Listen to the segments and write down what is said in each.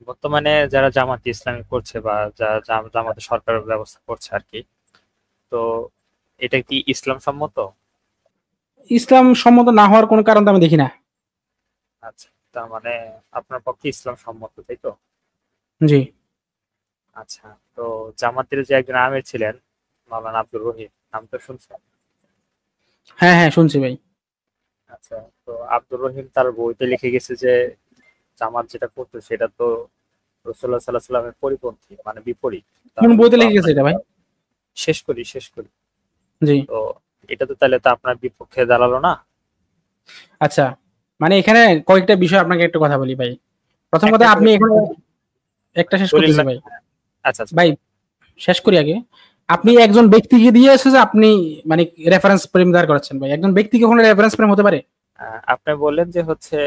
বর্তমানে যারা জামাত ইসলামী করছে বা যারা জামাতে সরকার ব্যবস্থা করছে আর কি, তো এটা কি ইসলাম সম্মত? ইসলাম সম্মত না হওয়ার কোনো কারণ তো আমি দেখি না। আচ্ছা, তার মানে আপনার পক্ষে ইসলাম সম্মত, তাই তো? জি। আচ্ছা, তো জামাতের যে একজন আমির ছিলেন মাওলানা আব্দুর রহিম, নাম তো শুনছেন? হ্যাঁ হ্যাঁ, শুনছি ভাই। আচ্ছা, তো আব্দুর রহিম তার বইতে লিখে গেছে যে জামাত যেটা করতো সেটা তো রাসূলুল্লাহ সাল্লাল্লাহু আলাইহি ওয়াসাল্লামের পরিপন্থী, মানে বিপরীত। কোন তাহলে বইতে তো লিখে গেছে আপনার এটা ভাই? শেষ করি। জি। তো এটা তো তাহলে তো আপনার বিপক্ষে দাঁড়ালো না। আচ্ছা, মানে এখানে কয়েকটা বিষয় আপনাকে একটা কথা বলি ভাই। প্রথম একটা কথা, করে আপনি এখানে একটা শেষ দলিল করতেছি ভাই। আচ্ছা আচ্ছা, ভাই বলেন। শেষ করি আগে। আপনি আচ্ছা, একজন ব্যক্তিকে দিয়ে এসে যে আপনি মানে রেফারেন্স প্রেম দাঁড় করাচ্ছেন ভাই, একজন ব্যক্তিকে কোনো রেফারেন্স প্রেম হতে পারে? আপনি বললেন যে হচ্ছে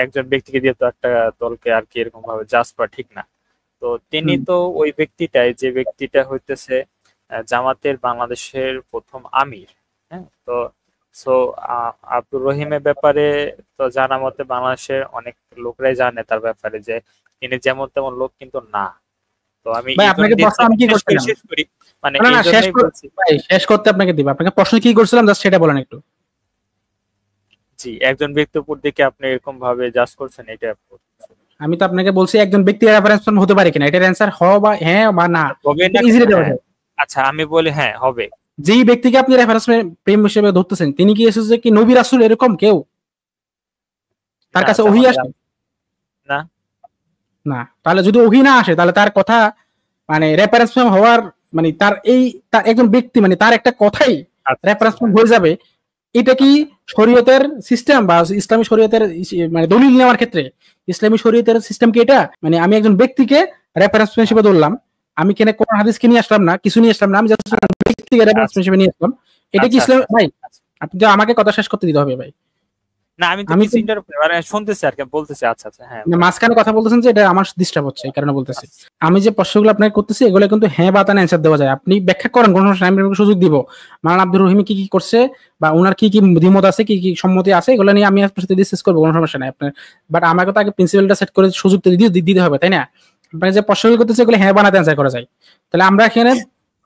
একজন ব্যক্তিকে দিয়ে তো একটা দলকে আর কি এরকম ভাবে জাজ করা ঠিক না। তো তিনি হুম। তো ওই ব্যক্তিটাই, যে ব্যক্তিটা হইতেছে জামাতের বাংলাদেশের প্রথম আমির। হ্যাঁ, তো সো আব্দুর রহিমের ব্যাপারে তো জানা মতে বাংলাদেশের অনেক লোকরাই জানে তার ব্যাপারে যে তিনি যেমন তেমন লোক কিন্তু না। তো আমি ভাই এই জন্য আপনাকে প্রশ্ন আমি কি করছিলাম? শেষ করি, মানে না এই না, জন্যই বলছি। ভাই শেষ করতে আপনাকে দিব। আপনাকে প্রশ্ন কি করছিলাম জাস্ট সেটা বলেন একটু। জি, একজন ব্যক্তির উপর দিকে আপনি এরকম ভাবে জাজ করছেন, এটা আমি তো আপনাকে বলছি একজন ব্যক্তি রেফারেন্স প্রেম হতে পারে কিনা, এটার অ্যান্সার হ বা হ্যাঁ বা না। হবে এটা না। ইজিলি দেওয়া হ্যাঁ, যায়। আচ্ছা আমি বলি হ্যাঁ হবে। যেই ব্যক্তিকে আপনি রেফারেন্স প্রেম হিসেবে ধরতেছেন তিনি কি এসেছে কি নবী রাসূল এরকম কেউ? তার না, কাছে ওহী জামাতে আসে? না। না। তাহলে যদি ওহী না আসে তাহলে তার কথা মানে রেফারেন্স ফ্রেম হওয়ার মানে তার একজন ব্যক্তি মানে তার একটা কথাই আচ্ছা আচ্ছা, রেফারেন্স ফ্রেম হ্যাঁ। হয়ে যাবে। এটা কি আচ্ছা শরীয়তের সিস্টেম বা ইসলামী শরীয়তের মানে দলিল নেওয়ার ক্ষেত্রে ইসলামী শরীয়তের সিস্টেম কি এটা? মানে আমি একজন ব্যক্তিকে রেফারেন্স হ্যাঁ, হিসেবে ধরলাম, আমি কেন কোরআন হাদিসকে নিয়ে আসলাম না, কিছু নিয়ে আসলাম না, আমি জাস্ট ব্যক্তিকে রেফারেন্স আচ্ছা হিসেবে নিয়ে আসলাম। এটা কি আচ্ছা ইসলাম আচ্ছা আচ্ছা ভাই? আচ্ছা। আপনি তো আমাকে কথা শেষ করতে দিতে হবে ভাই। না, আমি তো আমি কিছু তো মানে শুনতেছি আর কি, বলতেছি। আচ্ছা আচ্ছা, হ্যাঁ মানে বলেন। মাঝখানে কথা বলতেছেন যে এটা আমার ডিস্টার্ব হচ্ছে, এই কারণে বলতেছি। আচ্ছা আমি যে প্রশ্নগুলো আপনাকে করতেছি এগুলো কিন্তু হ্যাঁ বা তা না অ্যান্সার দেওয়া যায়, আপনি ব্যাখ্যা করেন, কোনো সমস্যা নাই, আমি আপনাকে সুযোগ দিব। মাওলানা আব্দুর রহিম কি কি করছে বা ওনার কি কি দ্বিমত আছে, কি কি সম্মতি আছে, এগুলো নিয়ে আমি আপনার সাথে ডিসকাস করবো, কোনো সমস্যা নাই আপনার। বাট আমাকে তো আগে প্রিন্সিপালটা সেট করে সুযোগ তো দিতে হবে, তাই না? আপনাকে যে প্রশ্নগুলো করতেছে এগুলো হ্যাঁ বানাতে অ্যান্সার করা যায়। তাহলে আমরা এখানে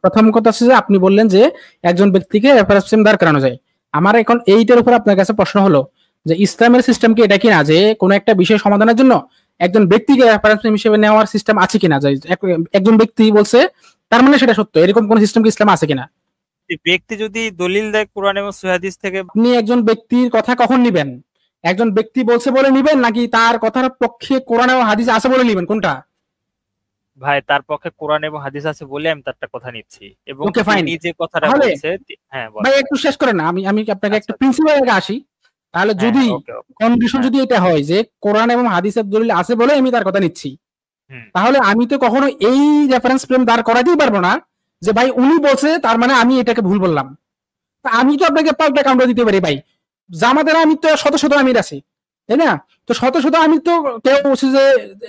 প্রথম কথা হচ্ছে যে আপনি বললেন যে একজন ব্যক্তিকে রেফারেন্স দাঁড় করানো যায়। আমার এখন এইটার উপর আপনার কাছে প্রশ্ন হলো যে ইসলামের সিস্টেম কি এটা কিনা যে কোনো একটা বিষয় সমাধানের জন্য একজন ব্যক্তিকে রেফারেন্স হিসেবে নেওয়ার সিস্টেম আছে কিনা, যে একজন ব্যক্তি বলছে তার মানে সেটা সত্য, এরকম কোন সিস্টেম কি ইসলাম আছে কিনা? এই ব্যক্তি যদি দলিল দেয় কোরআন এবং সহিহ হাদিস থেকে। আপনি একজন ব্যক্তির কথা কখন নিবেন? একজন ব্যক্তি বলছে বলে নিবেন নাকি তার কথার পক্ষে কোরআন এবং হাদিস আছে বলে নিবেন, কোনটা? ভাই, তার পক্ষে কোরআন এবং হাদিস আছে বলে আমি তারটা কথা নিচ্ছি, এবং ওকে ফাইন। তিনি যে কথাটা তাহলে বলছে। হ্যাঁ ভাই বলেন। একটু শেষ করেন না, আমি আমি আপনাকে আচ্ছা একটা আচ্ছা, প্রিন্সিপাল আগে আসি। তাহলে হ্যাঁ যদি হ্যাঁ, ওকে ওকে। কন্ডিশন হ্যাঁ, যদি এটা হয় যে কোরআন এবং হাদিসের দলিল আছে বলে আমি তার কথা নিচ্ছি, হুম। তাহলে আমি তো কখনো এই রেফারেন্স ফ্রেম দাঁড় করাতেই পারবো না যে ভাই উনি বলছে তার মানে আমি এটাকে ভুল বললাম। তা আমি তো আপনাকে পাল্টা কাউন্টার দিতে পারি ভাই। জামাতের আমি তো শত শত আমির আছি, তাই না? তো শত শত আমি তো কেউ বলছে যে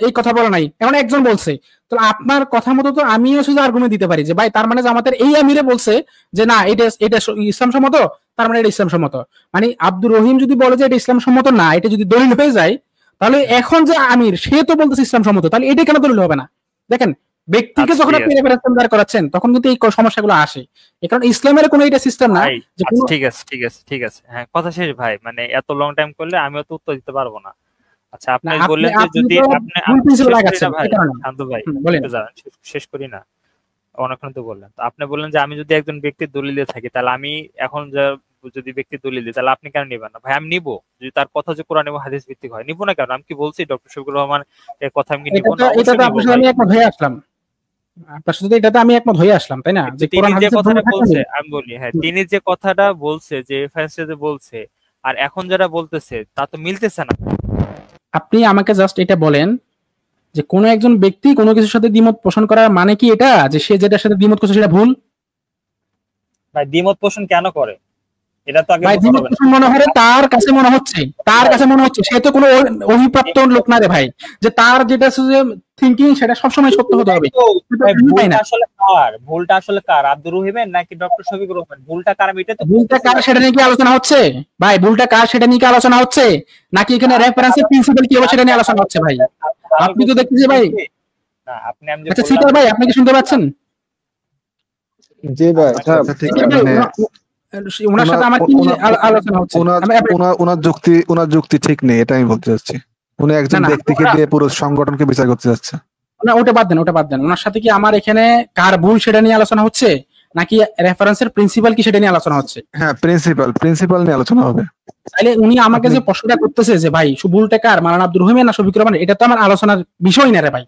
এই কথা বলা নাই, এখন একজন বলছে। তো আপনার কথা মতো তো আমিও শুধু আর্গুমেন্ট দিতে পারি যে ভাই তার মানে জামাতের এই আমিরে বলছে যে না এটা এটা ইসলাম সম্মত, তার মানে এটা ইসলাম সম্মত। মানে আব্দুর রহিম যদি বলে যে এটা ইসলাম সম্মত না, এটা যদি দলিল হয়ে যায়, তাহলে হুম। এখন যে আমির সে তো বলতেছে ইসলাম সম্মত, তাহলে এটা কেন দলিল হবে না? দেখেন, ব্যক্তিকে আচ্ছা যখন ঠিক আপনি আছে রেফারেন্স দাঁড় করাচ্ছেন তখন কিন্তু এই সমস্যাগুলো আসে। এ কারণ ইসলামের কোনো এটা সিস্টেম না ভাই। যে আচ্ছা কোনো ঠিক আছে, হ্যাঁ কথা শেষ ভাই, মানে এত লং টাইম করলে আমিও তো উত্তর দিতে পারবো না। আচ্ছা, না। আপনি আপনি বললেন যে আপনি যদি তো আমি ভুল প্রিন্সিপাল শেষ করি না আগাচ্ছেন ভাই। এই কারণে। শান্ত ভাই, বলেন। একটু দাঁড়ান, শেষ করি না। অনেকক্ষণ তো বললেন, তো আপনি বললেন যে আমি যদি একজন ব্যক্তির দলিল দিয়ে থাকি, তাহলে আমি এখন যদি ব্যক্তির দলিল দিই তাহলে আপনি কেন নিবেন না? ভাই আমি নিবো, যদি তার কথা যে কোরআন এবং হাদিস ভিত্তিক হয়। নিবো না কেন? আমি কি বলছি ডক্টর শফিকুর রহমান এর কথা আমি কি নিবো না? এটা অবশ্যই তো নিবো আপনার সাথে ভাই। আমি একমত হয়ে আসলাম। আপনার সাথে তো এটাতে আমি একমত হয়ে আসলাম, তাই না? কিন্তু যে তিনি কোরআন যে হাদিসের দলিল কথাটা থাকলে বলছে, নিব। আমি বলি হ্যাঁ, হুম। তিনি যে কথাটা বলছে, যে রেফারেন্সে যে বলছে, আর এখন যারা বলতেছে তা তো মিলতেছে না। আপনি আমাকে জাস্ট এটা বলেন যে কোন একজন ব্যক্তি কোনো কিছুর সাথে দ্বিমত পোষণ করার মানে কি এটা যে সে যেটার সাথে দ্বিমত করছে সেটা ভুল? ভাই দ্বিমত পোষণ কেন করে? এটা তো আগে ভাই বুঝতে হবে না। মনে হয় তার কাছে মনে হচ্ছে সে তো কোনো অভিপ্রাপ্ত লোক না রে ভাই, যে তার যেটা থিঙ্কিং সেটা সবসময় সত্য হতে হবে। ভাই ভুলটা আসলে কার আব্দুর রহিমের নাকি ডক্টর শফিকুর রহমান? ভুলটা কার আমি এটা তো ভুলটা কার সেটা নিয়ে কি আলোচনা হচ্ছে ভাই? ভুলটা কার সেটা নিয়ে কি আলোচনা হচ্ছে, নাকি এখানে রেফারেন্সের প্রিন্সিপাল কি হবে সেটা নিয়ে আলোচনা হচ্ছে ভাই? আপনি তো দেখতেছি ভাই। না আপনি আমি যে আচ্ছা সিতার ভাই, আপনি কি শুনতে পাচ্ছেন? জি ভাই, ঠিক মানে ওনার সাথে আমার কি আলোচনা হচ্ছে? ওনার যুক্তি ঠিক নেই, এটা আমি বলতে চাচ্ছি। উনি একজন ব্যক্তিকে দিয়ে পুরো সংগঠনকে বিচার করতে যাচ্ছে। না ওটা বাদ দেন। ওনার সাথে কি আমার এখানে কার ভুল সেটা নিয়ে আলোচনা হচ্ছে, নাকি রেফারেন্সের প্রিন্সিপাল কি সেটা নিয়ে আলোচনা হচ্ছে? হ্যাঁ, প্রিন্সিপাল নিয়ে আলোচনা হবে। তাহলে উনি আমাকে যে প্রশ্নটা করতেছে যে ভাই ভুলটা কার, মাওলানা আব্দুর রহিম না শফিকুর রহমান, এটা তো আমার আলোচনার বিষয় না রে ভাই।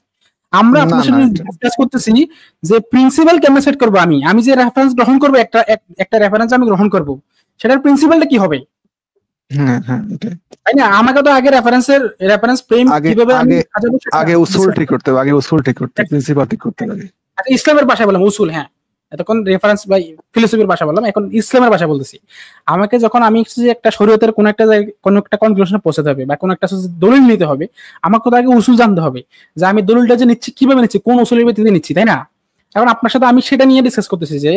আমরা আপনার সাথে ডিসকাস করতেছি যে প্রিন্সিপাল কেমনে সেট করবো। আমি যে রেফারেন্স গ্রহণ করবো, একটা রেফারেন্স আমি গ্রহণ করব, সেটার প্রিন্সিপালটা কি হবে? তাই না? আমাকে তো আগে রেফারেন্স ফ্রেম কিভাবে আগে উসুল ঠিক করতে হবে, প্রিন্সিপাল ঠিক করতে হবে। আচ্ছা ইসলামের ভাষায় বললাম উসুল, হ্যাঁ এতক্ষণ রেফারেন্স বা ফিলোসফির ভাষা বললাম, এখন ইসলামের ভাষা বলতেছি। আমাকে যখন আমি একটা শরীয়তের কোন একটা কনক্লুশনে পৌঁছাতে হবে বা কোন একটা দলিল নিতে হবে, আমাকে তো আগে উসুল জানতে হবে যে আমি দলিলটা যে নিচ্ছি কিভাবে নিচ্ছি, কোন উসুলের ভিত্তিতে নিচ্ছি, তাই না? এখন আপনার সাথে আমি সেটা নিয়ে ডিসকাস করতেছি যে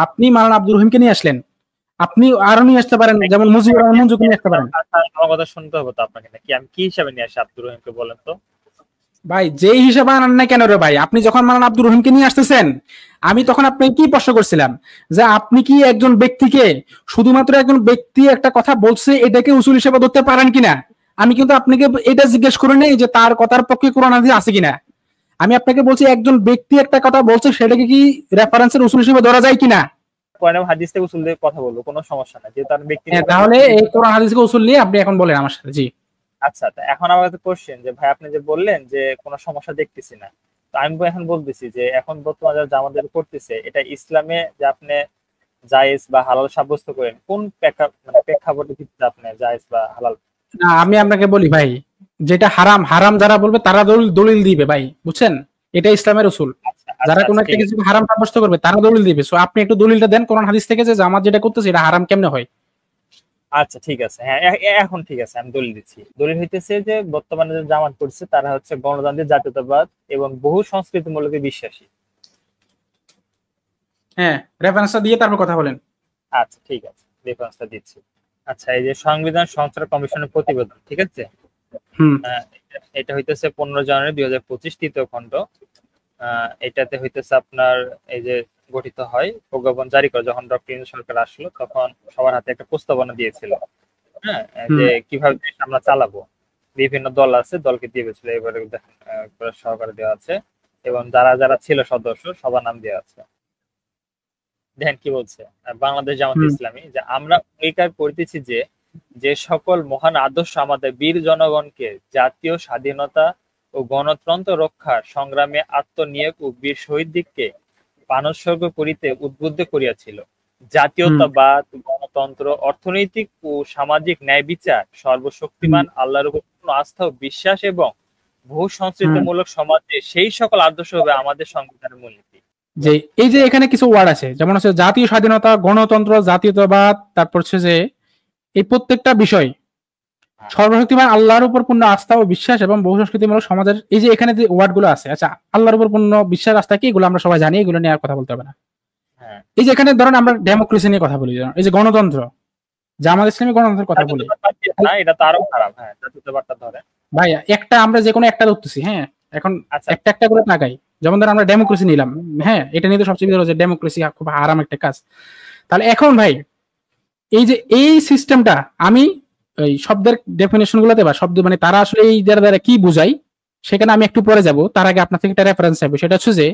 আপনি মাওলানা আব্দুর রহিমকে নিয়ে আসলেন, আপনি আরো নিয়ে আসতে পারেন, যেমন মুজিবুর রহমান মঞ্জুকে নিয়ে আসতে পারেন। আমার কথা শুনতে হবে তো আপনাকে, নাকি আমি কি হিসাবে নিয়ে আসি আব্দুর রহিমকে বলেন তো? ভাই যেই হিসাবে আনেন না কেন রে ভাই, আপনি যখন মাওলানা আব্দুর রহিমকে নিয়ে আসতেছেন, আমি তখন আপনাকে কি প্রশ্ন করছিলাম যে আপনি কি একজন ব্যক্তিকে, শুধুমাত্র একজন ব্যক্তি একটা কথা বলছে এটাকে উসুল হিসেবে ধরতে পারেন কিনা? আমি কিন্তু আপনাকে এটা জিজ্ঞেস করে নেই যে তার কথার পক্ষে কোরআন হাদিস আছে কিনা। আমি আপনাকে বলছি একজন ব্যক্তি একটা কথা বলছে সেটাকে কি রেফারেন্সের উসুল হিসেবে ধরা যায় কিনা। কোরআন হাদিস থেকে উসুল দিয়ে কথা বলবো, কোনো সমস্যা নাই, যেহেতু আমি ব্যক্তি। তাহলে এই কোরআন হাদিসকে উসুল নিয়ে আপনি এখন বলেন আমার সাথে। জি আচ্ছা, এখন আমার কাছে কোশ্চেন যে ভাই আপনি যে বললেন যে কোনো সমস্যা দেখতেছি না, তো আমি এখন বলতেছি যে এখন বর্তমানে যা আমাদের করতেছে এটা ইসলামে যে আপনি জায়েজ বা হালাল সাব্যস্ত করেন, কোন প্রেক্ষাপটের ভিত্তিতে আপনি জায়েজ বা হালাল? না আমি আপনাকে বলি ভাই, যেটা হারাম যারা বলবে তারা দলিল দিবে ভাই, বুঝছেন? এটা ইসলামের উসুল। যারা কোনো একটা কিছু হারাম সাব্যস্ত করবে তারা দলিল দিবে। সো আপনি একটু দলিলটা দেন কোরআন হাদিস থেকে যে আমার যেটা করতেছে এটা হারাম কেমনে হয়। আচ্ছা ঠিক আছে, হ্যাঁ এখন ঠিক আছে, আমি দলিল দিচ্ছি। দলিল হইতেছে যে বর্তমানে যে জামাত করছে তারা হচ্ছে গণতান্ত্রিক জাতীয়তাবাদ এবং বহু সংস্কৃতিমূলকে বিশ্বাসী। হ্যাঁ রেফারেন্সটা দিয়ে তারপর কথা বলেন। আচ্ছা ঠিক আছে, রেফারেন্সটা দিচ্ছি। আচ্ছা এই যে সংবিধান সংস্কার কমিশনের প্রতিবেদন, ঠিক আছে, এটা হইতেছে 15 জানুয়ারি 2025 তৃতীয় খণ্ড। এটাতে হইতেছে আপনার এই যে গঠিত হয় প্রজ্ঞাপন জারি করে যখন ডক্টর ইউনূস সরকার আসলো, তখন সবার হাতে একটা প্রস্তাবনা দিয়েছিল, হ্যাঁ, যে কিভাবে আমরা চালাবো। বিভিন্ন দল আছে, দলকে দিয়ে গেছিল, এবারে সহকারে দেওয়া আছে এবং যারা যারা ছিল সদস্য সবার নাম দেওয়া আছে। দেখেন কি বলছে বাংলাদেশ জামাত ইসলামী, যে আমরা অঙ্গীকার করিতেছি যে যে সকল মহান আদর্শ আমাদের বীর জনগণকে জাতীয় স্বাধীনতা ও গণতন্ত্র রক্ষার সংগ্রামে আত্মনিয়োগ ও বীর শহীদদিগকে প্রাণোৎসর্গ করিতে উদ্বুদ্ধ করিয়াছিল, জাতীয়তাবাদ, গণতন্ত্র, অর্থনৈতিক ও সামাজিক ন্যায় বিচার, সর্বশক্তিমান আল্লাহর উপর পূর্ণ আস্থা ও বিশ্বাস এবং বহু সংস্কৃতিমূলক সমাজে সেই সকল আদর্শ হবে আমাদের সংবিধানের মূলনীতি। যে এই যে এখানে কিছু ওয়ার্ড আছে, যেমন হচ্ছে জাতীয় স্বাধীনতা, গণতন্ত্র, জাতীয়তাবাদ, তারপর হচ্ছে যে এই প্রত্যেকটা বিষয়, সর্বশক্তিমান আল্লাহর উপর পূর্ণ আস্থা ও বিশ্বাস এবং বহু সংস্কৃতিমূলক সমাজের, এই যে এখানে যে ওয়ার্ড গুলো আছে, আচ্ছা আল্লাহর উপর পূর্ণ বিশ্বাস আস্থা কি, এগুলো আমরা সবাই জানি, এগুলো নিয়ে আর কথা বলতে হবে না। এই যে এখানে ধরেন আমরা ডেমোক্রেসি নিয়ে কথা বলি, এই যে গণতন্ত্র, জামাত ইসলামী গণতন্ত্রের কথা বলি, এটা তো আরো খারাপ। হ্যাঁ জাতীয়তাবাদটা ধরেন ভাই, একটা আমরা যে কোনো একটা ধরতেছি, হ্যাঁ এখন একটা করে তাকাই। যেমন ধর আমরা ডেমোক্রেসি নিলাম, হ্যাঁ এটা নিয়ে তো সবচেয়ে বেশি যে ডেমোক্রেসি খুব আরাম একটা কাজ। তাহলে এখন ভাই এই যে এই সিস্টেমটা, আমি এই শব্দের ডেফিনেশন গুলোতে বা শব্দ মানে তারা আসলে এই দ্বারা কি বুঝাই সেখানে আমি একটু পরে যাব। তার আগে আপনার থেকে একটা রেফারেন্স চাইবো, সেটা হচ্ছে যে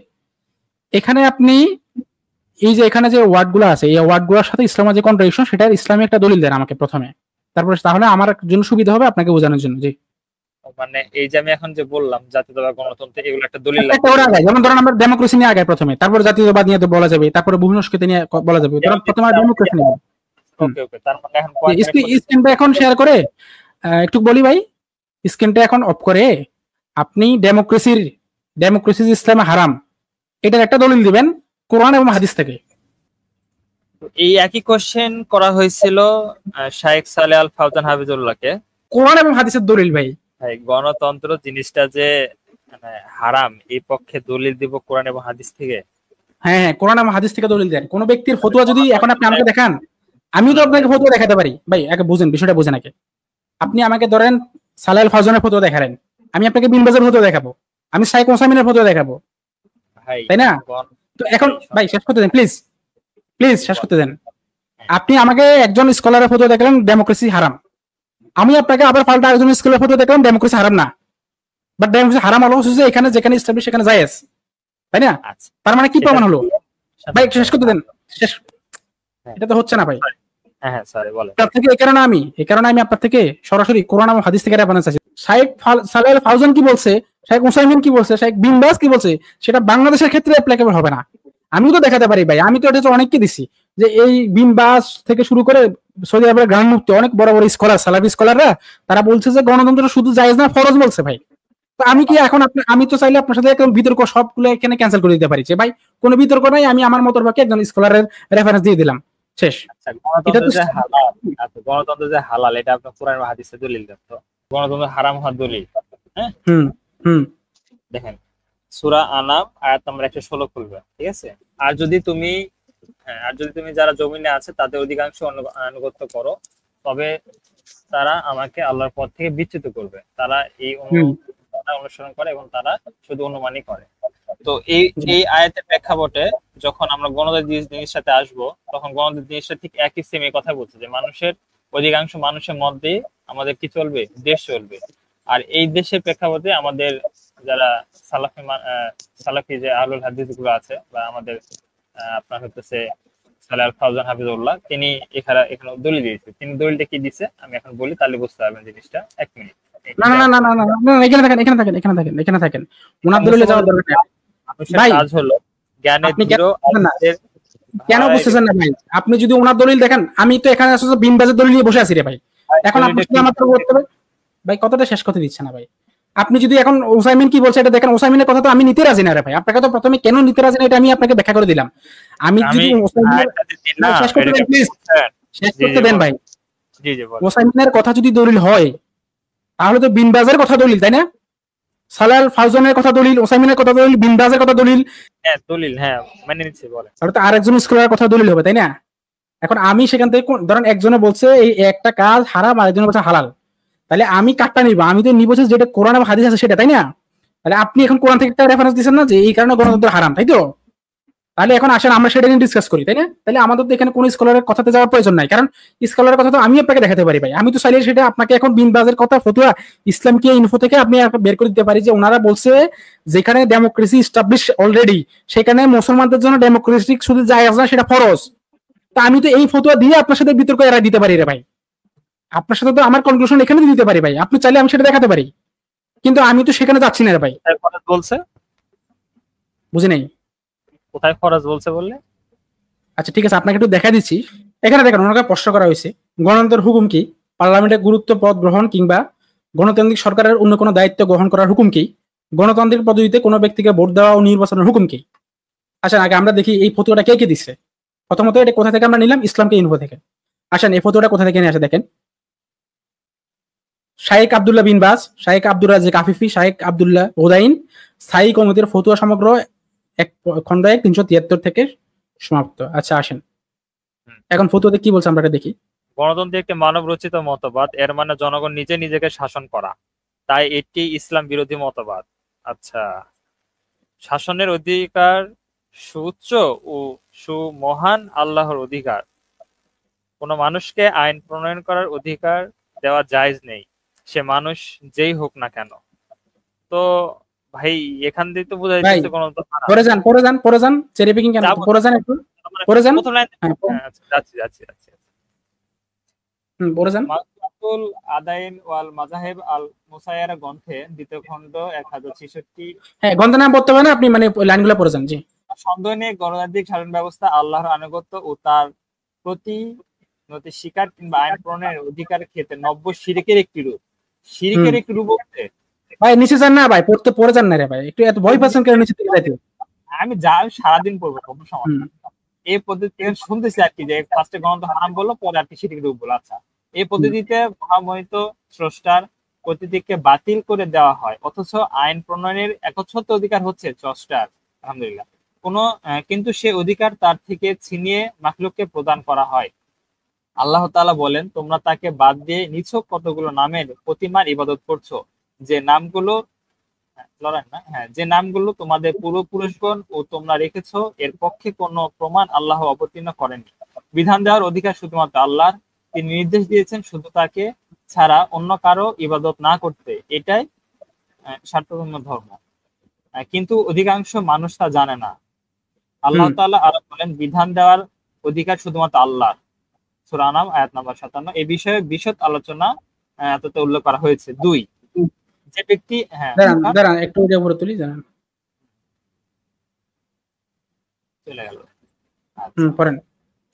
এখানে আপনি এই যে এখানে যে ওয়ার্ড গুলো আছে, এই ওয়ার্ড গুলোর সাথে ইসলামের যে কন্ট্রাডিকশন, সেটা ইসলামী একটা দলিল দেন আমাকে প্রথমে, তারপরে তাহলে আমার জন্য সুবিধা হবে আপনাকে বোঝানোর জন্য। জি মানে এই যে আমি এখন যে বললাম জাতীয়তাবাদ, গণতন্ত্র, এগুলো একটা দলিল লাগবে। যেমন ধরুন আমরা ডেমোক্রেসি নিয়ে আগে প্রথমে, তারপর জাতীয়তাবাদ নিয়ে তো বলা যাবে, তারপরে বহু সংস্কৃতি নিয়ে বলা যাবে, প্রথমে ডেমোক্রেসি নিয়ে। ওকে ওকে, তার মানে এখন স্ক্রিনটা এখন শেয়ার করে একটু বলি ভাই, স্ক্রিনটা এখন অফ করে আপনি ডেমোক্রেসি ইসলামে হারাম এটার একটা দলিল দিবেন কোরআন এবং হাদিস থেকে। এই একই কোশ্চেন করা হয়েছিল শাইখ সালেহ আল ফাওজান হাফিজুল্লাহকে। কোরআন এবং হাদিসের দলিল ভাই, গণতন্ত্র জিনিসটা যে মানে হারাম, এই পক্ষে দলিল দিব কোরআন এবং হাদিস থেকে। হ্যাঁ হ্যাঁ, কোরআন এবং হাদিস থেকে দলিল দেন। কোন ব্যক্তির ফতোয়া যদি এখন আপনি আমাকে দেখান, আমি তো আপনাকে ফতোয়া দেখাতে পারি ভাই, আগে বুঝেন বিষয়টা, বুঝেন আগে। আপনি আমাকে ধরেন সালেহ আল ফাওজানের ফতোয়া দেখালেন, আমি আপনাকে বিন বাজের ফতোয়া দেখাবো, আমি শাইখ ওসামিনের ফতোয়া দেখাবো, তাই না? তো এখন ভাই শেষ করতে দেন প্লিজ, প্লিজ শেষ করতে দেন। আপনি আমাকে একজন স্কলারের ফতোয়া দেখালেন ডেমোক্রেসি হারাম, আমি আপনাকে আবার পাল্টা একজন স্কলারের ফতোয়া দেখলাম ডেমোক্রেসি হারাম না, বাট ডেমোক্রেসি হারাম হলো এখানে যেখানে এস্টাবলিশ সেখানে জায়েজ, তাই না? তার মানে কি প্রমাণ হলো ভাই? শেষ করতে দেন, শেষ। এটা তো হচ্ছে না ভাই। হ্যাঁ সরি বলেন। তার থেকে এই কারণে আমি আপনার থেকে সরাসরি কোরআন এবং হাদিস থেকে রেফারেন্স আছে। শাইখ সালেহ আল ফাওজান কি বলছে, শাইখ উসাইমিন কি বলছে, শাইখ বিন বাজ কি বলছে, সেটা বাংলাদেশের ক্ষেত্রে অ্যাপ্লিকেবল হবে না। আমিও তো দেখাতে পারি ভাই, আমি তো এটা অনেককে দিছি যে এই বিন বাজ থেকে শুরু করে সৌদি আরবের গ্রান্ড মুফতি অনেক বড় বড় স্কলার, সালাফি স্কলাররা তারা বলছে যে গণতন্ত্র শুধু জায়েজ না ফরজ বলছে ভাই। তো আমি কি এখন আমি তো চাইলে আপনার সাথে একদম বিতর্ক সবগুলো এখানে ক্যান্সেল করে দিতে পারি যে ভাই কোনো বিতর্ক নাই, আমি আমার মতের পক্ষে একজন স্কলারের রেফারেন্স দিয়ে দিলাম, শেষ। গণতন্ত্র যে হালাল এটা আপনার কোরআন এবং হাদিসে দলিল দেন তো? গণতন্ত্র হারাম হওয়ার দলিল? হ্যাঁ দেখেন সূরা আনাম আয়াত নাম্বার 116 খুলবে, ঠিক আছে? আর যদি তুমি যারা জমিনে আছে তাদের অধিকাংশ আনুগত্য করো, তবে তারা আমাকে আল্লাহর পথ থেকে বিচ্যুত করবে। তারা এই অনুসরণ করে এবং তারা শুধু অনুমানই করে। তো এই আয়াতের প্রেক্ষাপটে যখন আমরা গণতন্ত্র জিনিসের সাথে আসবো, তখন গণতন্ত্র জিনিসটা ঠিক একই সেম কথা বলছে যে মানুষের অধিকাংশ মানুষের মধ্যে আমাদের কি চলবে, দেশ চলবে। আর এই দেশের প্রেক্ষাপটে আমাদের যারা সালাফি যে আহলুল হাদিস গুলো আছে, বা আমাদের আপনার হচ্ছে সালেহ আল ফাওজান হাফিজুল্লাহ, তিনি এখানে দলিল দিয়েছে। তিনি দলিলটা কি দিছে আমি এখন বলি, তাহলে বুঝতে পারবেন জিনিসটা। এক মিনিট। না না না না না না, এখানে থাকেন। ওনার দলিলে যাওয়ার দরকার নেই ভাই। কাজ হলো জ্ঞানের দৃঢ়। কেন বুঝতেছেন না ভাই? আপনি যদি ওনার দলিল দেখেন, আমি তো এখানে আসলে বিন বাজের দলিল নিয়ে বসে আছি রে ভাই। এখন আপনি আমার তো বলতে ভাই কথাটা শেষ করতে দিচ্ছে না ভাই। আপনি যদি এখন ওসাইমিন কি বলছে এটা দেখেন, ওসাইমিনের কথা তো আমি নিতে রাজি না রে ভাই। আপনাকে তো প্রথমে কেন নিতে রাজি না এটা আমি আপনাকে ব্যাখ্যা করে দিলাম। আমি যদি শেষ করতে দেন প্লিজ, শেষ করতে দেন ভাই। ওসাইমিনের কথা যদি দলিল হয় তাহলে তো বিন বাজের কথা দলিল, তাই না? সালেহ আল ফাওজানের কথা দলিল, ওসাইমিনের কথা দলিল, বিন বাজের কথা দলিল। হ্যাঁ দলিল, হ্যাঁ মানে নিচ্ছে বলে। তাহলে তো আরেকজন স্কলারের কথা দলিল হবে, তাই না? এখন আমি সেখান থেকে ধরেন একজনে বলছে এই একটা কাজ হারাম, আরেকজনে বলছে হালাল, তাহলে আমি কাটটা নিব? আমি তো নিব যেটা কোরআন এবং হাদিস আছে সেটা, তাই না? তাহলে আপনি এখন কোরআন থেকে একটা রেফারেন্স দিচ্ছেন না যে এই কারণে গণতন্ত্র হারাম, তাই তো? তাহলে এখন আসেন আমরা সেটা নিয়ে ডিসকাস করি, তাই না? তাহলে আমাদের তো এখানে কোনো স্কলারের কথাতে যাওয়ার প্রয়োজন নাই, কারণ স্কলারের কথা তো আমি আপনাকে দেখাতে পারি ভাই। আমি তো চাইলে সেটা আপনাকে এখন বিন বাজের কথা ফতুয়া ইসলামকে ইনফো থেকে আপনি বের করে দিতে পারি যে ওনারা বলছে যেখানে ডেমোক্রেসি এস্টাবলিশ অলরেডি, সেখানে মুসলমানদের জন্য ডেমোক্রেসি শুধু জায়েজ না, সেটা ফরজ। তা আমি তো এই ফতুয়া দিয়ে আপনার সাথে বিতর্ক এড়াই দিতে পারি রে ভাই। আপনার সাথে তো আমার কনক্লুশন এখানে দিতে পারি ভাই, আপনি চাইলে আমি সেটা দেখাতে পারি, কিন্তু আমি তো সেখানে যাচ্ছি না রে ভাই। ফরজ বলছে, বুঝি নাই কোথায় ফরজ বলছে বললে? আচ্ছা ঠিক আছে, আপনাকে একটু দেখা দিচ্ছি। এখানে দেখেন ওনাকে প্রশ্ন করা হয়েছে গণতন্ত্রের হুকুম কি, পার্লামেন্টে গুরুত্ব পদ গ্রহণ কিংবা গণতান্ত্রিক সরকারের অন্য কোনো দায়িত্ব গ্রহণ করার হুকুম কি, গণতান্ত্রিক পদ্ধতিতে কোনো ব্যক্তিকে ভোট দেওয়া ও নির্বাচনের হুকুম কি। আসেন আগে আমরা দেখি এই ফতোয়াটা কে কে দিচ্ছে। প্রথমত এটা কোথা থেকে আমরা নিলাম, ইসলামকে ইনফো থেকে। আসেন এই ফতোয়াটা কোথা থেকে নিয়ে আসে দেখেন। শাইখ আব্দুল্লাহ বিন বাজ, শাইখ আব্দুর রাজ্জাক আফিফি, শাইখ আব্দুল্লাহ ওদাইন, স্থায়ী কমিটির ফতোয়া সমগ্র খণ্ড 1 373 থেকে সমাপ্ত। আচ্ছা আসেন এখন ফতোয়াতে কি বলছে আমরা এটা দেখি। গণতন্ত্র একটি মানব রচিত মতবাদ, এর মানে জনগণ নিজে নিজেকে শাসন করা, তাই এটি ইসলাম বিরোধী মতবাদ। আচ্ছা, শাসনের অধিকার সুউচ্চ ও সুমহান আল্লাহর অধিকার, কোন মানুষকে আইন প্রণয়ন করার অধিকার দেওয়া জায়েজ নেই, সে মানুষ যেই হোক না কেন। তো ভাই এখান দিয়ে তো বোঝা যাচ্ছে গণতন্ত্র। পরে যান চেরি পিকিং কেন, পরে যান একটু পরে যান। যাচ্ছি পরে যান। মাকতুল আদাইন ওয়াল মাযাহিব আল মুসায়য়ারা গ্রন্থে দ্বিতীয় খণ্ড 1066। হ্যাঁ গ্রন্থের নাম বলতে পারেন আপনি, মানে লাইনগুলো পড়ে যান। জি, সন্দেহ নেই গণতান্ত্রিক শাসন ব্যবস্থা আল্লাহর আনুগত্য ও তার প্রতি স্বীকার কিংবা আইন প্রণয়নের অধিকারের ক্ষেত্রে নব্য শিরকের একটি রূপ। শিরকের একটি রূপ হচ্ছে ভাই নিচে যান না ভাই, পড়ে যান না রে ভাই, একটু এত ভয় পাচ্ছেন কেন নিচে দিকে যাইতে? আমি সারাদিন পড়বো, কোনো সমস্যা। এই পদ্ধতি শুনতেছি আর কি, যে ফার্স্টে গণতন্ত্র হারাম বললো, পরে আর কি সেটিকে রূপ বললো। আচ্ছা, এই পদ্ধতিতে মহামহিত স্রষ্টার কর্তৃত্বকে বাতিল করে দেওয়া হয়, অথচ আইন প্রণয়নের একচ্ছত্র অধিকার হচ্ছে স্রষ্টার, আলহামদুলিল্লাহ, কিন্তু সে অধিকার তার থেকে ছিনিয়ে মাখলুককে প্রদান করা হয়। আল্লাহ তাআলা বলেন, তোমরা তাকে বাদ দিয়ে নিছক কতগুলো নামের প্রতিমার ইবাদত করছো, যে নামগুলো যে নামগুলো তোমাদের পূর্বপুরুষগণ ও তোমরা রেখেছো, এর পক্ষে কোনো প্রমাণ আল্লাহ অবতীর্ণ করেননি। বিধান দেওয়ার অধিকার শুধুমাত্র আল্লাহর, তিনি নির্দেশ দিয়েছেন শুধু তাকে ছাড়া অন্য কারো ইবাদত না করতে, এটাই সার্বভৌম ধর্ম। কিন্তু অধিকাংশ মানুষ তা জানে না। আল্লাহ তাআলা আরো বলেন, বিধান দেওয়ার অধিকার শুধুমাত্র আল্লাহর, সূরা আনাম আয়াত নাম্বার 57। এই বিষয়ে বিশদ আলোচনা এততে উল্লেখ করা হয়েছে। 2, যে ব্যক্তি দাঁড়ান একটু উপরে তুলি, জানেন চলে গেল। পড়েন।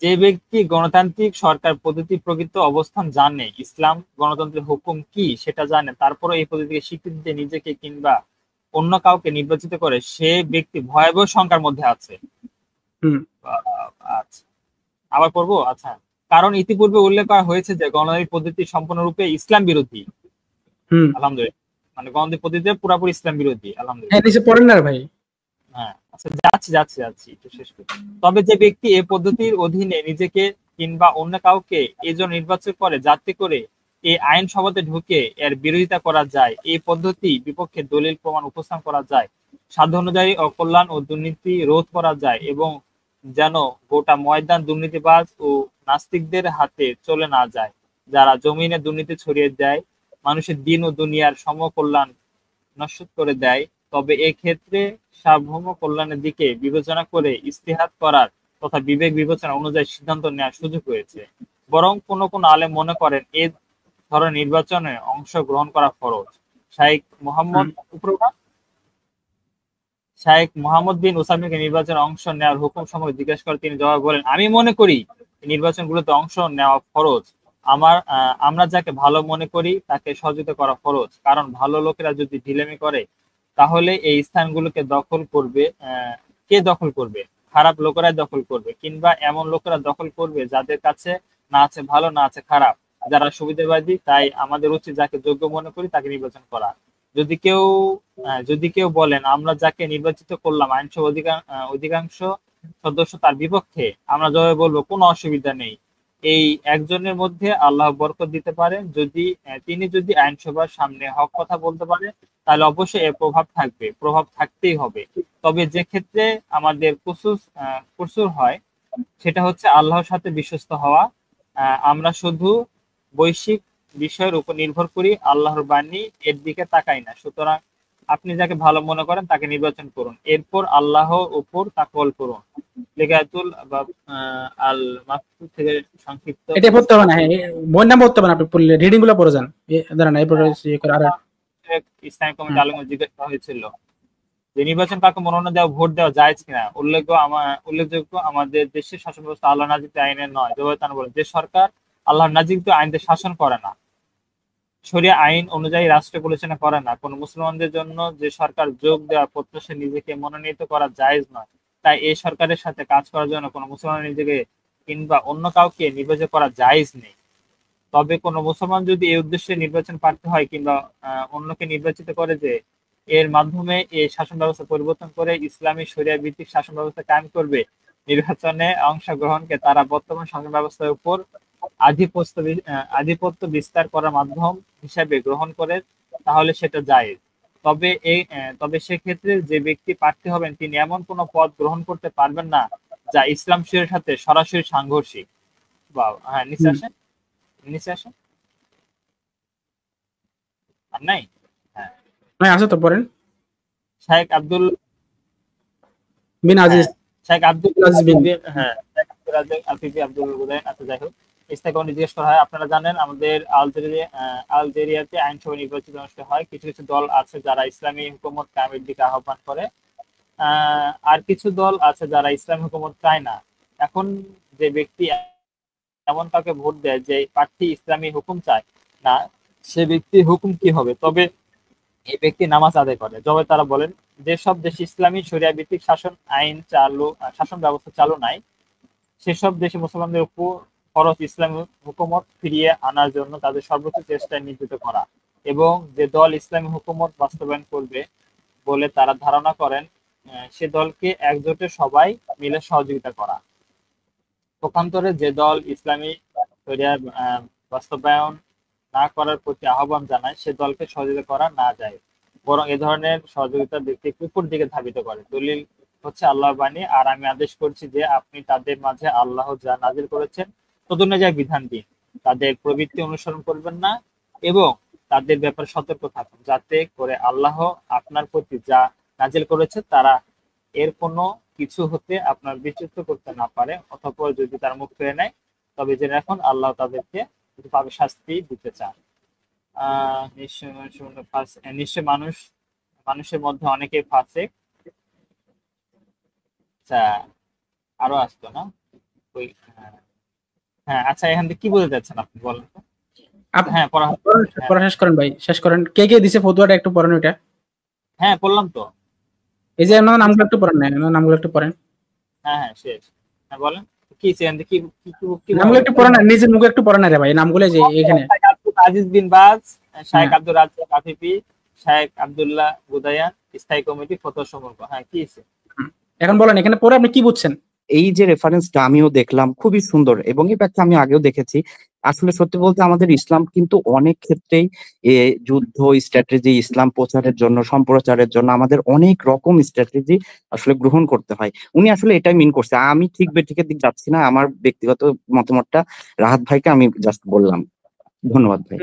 যে ব্যক্তি গণতান্ত্রিক সরকার পদ্ধতি প্রকৃত অবস্থান জানে, ইসলাম গণতন্ত্রের হুকুম কি সেটা জানে, তারপরে এই পদ্ধতিকে স্বীকৃতি দিয়ে নিজেকে কিংবা অন্য কাউকে নির্বাচিত করে, সে ব্যক্তি ভয়াবহ সংখ্যার মধ্যে আছে। আচ্ছা, আবার পড়বো। আচ্ছা, কারণ ইতিপূর্বে উল্লেখ করা হয়েছে যে গণতান্ত্রিক পদ্ধতি সম্পূর্ণরূপে ইসলাম বিরোধী। আলহামদুলিল্লাহ, মানে গণতান্ত্রিক পদ্ধতি পুরোপুরি ইসলাম বিরোধী। আলহামদুলিল্লাহ, পড়েন না ভাই। হ্যাঁ, আচ্ছা, যাচ্ছি একটু শেষ করি। তবে যে ব্যক্তি এই পদ্ধতির অধীনে নিজেকে কিংবা অন্য কাউকে এজন্য নির্বাচন করে যাতে করে এই আইন সভাতে ঢুকে এর বিরোধিতা করা যায়, এই পদ্ধতি বিপক্ষে দলিল প্রমাণ উপস্থাপন করা যায়, সাধ্য অনুযায়ী অকল্যাণ ও দুর্নীতি রোধ করা যায়, এবং যেন গোটা ময়দান দুর্নীতিবাজ ও নাস্তিকদের হাতে চলে না যায়, যারা জমিনে দুর্নীতি ছড়িয়ে দেয়, মানুষের দিন ও দুনিয়ার সমকল্যাণ নষ্ট করে দেয়, তবে এক্ষেত্রে সার্বভৌম কল্যাণের দিকে বিবেচনা করে ইস্তেহাদ করার তথা বিবেক বিবেচনা অনুযায়ী সিদ্ধান্ত নেওয়ার সুযোগ রয়েছে। বরং কোন কোন আলেম মনে করেন এ ধরনের নির্বাচনে অংশগ্রহণ করা ফরজ। শাইখ মোহাম্মদ বিন উসাইমিনকে নির্বাচনে অংশ নেওয়ার হুকুম সম্পর্কে জিজ্ঞাসা করে তিনি জবাব বলেন, আমি মনে করি নির্বাচনগুলোতে অংশ নেওয়া ফরজ। আমরা যাকে ভালো মনে করি তাকে সহযোগিতা করা ফরজ, কারণ ভালো লোকেরা যদি ঢিলেমি করে তাহলে এই স্থানগুলোকে কে দখল করবে? খারাপ লোকেরাই দখল করবে, কিংবা এমন লোকেরা দখল করবে যাদের কাছে না আছে ভালো না আছে খারাপ, যারা সুবিধাবাদী। তাই আমাদের উচিত যাকে যোগ্য মনে করি তাকে নির্বাচন করা। যদি কেউ বলেন আমরা যাকে নির্বাচিত করলাম আইনসভা অধিকাংশ সদস্য তার বিপক্ষে, আমরা জবাবে বলবো কোনো অসুবিধা নেই, এই একজনের মধ্যে আল্লাহ বরকত দিতে পারেন। তিনি যদি আইনসভার সামনে হক কথা বলতে পারে তাহলে অবশ্যই এর প্রভাব থাকতেই হবে। তবে যে ক্ষেত্রে আমাদের কসুর হয় সেটা হচ্ছে আল্লাহর সাথে বিশ্বস্ত হওয়া। আমরা শুধু বৈশ্বিক বিষয়ের উপর নির্ভর করি, আল্লাহর বাণী এর দিকে তাকাই না। সুতরাং আপনি যাকে ভালো মনে করেন তাকে নির্বাচন করুন, এরপর আল্লাহর উপর তাকওয়াল করুন। লিগাতুল আল মাকতুব থেকে সংক্ষিপ্ত। এটা পড়তে হবে না, বই নাম পড়তে হবে না, আপনি পড়লে রিডিং গুলো পড়ে যান। দাঁড়ান, এরপরে ইসলামিক কমিটি আলেম জিজ্ঞাসা হয়েছিল যে নির্বাচন কাকে মনোনয়ন দেওয়া, ভোট দেওয়া জায়েজ কিনা। উল্লেখযোগ্য আমাদের দেশের শাসন ব্যবস্থা আল্লাহ নাজিত আইনের নয়। জবাবে বলেন, যে সরকার আল্লাহর নাজিত আইনদের শাসন করে না, শরিয়া আইন অনুযায়ী রাষ্ট্র পরিচালনা করে না, কোন মুসলমানদের জন্য যে সরকার যোগ দেওয়া প্রত্যাশা নিজেকে মনোনীত করা জায়েজ নয়। তাই এই সরকারের সাথে কাজ করার জন্য কোন মুসলমান নিজেকে কিংবা অন্য কাউকে নির্বাচন করা জায়েজ নেই। তবে কোন মুসলমান যদি এই উদ্দেশ্যে নির্বাচন প্রার্থী হয় কিংবা অন্যকে নির্বাচিত করে যে এর মাধ্যমে এই শাসন ব্যবস্থা পরিবর্তন করে ইসলামী শরিয়া ভিত্তিক শাসন ব্যবস্থা কায়েম করবে, নির্বাচনে অংশগ্রহণকে তারা বর্তমান শাসন ব্যবস্থার উপর আধিপত্য বিস্তার করার মাধ্যম হিসাবে গ্রহণ করে, তাহলে সেটা জায়েজ। তবে সেক্ষেত্রে যে ব্যক্তি প্রার্থী হবেন তিনি এমন কোন পদ গ্রহণ করতে পারবেন না যা ইসলাম শরীয়তের সাথে সরাসরি সাংঘর্ষিক। হ্যাঁ, নিচে আসেন আর নাই। হ্যাঁ আছে তো, পড়েন। শেখ আব্দুল বিন আজিজ, শেখ আব্দুল আজিজ বিন আব্দুল গুদাইন। আচ্ছা, যাই হোক, ইস্তাকনি জিজ্ঞেস করা হয়, আপনারা জানেন আমাদের আলজেরিয়াতে আইনসভা নির্বাচিত অনুষ্ঠিত হয়। কিছু কিছু দল আছে যারা ইসলামী হুকুমত কায়েমের দিকে আহ্বান করে, আর কিছু দল আছে যারা ইসলামী হুকুমত চায় না। এখন যে ব্যক্তি এমন কাউকে ভোট দেয় যে প্রার্থী ইসলামী হুকুম চায় না, সে ব্যক্তির হুকুম কি হবে? তবে এই ব্যক্তি নামাজ আদায় করে। জবাবে তারা বলেন, যেসব দেশে ইসলামী শরিয়া ভিত্তিক শাসন ব্যবস্থা চালু নাই সেসব দেশে মুসলমানদের উপর ফরজ ইসলামী হুকুমত ফিরিয়ে আনার জন্য তাদের সর্বোচ্চ চেষ্টায় নিয়োজিত করা, এবং যে দল ইসলামী হুকুমত বাস্তবায়ন করবে বলে তারা ধারণা করেন সে দলকে একজোটে সবাই মিলে সহযোগিতা করা। পক্ষান্তরে যে দল ইসলামী শরিয়ার বাস্তবায়ন না করার প্রতি আহ্বান জানায় সে দলকে সহযোগিতা করা না যায়, বরং এ ধরনের সহযোগিতা ব্যক্তিকে উপর দিকে ধাবিত করে। দলিল হচ্ছে আল্লাহর বাণী, আর আমি আদেশ করছি যে আপনি তাদের মাঝে আল্লাহ যা নাজিল করেছেন তদনুযায়ী বিধান দিন, তাদের প্রবৃত্তি অনুসরণ করবেন না এবং তাদের ব্যাপারে সতর্ক থাকুন, যাতে করে আল্লাহ আপনার প্রতি যা নাজিল করেছে তারা এর কোনো কিছু হতে আপনার বিচ্যুত করতে না পারে। অতঃপর যদি তার মুখ ফিরে নেয় তবে জেনে রাখুন আল্লাহ তাদেরকে পাবে শাস্তি দিতে চান। নিশ্চয় মানুষের মধ্যে অনেকে ফাসিক। আচ্ছা, আরো আসতো না? হ্যাঁ, আচ্ছা, এখান থেকে কি বলতে যাচ্ছেন আপনি বলেন তো? হ্যাঁ, পড়া শেষ করেন ভাই, শেষ করেন। কে কে দিছে ফতোয়াটা একটু পড়েন ওইটা। হ্যাঁ, পড়লাম তো। এই যে আপনার নামগুলো একটু পড়েন, নামগুলো একটু পড়েন। হ্যাঁ, শেষ। হ্যাঁ, বলেন কি এখান থেকে কি নামগুলো একটু পড়েন, নিজের মুখে একটু পড়েন রে ভাই নামগুলো। যে এখানে আজিজ বিন বাজ, শাইখ আব্দুর রাজ্জাক আফিফি, শাইখ আব্দুল্লাহ গুদায়ান, স্থায়ী কমিটি ফতোয়া সমূহ। হ্যাঁ, কি আছে এখন বলেন, এখানে পড়ে আপনি কি বুঝছেন? এই যে রেফারেন্সটা আমিও দেখলাম, খুবই সুন্দর, এবং এই ব্যাখ্যা আমি আগেও দেখেছি। আসলে সত্যি বলতে আমাদের ইসলাম কিন্তু অনেক ক্ষেত্রেই যুদ্ধ স্ট্র্যাটেজি, ইসলাম প্রচারের জন্য, সম্প্রচারের জন্য আমাদের অনেক রকম স্ট্র্যাটেজি আসলে গ্রহণ করতে হয়। উনি আসলে এটাই মিন করছে। আমি ঠিক বেঠিকের দিক যাচ্ছি না, আমার ব্যক্তিগত মতামতটা রাহাত ভাইকে আমি জাস্ট বললাম। ধন্যবাদ ভাই।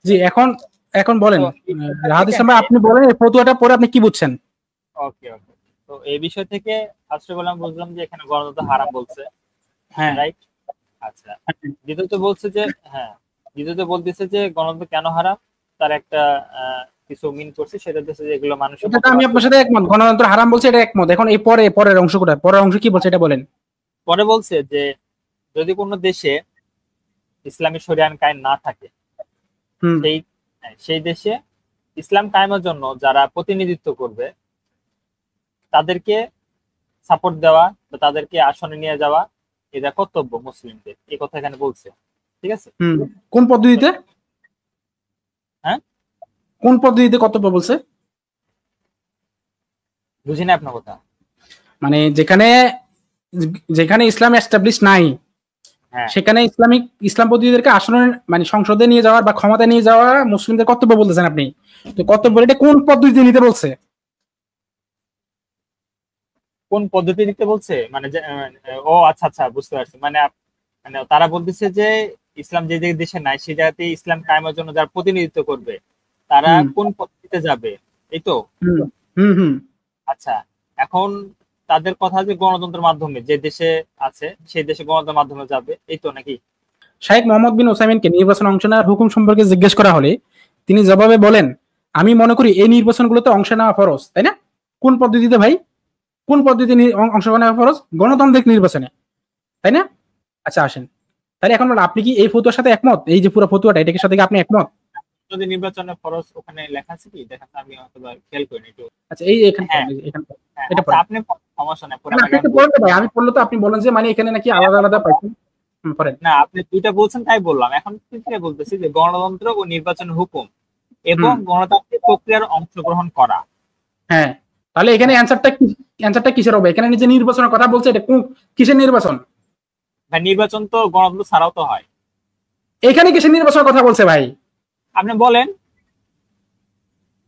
জি, এখন বলেন রাহাত ইসলাম ভাই, আপনি বলেন এই ফতোয়াটা পড়ে আপনি কি বুঝছেন? ওকে, তো এই বিষয় থেকে ফার্স্টে বুঝলাম যে এখানে গণতন্ত্র হারাম বলছে। হ্যাঁ, রাইট। আচ্ছা, দ্বিতীয়ত বলতেছে যে গণতন্ত্র কেন হারাম, তার একটা কিছু মিন করছে, সেটা হচ্ছে যে এগুলো মানুষ। আমি আপনার সাথে একমত, গণতন্ত্র হারাম বলছে, এটা একমত। এখন এই পরের অংশ কোথায়? পরের অংশ কি বলছে এটা বলেন। পরে বলছে যে যদি কোনো দেশে ইসলামী শরিয়া কায়েম না থাকে, সেই দেশে ইসলাম কায়েমের জন্য যারা প্রতিনিধিত্ব করবে তাদেরকে সাপোর্ট দেওয়া, তাদেরকে আসনে নিয়ে যাওয়া, এটা কর্তব্য মুসলিমদের। এই কথা এখানে বলছে, ঠিক আছে? কোন পদ্ধতিতে? হ্যাঁ, কোন পদ্ধতিতে কর্তব্য বলছে? বুঝি না আপনার কথা। মানে যেখানে ইসলাম এস্টাবলিশ নাই, সেখানে ইসলাম পদ্ধতিদেরকে আসনে, মানে সংসদে নিয়ে যাওয়ার বা ক্ষমতা নিয়ে যাওয়া মুসলিমদের কর্তব্য বলতেছেন আপনি। তো কর্তব্য এটা কোন পদ্ধতিতে নিতে বলছে? কোন পদ্ধতি নিতে বলছে মানে ও আচ্ছা, বুঝতে পারছি। মানে তারা বলতেছে যে ইসলাম যে দেশে নাই সেই জায়গাতে ইসলাম কায়েমের জন্য যারা প্রতিনিধিত্ব করবে তারা কোন পদ্ধতিতে যাবে, এই তো? আচ্ছা, এখন তাদের কথা যে গণতন্ত্রের মাধ্যমে, যে দেশে আছে সেই দেশে গণতন্ত্রের মাধ্যমে যাবে, এই তো নাকি? শাইখ মোহাম্মদ বিন ওসাইমিনকে নির্বাচনে অংশ নেওয়ার হুকুম সম্পর্কে জিজ্ঞেস করা হলে তিনি জবাবে বলেন, আমি মনে করি এই নির্বাচনগুলোতে অংশ নেওয়া ফরজ। তাই না? কোন পদ্ধতিতে ভাই? কোন পদ্ধতি অংশগ্রহণ নেওয়া ফরজ? গণতান্ত্রিক নির্বাচনে, তাই না? আচ্ছা, আসেন তাহলে এখন আপনি কি এই ফতোয়ার সাথে একমত? এই যে পুরো ফতোয়াটা, এটার সাথে কি আপনি একমত? যদি নির্বাচনে ফরজ ওখানে লেখা আছে কি দেখেন, আমি হয়তো খেয়াল করিনি একটু। আচ্ছা, এই এখানে এটা আপনি সমস্যা নাই, ভাই আমি বললে তো আপনি বলেন যে মানে এখানে নাকি আলাদা আলাদা পাইছেন। না, আপনি দুইটা বলছেন তাই বললাম। এখন তৃতীয় বলতেছি যে গণতন্ত্র ও নির্বাচন হুকুম এবং গণতান্ত্রিক প্রক্রিয়ার অংশগ্রহণ করা। হ্যাঁ, তাহলে এখানে অ্যানসারটা কিসের হবে? এখানে নিজে নির্বাচনের কথা বলছে, এটা কিসের নির্বাচন? ভাই, নির্বাচন তো গণতন্ত্র ছাড়াও তো হয়। এখানে কিসের নির্বাচনের কথা বলছে ভাই? আপনি বলেন।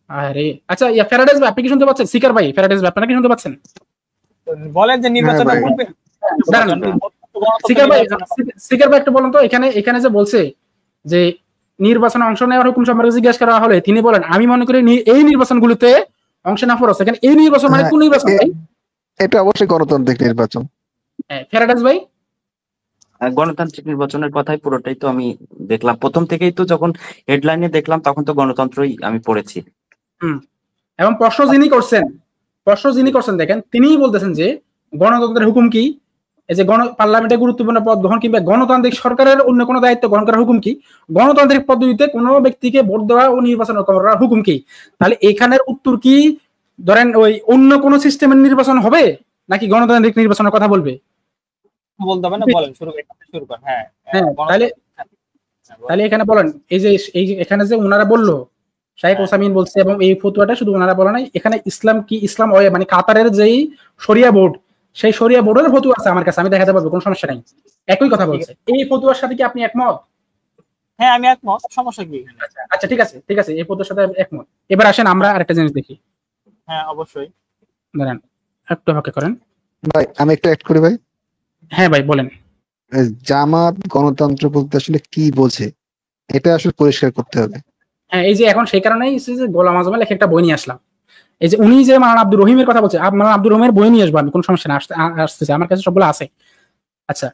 আরে আচ্ছা, ফ্যারাডেস ভাই আপনি কি শুনতে পাচ্ছেন? সিকার ভাই, ফ্যারাডেস ভাই আপনারা কি শুনতে পাচ্ছেন? বলেন যে নির্বাচনের পূর্বে। সিকার ভাই একটু বলুন তো, এখানে যে বলছে যে নির্বাচনে অংশ নেওয়ার হুকুম সম্পর্কে জিজ্ঞেস করা হলে তিনি বলেন, আমি মনে করি এই নির্বাচনগুলোতে অংশ নেওয়া ফরজ। এখানে এই নির্বাচন মানে কোন নির্বাচন ভাই? এটা অবশ্যই গণতান্ত্রিক নির্বাচন। হ্যাঁ, ফ্যারাডেস ভাই গণতান্ত্রিক নির্বাচনের কথাই পুরোটাই তো আমি দেখলাম প্রথম থেকেই, তো যখন হেডলাইনে দেখলাম তখন তো গণতন্ত্রই আমি পড়েছি। এবং প্রশ্ন যিনি করছেন দেখেন, তিনিই বলতেছেন যে গণতন্ত্রের হুকুম কি, এই যে পার্লামেন্টে গুরুত্বপূর্ণ পদ গ্রহণ কিংবা গণতান্ত্রিক সরকারের অন্য কোনো দায়িত্ব গ্রহণ করার হুকুম কি, গণতান্ত্রিক পদ্ধতিতে কোনো ব্যক্তিকে ভোট দেওয়া ও নির্বাচন করার হুকুম কি। তাহলে এখানের উত্তর কি ধরেন ওই অন্য কোনো সিস্টেমের নির্বাচন হবে নাকি গণতান্ত্রিক নির্বাচনের কথা বলবে? বলতে হবে না, বলেন শুরু করেন। হ্যাঁ তাহলে এখানে বলেন, এই যে এখানে যে ওনারা বললো শাইখ ওসামিন বলছে, এবং এই ফতোয়াটা শুধু ওনারা বলে নাই, এখানে ইসলাম কি ইসলাম মানে কাতারের যেই শরিয়া বোর্ড, সেই শরিয়া বোর্ডের ফতোয়া আছে আমার কাছে, আমি দেখাতে পারবো, কোনো সমস্যা নাই। একই কথা বলছে। এই ফতোয়ার সাথে কি আপনি একমত? হ্যাঁ আমি একমত, সমস্যা কি? আচ্ছা ঠিক আছে, এই ফতোয়ার সাথে একমত। এবার আসেন আমরা আরেকটা জিনিস দেখি। হ্যাঁ অবশ্যই, দাঁড়ান একটু অপেক্ষা করেন ভাই, আমি একটু অ্যাড করি ভাই। হ্যাঁ ভাই বলেন। জামাত গণতন্ত্র বলতে আসলে কি বোঝে, এটা আসলে পরিষ্কার করতে হবে। হ্যাঁ এই যে এখন সেই কারণেই যে গোলাম আজমের লেখা একটা বই নিয়ে আসলাম। এই যে উনি যে মাওলানা আব্দুর রহিমের কথা বলছে, মাওলানা আব্দুর রহিমের বই নিয়ে আসবো আমি, কোনো সমস্যা না, আসতেছে আমার কাছে সবগুলো আছে। আচ্ছা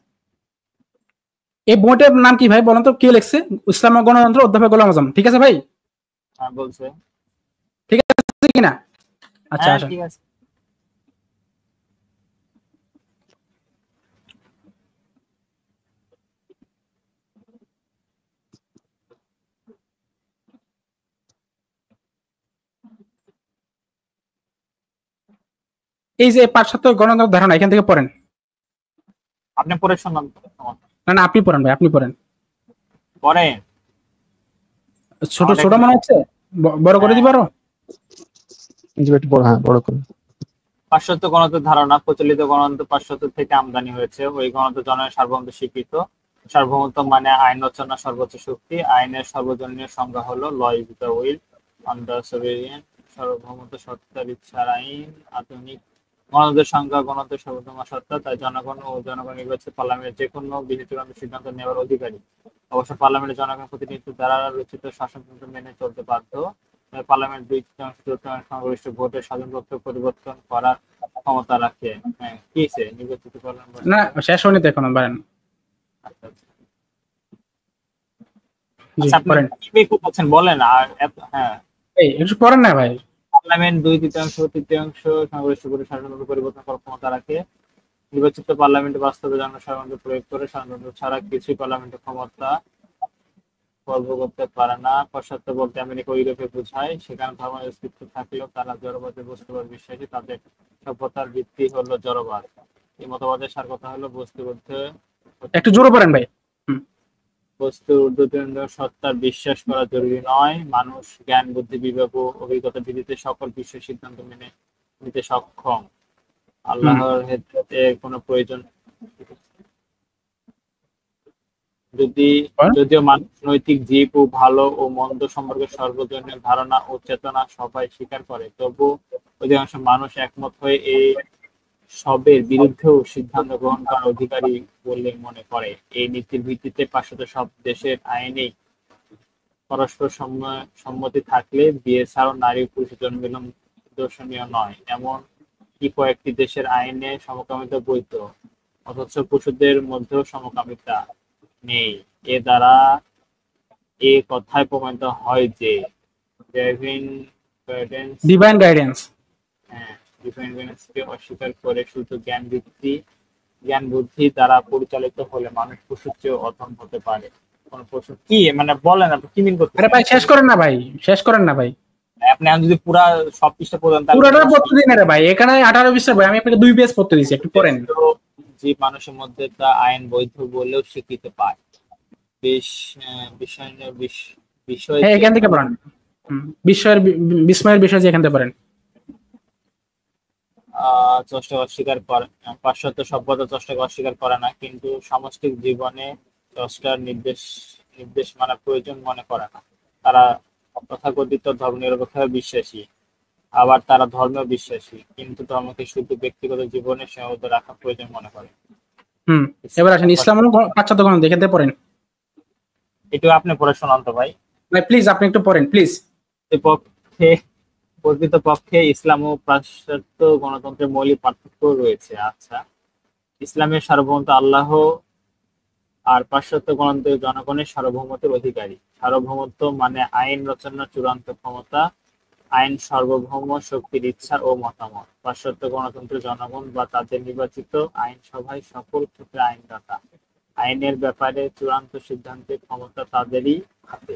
এই বইটার নাম কি ভাই বলেন তো, কে লিখছে? ইসলাম ও গণতন্ত্র, অধ্যাপক গোলাম আজম, ঠিক আছে ভাই? হ্যাঁ বলছে। ঠিক আছে কিনা? আচ্ছা হ্যাঁ আচ্ছা ঠিক আছে। এই যে পাশ্চাত্য গণতন্ত্র ধারণা, এখান থেকে পড়েন। আপনি পড়ে শোনান। না আপনি পড়েন ভাই, আপনি পড়েন। পড়েন। ছোট মনে হচ্ছে, বড় করে দিবারো। হ্যাঁ বড় করে। পাশ্চাত্য গণতন্ত্রের ধারণা, প্রচলিত গণতন্ত্র পাশ্চাত্য থেকে আমদানি হয়েছে। ওই গণতন্ত্র জনের সার্বভৌমত্ব স্বীকৃত। সার্বভৌমত্ব মানে আইন রচনা সর্বোচ্চ শক্তি। আইনের সর্বজনীয় সংজ্ঞা হলো law is the will on the sovereign. সার্বভৌমত্ব সত্তার ইচ্ছার আইন। আধুনিক গণতন্ত্রের সংজ্ঞা, গণতন্ত্রের সর্বোত্তম সত্তা, তাই জনগণ ও জনগণ নির্বাচিত পার্লামেন্টের যে কোনো বিধি চূড়ান্ত সিদ্ধান্ত নেওয়ার অধিকারী। অবশ্য পার্লামেন্টের জনগণ প্রতিনিধিত্ব দ্বারা রচিত শাসনতন্ত্র মেনে চলতে বাধ্য। পার্লামেন্ট 2/3 সংখ্যাগরিষ্ঠ ভোটে স্বাধীন তথ্য পরিবর্তন করার ক্ষমতা রাখে। হ্যাঁ কি নির্বাচিত পার্লামেন্ট না শেষ হয়নি তো এখনো, বলেন। আচ্ছা আপনি কি করছেন বলেন। আর হ্যাঁ এই একটু পড়েন না ভাই। পার্লামেন্ট 2/3 সংখ্যাগরিষ্ঠ ভোটে শাসনতন্ত্র পরিবর্তন করার ক্ষমতা রাখে। নির্বাচিত পার্লামেন্টে বাস্তবে জনসাধারণকে প্রয়োগ করে শাসনতন্ত্র ছাড়া কিছুই পার্লামেন্টের ক্ষমতা গর্ব করতে পারে না। পাশ্চাত্য বলতে আমেরিকা ও ইউরোপে বোঝায়। সেখানে ধর্মের অস্তিত্ব থাকলেও তারা জড়বাদে বস্তুবাদ বিশ্বাসী। তাদের সভ্যতার ভিত্তি হলো জড়বাদ। এই মতবাদের সার কথা হলো বস্তুবদ্ধ, একটু জোরে পড়েন ভাই। বস্তুর ঊর্ধ্বতন সত্তার বিশ্বাস করা জরুরি নয়। মানুষ জ্ঞান, বুদ্ধি, বিবেক ও অভিজ্ঞতা ভিত্তিতে সকল বিশ্ব সিদ্ধান্ত মেনে নিতে সক্ষম। আল্লাহর হেদায়েতে কোনো প্রয়োজন। যদিও মানুষ নৈতিক জীব ও ভালো ও মন্দ সম্পর্কে সর্বজনীন ধারণা ও চেতনা সবাই স্বীকার করে, তবু অধিকাংশ মানুষ একমত হয়ে এই সবের বিরুদ্ধেও সিদ্ধান্ত গ্রহণ করার অধিকারী বলে মনে করে। এই নীতির ভিত্তিতে পাশ্চাত্য সব দেশের আইনেই পরস্পর সম্মতি থাকলে বিয়ে ছাড়াও নারী ও পুরুষের জন্মমিলন দর্শনীয় নয়। এমন কি কয়েকটি দেশের আইনে সমকামিতা বৈধ, অথচ পুরুষদের মধ্যেও সমকামিতা নেই। এ দ্বারা এ কথায় প্রমাণিত হয় যে ডিভাইন গাইডেন্সকে অস্বীকার করে শুধু জ্ঞান বুদ্ধি দ্বারা পরিচালিত হলে মানুষ পশুর চেয়ে অধম হতে পারে। কোন পশু কি মানে বলেন আপনি কি মিন করতেছেন? আরে ভাই শেষ করেন না ভাই। আপনি যদি পুরা সব পৃষ্ঠা পড়েন পুরোটা পড়তে দিন রে ভাই, এখানে 18 পৃষ্ঠা বই, আমি আপনাকে 2 পেজ পড়তে দিয়েছি, একটু পড়েন। যে মানুষের মধ্যে তা আইন বৈধ বলেও স্বীকৃতি পায়। বিষয় এখান থেকে পড়েন। বিস্ময়ের বিষয় যে এখান থেকে পড়েন। চষ্টাকে অস্বীকার করে, পাশ্চাত্য সভ্যতা চষ্টাকে অস্বীকার করে না, কিন্তু সামষ্টিক জীবনে চষ্টার নির্দেশ মানা প্রয়োজন মনে করে না। তারা তথাকথিত ধর্মনিরপেক্ষতায় বিশ্বাসী, আবার তারা ধর্মেও বিশ্বাসী, কিন্তু ধর্মকে শুধু ব্যক্তিগত জীবনে সীমাবদ্ধ রাখা প্রয়োজন মনে করে। এবার আসেন ইসলাম ও পাশ্চাত্য গণতন্ত্র, এখান থেকে পড়েন। একটু আপনি পড়ে শোনান তো ভাই। প্লিজ আপনি একটু পড়েন প্লিজ। প্রকৃতপক্ষে ইসলাম ও পাশ্চাত্য গণতন্ত্রের মৌলিক পার্থক্য রয়েছে। আচ্ছা, ইসলামের সার্বভৌমত্ব আল্লাহ আর পাশ্চাত্য গণতন্ত্রের জনগণের সার্বভৌমত্বের অধিকারী। সার্বভৌমত্ব মানে আইন রচনার চূড়ান্ত ক্ষমতা, আইন সার্বভৌম শক্তির ইচ্ছা ও মতামত। পাশ্চাত্য গণতন্ত্রের জনগণ বা তাদের নির্বাচিত আইনসভায় সকল ক্ষেত্রে আইনদাতা। আইনের ব্যাপারে চূড়ান্ত সিদ্ধান্তের ক্ষমতা তাদেরই হাতে।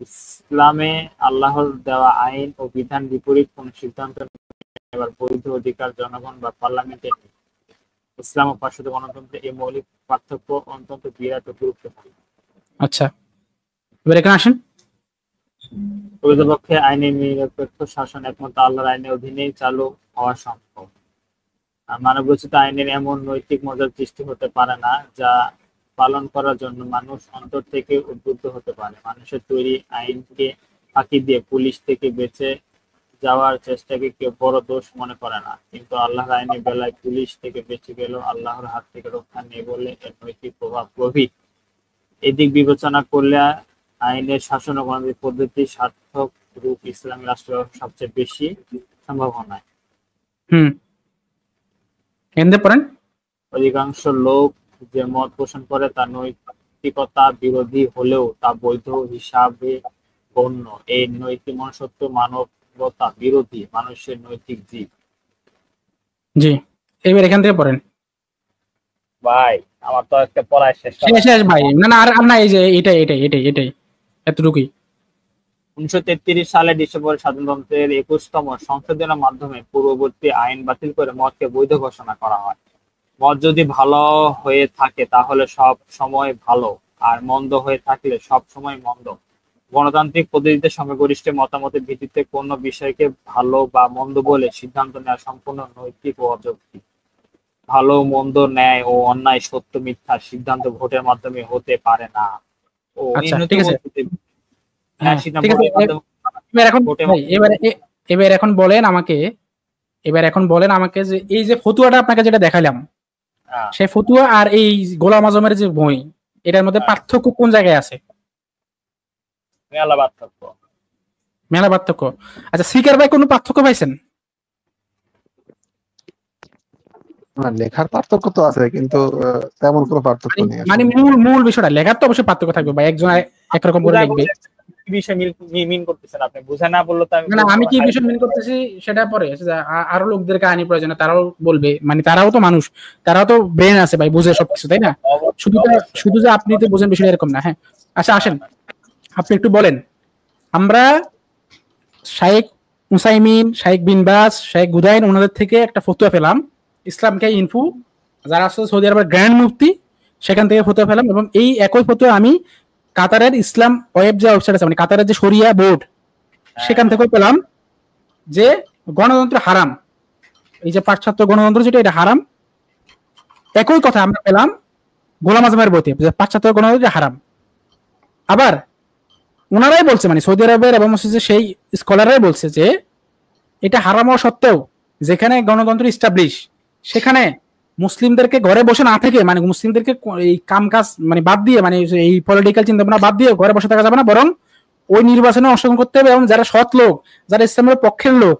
ইসলামে আল্লাহর দেওয়া আইন ও বিধান বিপরীত কোন সিদ্ধান্ত নেবার বৈধ অধিকার জনগণ বা পার্লামেন্টে নেই। ইসলাম ও পাশ্চাত্য গণতন্ত্রে এই মৌলিক পার্থক্য অত্যন্ত বিরাট ও গুরুত্বপূর্ণ। আচ্ছা, এবার এখানে আসেন। প্রকৃতপক্ষে আইনের নিরপেক্ষ শাসন একমাত্র আল্লাহর আইনের অধীনেই চালু হওয়া সম্ভব। মানবরচিত আইনের এমন নৈতিক মজার সৃষ্টি হতে পারে না যা পালন করার জন্য মানুষ অন্তর থেকে উদ্বুদ্ধ হতে পারে। মানুষের তৈরি আইনকে ফাঁকি দিয়ে পুলিশ থেকে বেঁচে যাওয়ার চেষ্টাকে কেউ বড় দোষ মনে করে না, কিন্তু আল্লাহর আইনের বেলায় পুলিশ থেকে বেঁচে গেলেও আল্লাহর হাত থেকে রক্ষা নেই বলে এর নৈতিক প্রভাব গভীর। এদিক বিবেচনা করলে আইনের শাসন ও গণতান্ত্রিক পদ্ধতির সার্থক রূপ ইসলামী রাষ্ট্র সবচেয়ে বেশি সম্ভাবনায়। অধিকাংশ লোক যে মত পোষণ করে তা নৈতিকতা বিরোধী হলেও তা বৈধ হিসাবে গণ্য। এই নৈতিক মনুষ্যত্ব মানবতা বিরোধী মানুষের নৈতিক জীব। জি, এবার এখান থেকে পড়েন ভাই। আমার তো একটা পড়ায় শেষ ভাই। না আর না, এই যে এটাই এতটুকুই। 1933 সালে ডিসেম্বরে স্বাধীনতন্ত্রের 21তম সংশোধনের মাধ্যমে পূর্ববর্তী আইন বাতিল করে মদকে বৈধ ঘোষণা করা হয়। মদ যদি ভালো হয়ে থাকে তাহলে সব সময় ভালো, আর মন্দ হয়ে থাকলে সব সময় মন্দ। গণতান্ত্রিক পদ্ধতিতে সংখ্যাগরিষ্ঠ মতামতের ভিত্তিতে কোনো বিষয়কে ভালো বা মন্দ বলে সিদ্ধান্ত নেওয়া সম্পূর্ণ নৈতিক ও অযৌক্তিক। ভালো মন্দ, ন্যায় ও অন্যায়, সত্য মিথ্যা সিদ্ধান্ত ভোটের মাধ্যমে হতে পারে না। এবার এখন বলেন আমাকে যে এই যে ফতুয়াটা আপনাকে যেটা দেখালাম, সেই ফতুয়া আর এই গোলাম আজমের যে বই, এটার মধ্যে পার্থক্য কোন জায়গায় আছে? মেলা পার্থক্য। আচ্ছা, সিকার ভাই কোনো পার্থক্য পাইছেন? লেখার পার্থক্য তো আছে, কিন্তু তেমন কোনো পার্থক্য নেই। মানে মূল বিষয়টা লেখার তো অবশ্যই পার্থক্য থাকবে ভাই, একজন একরকম করে লিখবে। আমি কি বিষয় মিন করতেছি সেটা পরে আরো লোকদেরকে আনি প্রয়োজন, তারাও বলবে, মানে তারাও তো মানুষ, তারাও তো ব্রেন আছে ভাই, বুঝে সবকিছু, তাই না? শুধু যে আপনি তো বুঝেন বিষয় এরকম না। হ্যাঁ, আচ্ছা আসেন, আপনি একটু বলেন। আমরা শাইখ উসাইমিন, শাইখ বিন বাজ, শাইখ গুদাইন, ওনাদের থেকে একটা ফতোয়া পেলাম, ইসলামকে ইনফু যারা আছে সৌদি আরবের গ্র্যান্ড মুফতি, সেখান থেকে ফতোয়া পেলাম। এবং এই একই ফতোয়া আমি কাতারের ইসলাম ওয়েব যে ওয়েবসাইট আছে, মানে কাতারের যে শরিয়া বোর্ড, সেখান থেকে পেলাম যে গণতন্ত্র হারাম। এই যে পাশ্চাত্য গণতন্ত্র যেটা, এটা হারাম। একই কথা আমরা পেলাম গোলাম আজমের বইতে, পাশ্চাত্য গণতন্ত্র হারাম। আবার ওনারাই বলছে, মানে সৌদি আরবের এবং সেই স্কলাররাই বলছে যে এটা হারাম হওয়া সত্ত্বেও যেখানে গণতন্ত্র ইস্টাবলিশ, সেখানে মুসলিমদেরকে ঘরে বসে না থেকে, মানে মুসলিমদেরকে এই কাম কাজ মানে বাদ দিয়ে, মানে এই পলিটিক্যাল চিন্তা ভাবনা বাদ দিয়ে ঘরে বসে থাকা যাবে না, বরং ওই নির্বাচনে অংশগ্রহণ করতে হবে। এবং যারা সৎ লোক, যারা ইসলামের পক্ষের লোক,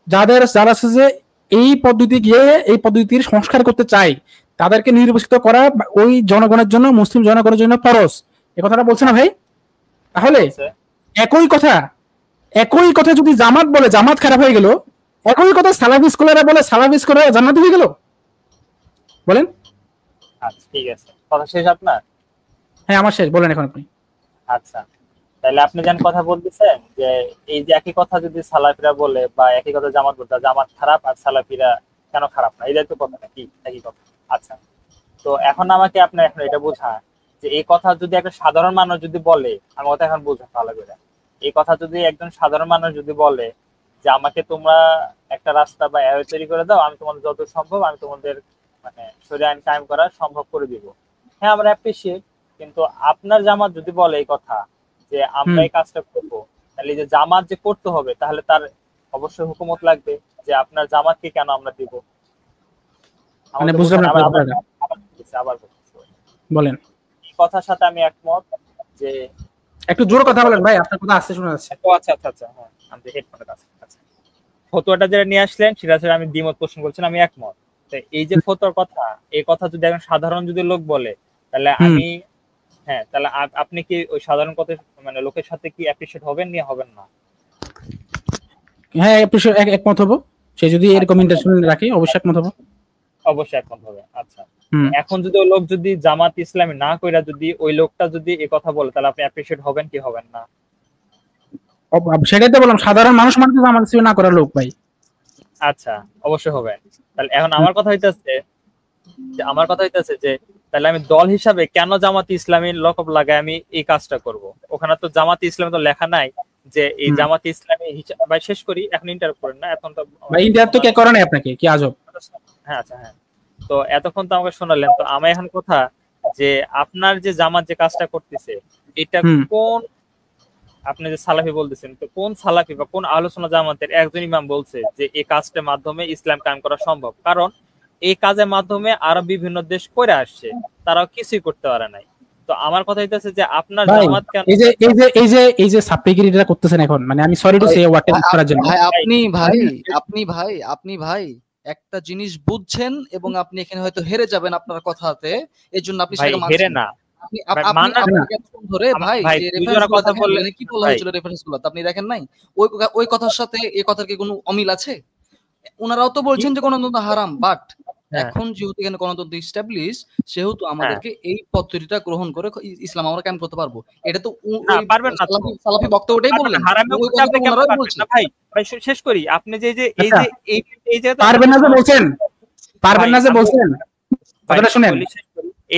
যারা আছে যে এই পদ্ধতি গিয়ে এই পদ্ধতির সংস্কার করতে চায়, তাদেরকে নির্বাচিত করা ওই জনগণের জন্য, মুসলিম জনগণের জন্য ফরজ। এ কথাটা বলছে না ভাই? তাহলে একই কথা যদি জামাত বলে জামাত খারাপ হয়ে গেল, একই কথা সালাফি স্কলাররা বলে সালাফি স্কলাররা জান্নাতি হয়ে গেল, বলেন? আচ্ছা, ঠিক আছে, কথা শেষ আপনার? হ্যাঁ, আমার শেষ, বলেন এখন আপনি। আচ্ছা, তাহলে আপনি যেন কথা বলতেছেন যে এই যে একই কথা যদি সালাফিরা বলে, বা একই কথা জামাত বলতে, জামাত খারাপ আর সালাফিরা কেন খারাপ না, এটাই তো কথা নাকি? একই কথা। আচ্ছা, তো এখন আমাকে আপনি এখন এটা বোঝা যে এই কথা যদি একটা সাধারণ মানুষ যদি বলে, আমার কথা এখন বোঝা ভালো করে, এই কথা যদি একজন সাধারণ মানুষ যদি বলে যে আমাকে তোমরা একটা রাস্তা বা তৈরি করে দাও, আমি তোমাদের যত সম্ভব আমি তোমাদের মানে শরীয়ত আইন কায়েম করা সম্ভব করে দিব, হ্যাঁ আমরা অ্যাপ্রিশিয়েট। কিন্তু আপনার জামাত যদি বলে এই কথা যে আমরা এই কাজটা করবো, তাহলে যে জামাত যে করতে হবে, তাহলে তার অবশ্যই হুকুমত লাগবে যে আপনার জামাতকে কেন আমরা দিব। মানে বুঝলাম না, আবার বলেন। এই কথার সাথে আমি একমত যে একটু জোরে কথা বলেন ভাই, আপনার কথা আসছে, শোনা যাচ্ছে। আচ্ছা, হ্যাঁ, আমি হেডফোনের কাছে। আচ্ছা, ফতোয়াটা যেটা নিয়ে আসলেন সেটা আমি দ্বিমত পোষণ করছেন, আমি একমত। এই যে ফতোয়ার কথা, এই কথা যদি একজন সাধারণ যদি লোক বলে, তাহলে আমি হ্যাঁ, তাহলে আপনি কি ওই সাধারণ কথা মানে লোকের সাথে কি অ্যাপ্রিশিয়েট হবেন না হবেন না? হ্যাঁ, অ্যাপ্রিশিয়েট, একমত হবো। সে যদি এরকম ইন্টারেস্ট রাখে অবশ্যই একমত হবো। অবশ্যই একমত হবে। আচ্ছা, এখন যদি ওই লোক যদি জামাত ইসলামী না কইরা যদি ওই লোকটা যদি এই কথা বলে, তাহলে আপনি অ্যাপ্রিশিয়েট হবেন কি হবেন না? সেটাই তো বললাম, সাধারণ মানুষ মানে জামাত ইসলামী না করার লোক ভাই। আচ্ছা, অবশ্যই হবেন। তাহলে এখন আমার কথা হইতাছে আমার কথা হইতেছে যে তাহলে আমি দল হিসাবে কেন জামাত ইসলামী লকব লাগায় আমি এই কাজটা করব? ওখানে তো জামাত ইসলামী তো লেখা নাই যে এই জামাত ইসলামী ভাই শেষ করি, এখন ইন্টারাপ্ট করেন না, এখন তো ভাই ইন্টারাপ্ট তো কে করে নাই আপনাকে, কি আজব। হ্যাঁ আচ্ছা হ্যাঁ, তো এতক্ষণ তো আমাকে শোনালেন, তো আমি এখন কথা যে আপনার যে জামাত যে কাজটা করতেছে এটা কোন, আপনি যে সালাফি বলতেছেন, তো কোন সালাফি বা কোন আলোচনা জামাতের একজন ইমাম বলছে যে এই কাজটার মাধ্যমে ইসলাম কায়েম করা সম্ভব? কারণ এই কাজের মাধ্যমে আরো বিভিন্ন দেশ করে আসছে, তারাও কিছুই করতে পারে নাই। তো আমার কথা হইতাছে যে আপনার জামাত কেন এই যে সাপ্লিগিরিটা করতেছেন এখন, মানে আমি সরি টু সে ওয়ার্ডটা ইউজ করার জন্য ভাই আপনি ভাই একটা জিনিস বুঝছেন এবং আপনি এখানে হয়তো হেরে যাবেন আপনার কথাতে, এজন্য আপনি সেটা মানছেন হেরে না, আপনি দেখেন নাই ওই কথার সাথে এই কথার কি কোনো অমিল আছে? ওনারাও তো বলছেন যে গণতন্ত্র হারাম, বাট এখন যেহেতু এখানে গণতন্ত্র এস্টাবলিশ, সেহেতু আমাদেরকে এই পদ্ধতিটা গ্রহণ করে ইসলাম আমরা কেমন করতে পারবো। এটা তো পারবেন না, সালাফি বক্তব্য ওটাই বললেন। ভাই ভাই শেষ করি, আপনি যে এই যে পারবেন না যে বলছেন, পারবেন না যে বলছেন, কথাটা শুনেন।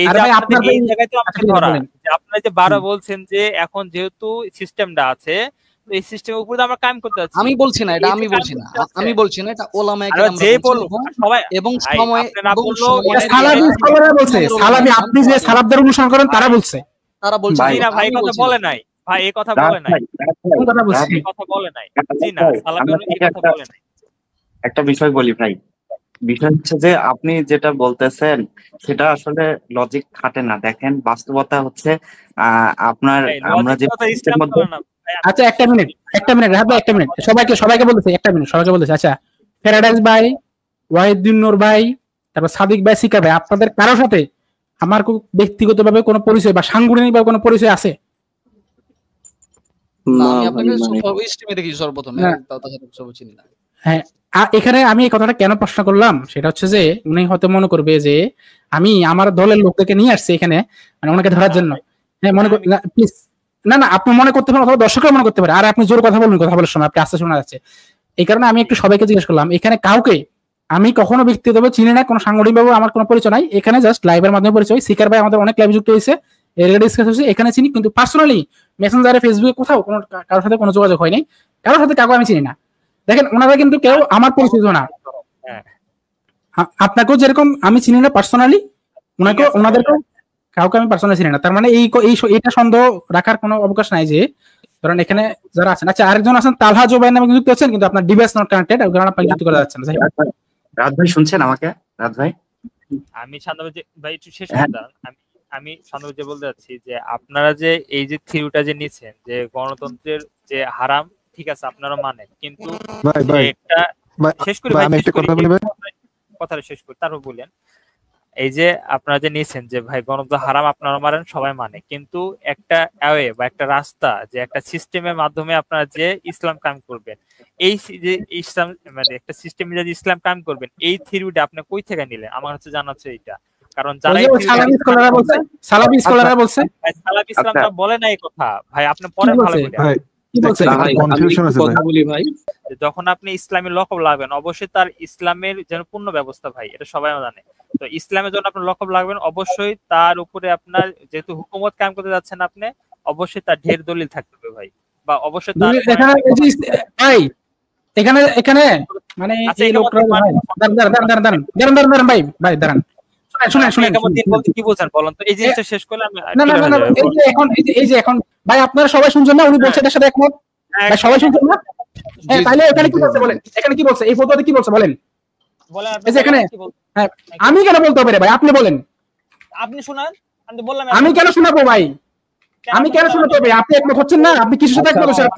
এই যে আপনাদের এই জায়গায় তো আমাকে ধরা, যে আপনারা যে 12 বলছেন যে এখন যেহেতু সিস্টেমটা আছে, এই সিস্টেমের উপর আমরা কায়েম করতে যাচ্ছি। আমি বলছি না এটা, আমি বলছি না এটা ওলামায়ে কেরাম যে বলল সবাই, এবং সময় না বললো সালাফি স্কলাররা বলছে, সালাফি আপনি যে সালাফদের অনুসরণ করেন তারা বলছে না ভাই কথা বলে নাই, ভাই এই কথা বলে নাই, কোন কথা বলছে, এই কথা বলে নাই, জি না সালাফি এই কথা বলে নাই। একটা বিষয় বলি ভাই, বিষয় হচ্ছে যে আপনি যেটা বলতেছেন সেটা আসলে লজিক খাটে না। দেখেন বাস্তবতা হচ্ছে আপনার আমরা যে আচ্ছা একটা মিনিট রাহাত ভাই, একটা মিনিট সবাইকে বলতেছে, একটা মিনিট সবাইকে বলতেছে। আচ্ছা প্যারাডাইস ভাই, ওয়াহিদুন নূর ভাই, তারপর সাদিক ভাই, শিকার ভাই, আপনাদের কারোর সাথে আমার ব্যক্তিগতভাবে কোনো পরিচয় বা সাংগঠনিক ভাবে কোনো পরিচয় আছে? আমি আপনাকে স্ট্রিমে দেখি সর্বপ্রথমে, তাছাড়া চিনি না। হ্যাঁ, এখানে আমি এই কথাটা কেন প্রশ্ন করলাম সেটা হচ্ছে যে উনি হয়তো মনে করবে যে আমি আমার দলের লোকদেরকে নিয়ে আসছি এখানে মানে ওনাকে ধরার জন্য। হ্যাঁ মনে করি প্লিজ, না আপনি মনে করতে পারেন, অথবা দর্শকরা মনে করতে পারে। আর আপনি জোর কথা বলুন, কথা বলার সময় আপনি আস্তে শোনা যাচ্ছে, এই কারণে আমি একটু সবাইকে জিজ্ঞেস করলাম। এখানে কাউকে আমি কখনো ব্যক্তিগতভাবে চিনি না, কোনো সাংগঠনিকভাবে আমার কোনো পরিচয় নাই, এখানে জাস্ট লাইভের মাধ্যমে পরিচয়। শিকার ভাই আমাদের অনেক লাইভ যুক্ত হয়েছে, ডিসকাস হয়েছে, এখানে চিনি, কিন্তু পার্সোনালি মেসেঞ্জারে ফেসবুকে কোথাও কোনো কারোর সাথে কোনো যোগাযোগ হয়নি, কারোর সাথে কাউকে আমি চিনি না। দেখেন ওনারা কিন্তু কেউ আমার পরিচিত না, আপনাকেও যেরকম আমি চিনি না পার্সোনালি, ওনাদেরকেও কাউকে আমি পার্সোনালি চিনি না। তার মানে এইটা সন্দেহ রাখার কোনো অবকাশ নাই যে ধরেন এখানে যারা আছেন। আচ্ছা আরেকজন আছেন তালহা জুবাইর নামে যুক্ত আছেন, কিন্তু আপনার ডিভাইস নট কানেক্টেড, ওই কারণে আপনাকে যুক্ত করা যাচ্ছে না। রাত ভাই শুনছেন আমাকে? রাত ভাই আমি শান্তভাই ভাই একটু শেষ করতাম, আমি শান্তভাই বলতে যাচ্ছি যে আপনারা যে এই যে থিওরিটা যে নিছেন যে গণতন্ত্রের যে হারাম, ঠিক আছে আপনারা মানেন, কিন্তু একটা শেষ করি ভাই, কথাটা শেষ করি তারপর বলেন। এই যে আপনারা যে নিছেন যে ভাই গণতন্ত্র হারাম আপনারা মানেন, সবাই মানে, কিন্তু একটা ওয়ে বা একটা রাস্তা, যে একটা সিস্টেমের মাধ্যমে আপনারা যে ইসলাম কায়েম করবেন, এই যে ইসলাম মানে একটা সিস্টেমে যে ইসলাম কায়েম করবেন, এই থিওরিটা আপনি কই থেকে নিলেন? আমার হচ্ছে জানা হচ্ছে এইটা, কারণ যারা সালাফি স্কলাররা বলছে সালাফি ইসলামটা বলে না এই কথা ভাই, আপনি পরে ভালো করে যখন আপনি ইসলামের লকব লাগবেন অবশ্যই তার ইসলামের যেন পূর্ণ ব্যবস্থা ভাই, এটা সবাই জানে। তো ইসলামের জন্য আপনার লকব লাগবেন, অবশ্যই তার উপরে আপনার যেহেতু হুকুমত কায়েম করতে যাচ্ছেন আপনি, অবশ্যই তার ঢের দলিল থাকতে হবে ভাই, বা অবশ্যই তার এখানে মানে এই লোকরা দাঁড়ান ভাই দাঁড়ান, শুনেন কি বলছেন বলেন তো, এই জিনিসটা শেষ করলে আমি না এই যে এখন ভাই আপনারা সবাই শুনছেন না, উনি বলছে এটার সাথে একমত ভাই, সবাই শুনছেন না? হ্যাঁ তাহলে এখানে কি বলছে বলেন, এখানে কি বলছে, এই ফটোতে কি বলছে বলেন? এই যে এখানে আমি কেন বলতে পারি ভাই, আপনি বলেন, আপনি শুনান, আমি বললাম আমি কেন শোনাবো ভাই, আমি কেন শোনাতে হবে? আপনি একমত হচ্ছেন না, আপনি কিছু সাথে একমত হচ্ছেন।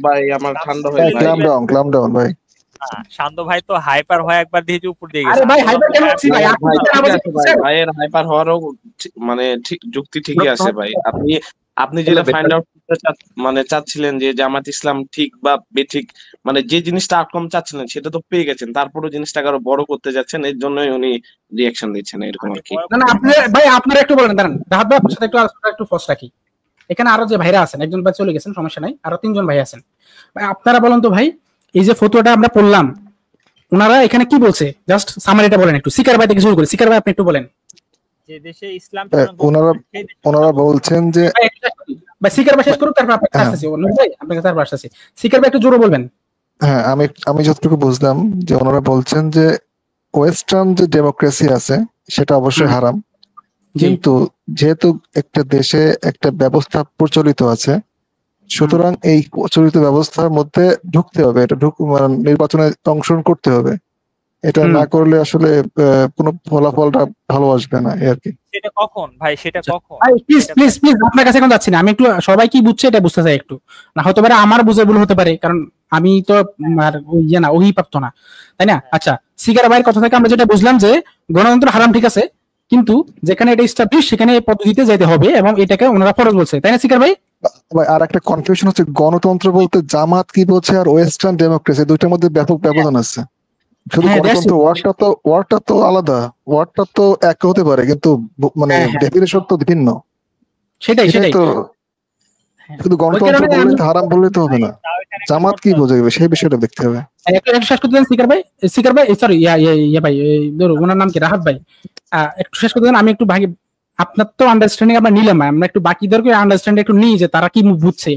ভাই আমার ঠান্ডা হয়ে যায়, ক্লাম ডাউন ভাই। শান্ত ভাই তো হাইপার হয় একবার দিয়ে উপর দিয়ে গেছে। আরে ভাই হাইপার কেন হচ্ছি ভাই, আপনি ভাইয়ের হাইপার হওয়ারও মানে ঠিক যুক্তি ঠিকই আছে ভাই। আপনি যেটা ফাইন্ড আউট মানে চাচ্ছিলেন যে জামাত ইসলাম ঠিক বা বেঠিক, মানে যে জিনিসটা আউটকাম চাচ্ছিলেন সেটা তো পেয়ে গেছেন, তারপরও জিনিসটাকে আরো বড় করতে যাচ্ছেন, এর জন্যই উনি রিঅ্যাকশন দিচ্ছেন এরকম আর কি। না আপনি ভাই আপনারা একটু বলেন, দাঁড়ান রাহাত ভাই আপনার সাথে একটু ফস রাখি। এখানে আরো যে ভাইরা আছেন, একজন ভাই চলে গেছেন সমস্যা নাই, আরো 3 জন ভাই আছেন। ভাই আপনারা বলেন তো ভাই, এই যে ফটোটা আমরা পড়লাম, ওনারা এখানে কি বলছে জাস্ট সামারিটা বলেন একটু। সিকার ভাই থেকে শুরু করি, সিকার ভাই আপনি একটু বলেন। যে দেশে ইসলাম ওনারা বলছেন যে ভাই সিকার ভাই শেষ করুন, তারপর আপনার কাছে আসছি। নূর ভাই আপনার কাছে তারপর আসছি। সিকার ভাই একটু জোরে বলবেন। হ্যাঁ, আমি যতটুকু বুঝলাম যে ওনারা বলছেন যে ওয়েস্টার্ন যে ডেমোক্রেসি আছে সেটা অবশ্যই হারাম, কিন্তু যেহেতু একটা দেশে একটা ব্যবস্থা প্রচলিত আছে, সুতরাং এই প্রচলিত ব্যবস্থার মধ্যে ঢুকতে হবে, এটা মানে নির্বাচনে অংশগ্রহণ করতে হবে। এটা না করলে আসলে কোনো ফলাফলটা ভালো আসবে না আর কি। সেটা কখন ভাই, সেটা কখন? প্লিজ প্লিজ প্লিজ আপনার কাছে এখন যাচ্ছি না, আমি একটু সবাই কি বুঝছে এটা বুঝতে চাই একটু। না হতে পারে আমার বুঝে ভুল হতে পারে, কারণ আমি তো আর ইয়ে না, ওই প্রাপ্ত না, তাই না? আচ্ছা, সিকার ভাইয়ের কথা থেকে আমরা যেটা বুঝলাম যে গণতন্ত্র হারাম, ঠিক আছে, কিন্তু যেখানে এটা এস্টাবলিশ সেখানে এই পদ্ধতিতে যেতে হবে এবং এটাকে ওনারা ফরজ বলছে, তাই না সিকার ভাই? আর একটা কনফিউশন হচ্ছে, গণতন্ত্র বলতে জামাত কি বলছে আর ওয়েস্টার্ন ডেমোক্রেসি দুইটার মধ্যে ব্যাপক ব্যবধান আছে। শুধু গণতন্ত্র ওয়ার্ডটা তো আলাদা, ওয়ার্ডটা তো এক হতে পারে কিন্তু মানে ডেফিনেশন তো ভিন্ন। সেটাই তো, শুধু গণতন্ত্র বললে হারাম বললে তো হবে না, জামাত কি বোঝাবে সেই বিষয়টা দেখতে হবে। একটু শেষ করতে দেন সিকার ভাই সরি ইয়া ভাই, ধরো ওনার নাম কি, রাহাত ভাই, একটু শেষ করতে দেন। আমি একটু ভাগে, আপনার তো আন্ডারস্ট্যান্ডিং আমরা নিলাম, আমরা একটু বাকিদেরকে আন্ডারস্ট্যান্ডিং একটু নিই যে তারা কি বুঝছে।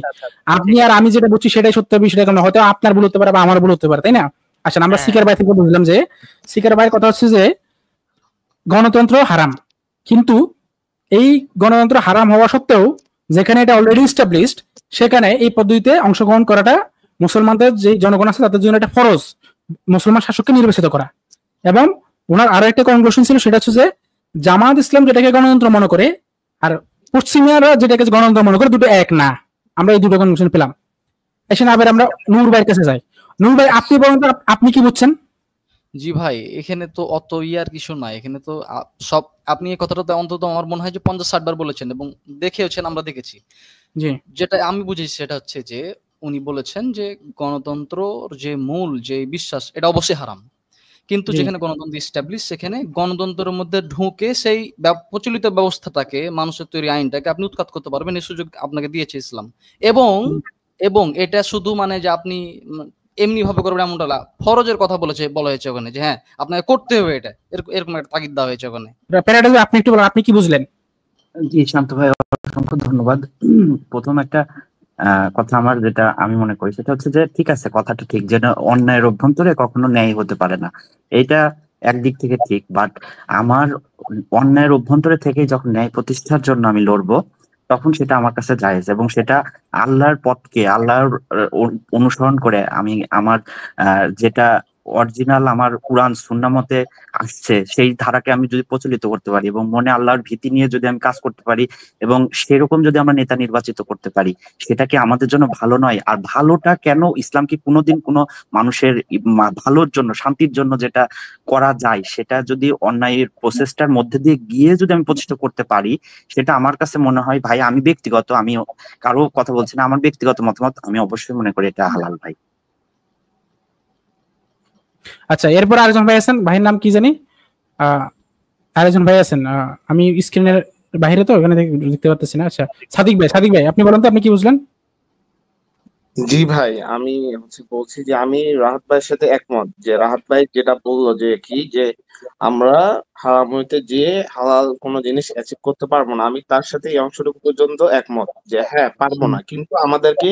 আপনি আর আমি যেটা বুঝছি সেটাই সত্য হবে সেটা হয়তো আপনার ভুল হতে পারে বা আমার ভুল হতে পারে, তাই না? আচ্ছা, আমরা সিকার ভাই থেকে বুঝলাম যে সিকার ভাইয়ের কথা হচ্ছে যে গণতন্ত্র হারাম, কিন্তু এই গণতন্ত্র হারাম হওয়া সত্ত্বেও যেখানে এটা অলরেডি এস্টাবলিশড সেখানে এই পদ্ধতিতে অংশগ্রহণ করাটা মুসলমানদের যে জনগণ আছে তাদের জন্য এটা ফরজ, মুসলমান শাসককে নির্বাচিত করা। এবং ওনার আরো একটা কনক্লুশন ছিল, সেটা হচ্ছে যে জামাত ইসলাম যেটাকে গণতন্ত্র মনে করে আর পশ্চিমিয়ারা যেটাকে গণতন্ত্র মনে করে দুটো এক না। আমরা এই দুটো কনক্লুশন পেলাম। এসে আবার আমরা নূর ভাইয়ের কাছে যাই। নূর ভাই আপনি বলেন তো আপনি কি বুঝছেন? জি ভাই, এখানে তো অত ইয়ার কিছু নাই, এখানে তো সব আপনি এই কথাটা অন্তত আমার মনে হয় যে 50-60 বার বলেছেন এবং দেখেওছেন, আমরা দেখেছি। জি, যেটা আমি বুঝেছি সেটা হচ্ছে যে উনি বলেছেন যে গণতন্ত্র যে মূল যে বিশ্বাস এটা অবশ্যই হারাম, কিন্তু যেখানে গণতন্ত্র এস্টাবলিশ সেখানে গণতন্ত্রের মধ্যে ঢুকে সেই প্রচলিত ব্যবস্থাটাকে, মানুষের তৈরি আইনটাকে আপনি উৎখাত করতে পারবেন, এই সুযোগ আপনাকে দিয়েছে ইসলাম। এবং এটা শুধু মানে যে আপনি এমনি ভাবে করবেন এমনটা না, ফরজের কথা বলা হয়েছে ওখানে, যে হ্যাঁ আপনাকে করতে হবে, এটা এরকম একটা তাগিদ দেওয়া হয়েছে ওখানে। আপনি একটু বলেন, আপনি কি বুঝলেন? জি শান্ত ভাই, অসংখ্য ধন্যবাদ। প্রথম একটা কথা আমার যেটা আমি মনে করি সেটা হচ্ছে যে ঠিক আছে, কথাটা ঠিক যে অন্যায়ের অভ্যন্তরে কখনো ন্যায় হতে পারে না, এটা একদিক থেকে ঠিক। বাট আমার অন্যায়ের অভ্যন্তরে থেকে যখন ন্যায় প্রতিষ্ঠার জন্য আমি লড়বো তখন সেটা আমার কাছে জায়েজ, এবং সেটা আল্লাহর পথকে, আল্লাহর অনুসরণ করে আমি আমার যেটা অরিজিনাল আমার কুরআন সুন্নাহ মতে আসছে সেই ধারাকে আমি যদি প্রচলিত করতে পারি এবং মনে আল্লাহর ভীতি নিয়ে যদি আমি কাজ করতে পারি এবং সেরকম যদি আমরা নেতা নির্বাচিত করতে পারি, সেটা কি আমাদের জন্য ভালো নয়? আর ভালোটা কেন, ইসলাম কি কোনোদিন কোনো মানুষের ভালোর জন্য, শান্তির জন্য যেটা করা যায় সেটা যদি অন্যায়ের প্রসেসটার মধ্যে দিয়ে গিয়ে যদি আমি প্রতিষ্ঠা করতে পারি, সেটা আমার কাছে মনে হয় ভাই, আমি ব্যক্তিগত, আমি কারো কথা বলছি না, আমার ব্যক্তিগত মতামত, আমি অবশ্যই মনে করি এটা হালাল ভাই। আচ্ছা, এরপর আরেকজন ভাই আছেন, ভাইয়ের নাম কি জানি, আরেকজন ভাই আছেন, আমি স্ক্রিনের বাইরে তো এখানে দেখতে পাচ্ছি না। আচ্ছা, সাদিক ভাই আপনি বলেন তো আপনি কি বুঝলেন? জি ভাই, আমি বলছি যে আমি রাহাত ভাইয়ের সাথে একমত, যে রাহাত ভাই যেটা বললো যে কি, যে আমরা হারাম হইতে যে হালাল কোনো জিনিস অ্যাচিভ করতে পারবো না, আমি তার সাথে এই অংশটুকু পর্যন্ত একমত যে হ্যাঁ পারবো না, কিন্তু আমাদেরকে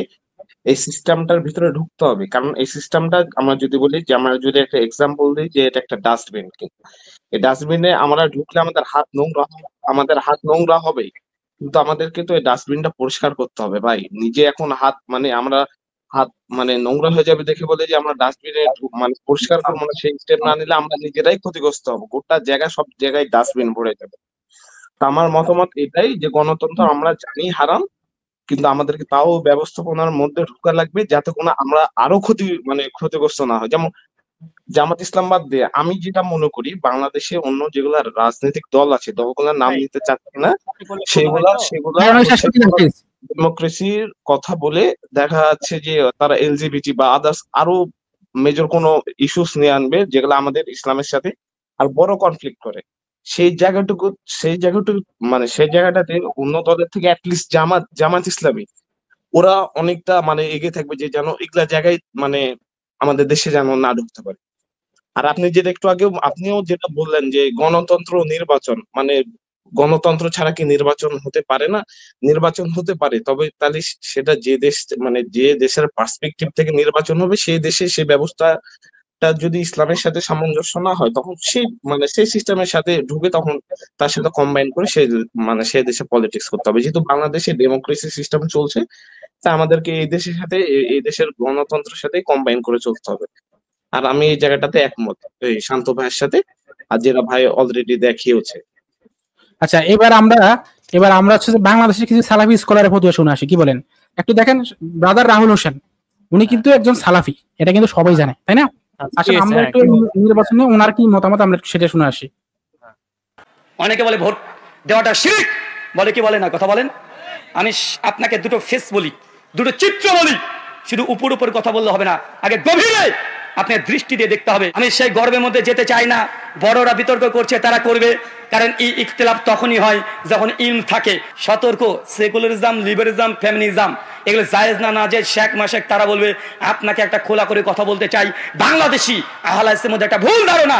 এই সিস্টেমটার ভিতরে ঢুকতে হবে। কারণ এই সিস্টেমটা আমরা যদি বলি, যে আমরা যদি একটা এক্সাম্পল দিই, যে এটা একটা ডাস্টবিন, এই ডাস্টবিনে আমরা ঢুকলে আমাদের হাত নোংরা হবে, কিন্তু আমাদেরকে তো এই ডাস্টবিনটা পরিষ্কার করতে হবে ভাই। নিজে এখন হাত আমরা হাত নোংরা হয়ে যাবে দেখে বলে যে আমরা ডাস্টবিনে পরিষ্কার করবো না, সেই স্টেপ না নিলে আমরা নিজেরাই ক্ষতিগ্রস্ত হবো, গোটা জায়গায় সব জায়গায় ডাস্টবিন ভরে যাবে। তা আমার মতামত এটাই যে গণতন্ত্র আমরা জানি হারাম, কিন্তু আমাদেরকে তাও ব্যবস্থাপনার মধ্যে ঢোকা লাগবে যাতে কোনো আমরা আরো ক্ষতিগ্রস্ত না হয়। যেমন জামাত ইসলাম বাদ দিয়ে আমি যেটা মনে করি, বাংলাদেশে অন্য যেগুলা রাজনৈতিক দল আছে, দলগুলোর নাম নিতে চাচ্ছি না, সেগুলা ডেমোক্রেসির কথা বলে দেখা যাচ্ছে যে তারা এলজিবিটি বা আদার্স আরো মেজর কোনো ইস্যুস নিয়ে আনবে যেগুলো আমাদের ইসলামের সাথে আর বড় কনফ্লিক্ট করে। সেই জায়গাটাতে অন্য দলের থেকে অ্যাটলিস্ট জামাত ইসলামী ওরা অনেকটা এগিয়ে থাকবে, যে যেন এগুলা জায়গায় আমাদের দেশে যেন না ঢুকতে পারে। আর আপনি যেটা একটু আগে আপনিও যেটা বললেন যে গণতন্ত্র নির্বাচন, মানে গণতন্ত্র ছাড়া কি নির্বাচন হতে পারে না? নির্বাচন হতে পারে, তবে তাহলে সেটা যে দেশ, মানে যে দেশের পার্সপেক্টিভ থেকে নির্বাচন হবে সেই দেশে সেই ব্যবস্থাটা যদি ইসলামের সাথে সামঞ্জস্য না হয়, তখন সেই মানে সেই সিস্টেমের সাথে ঢুকে তখন তার সাথে কম্বাইন করে সেই মানে সেই দেশে পলিটিক্স করতে হবে। যেহেতু বাংলাদেশে ডেমোক্রেসি সিস্টেম চলছে, তা আমাদেরকে এই দেশের সাথে এই দেশের গণতন্ত্রের সাথে কম্বাইন করে চলতে হবে। আর আমি এই জায়গাটাতে একমত এই শান্ত ভাইয়ের সাথে, আর যেটা ভাই অলরেডি দেখিয়েছে। আচ্ছা, এবার আমরা হচ্ছে যে বাংলাদেশের কিছু সালাফি স্কলারের ফতোয়া শুনে আসি, কি বলেন? একটু দেখেন, ব্রাদার রাহুল হোসেন উনি কিন্তু একজন সালাফি, এটা কিন্তু সবাই জানে, তাই না? আসলে আমরা একটু নির্বাচনে ওনার কি মতামত আমরা সেটা শুনে আসি। অনেকে বলে ভোট দেওয়াটা শিরক, বলে কি বলে না, কথা বলেন। আমি আপনাকে দুটো ফেস বলি, দুটো চিত্র বলি, শুধু উপর উপর কথা বললে হবে না, আগে গভীরে আপনি দৃষ্টি দিয়ে দেখতে হবে। আমি সেই গর্বের মধ্যে যেতে চাই না, বড়রা বিতর্ক করছে তারা করবে, কারণ এই ইখতিলাফ তখনই হয় যখন ইলম থাকে। সতর্ক, সেকুলারিজম, লিবারিজম, ফেমিনিজম এগুলো জায়েজ না না জায়েজ শেখ মাশেক তারা বলবে। আপনাকে একটা খোলা করে কথা বলতে চাই, বাংলাদেশি আহলে হাদিসের মধ্যে একটা ভুল ধারণা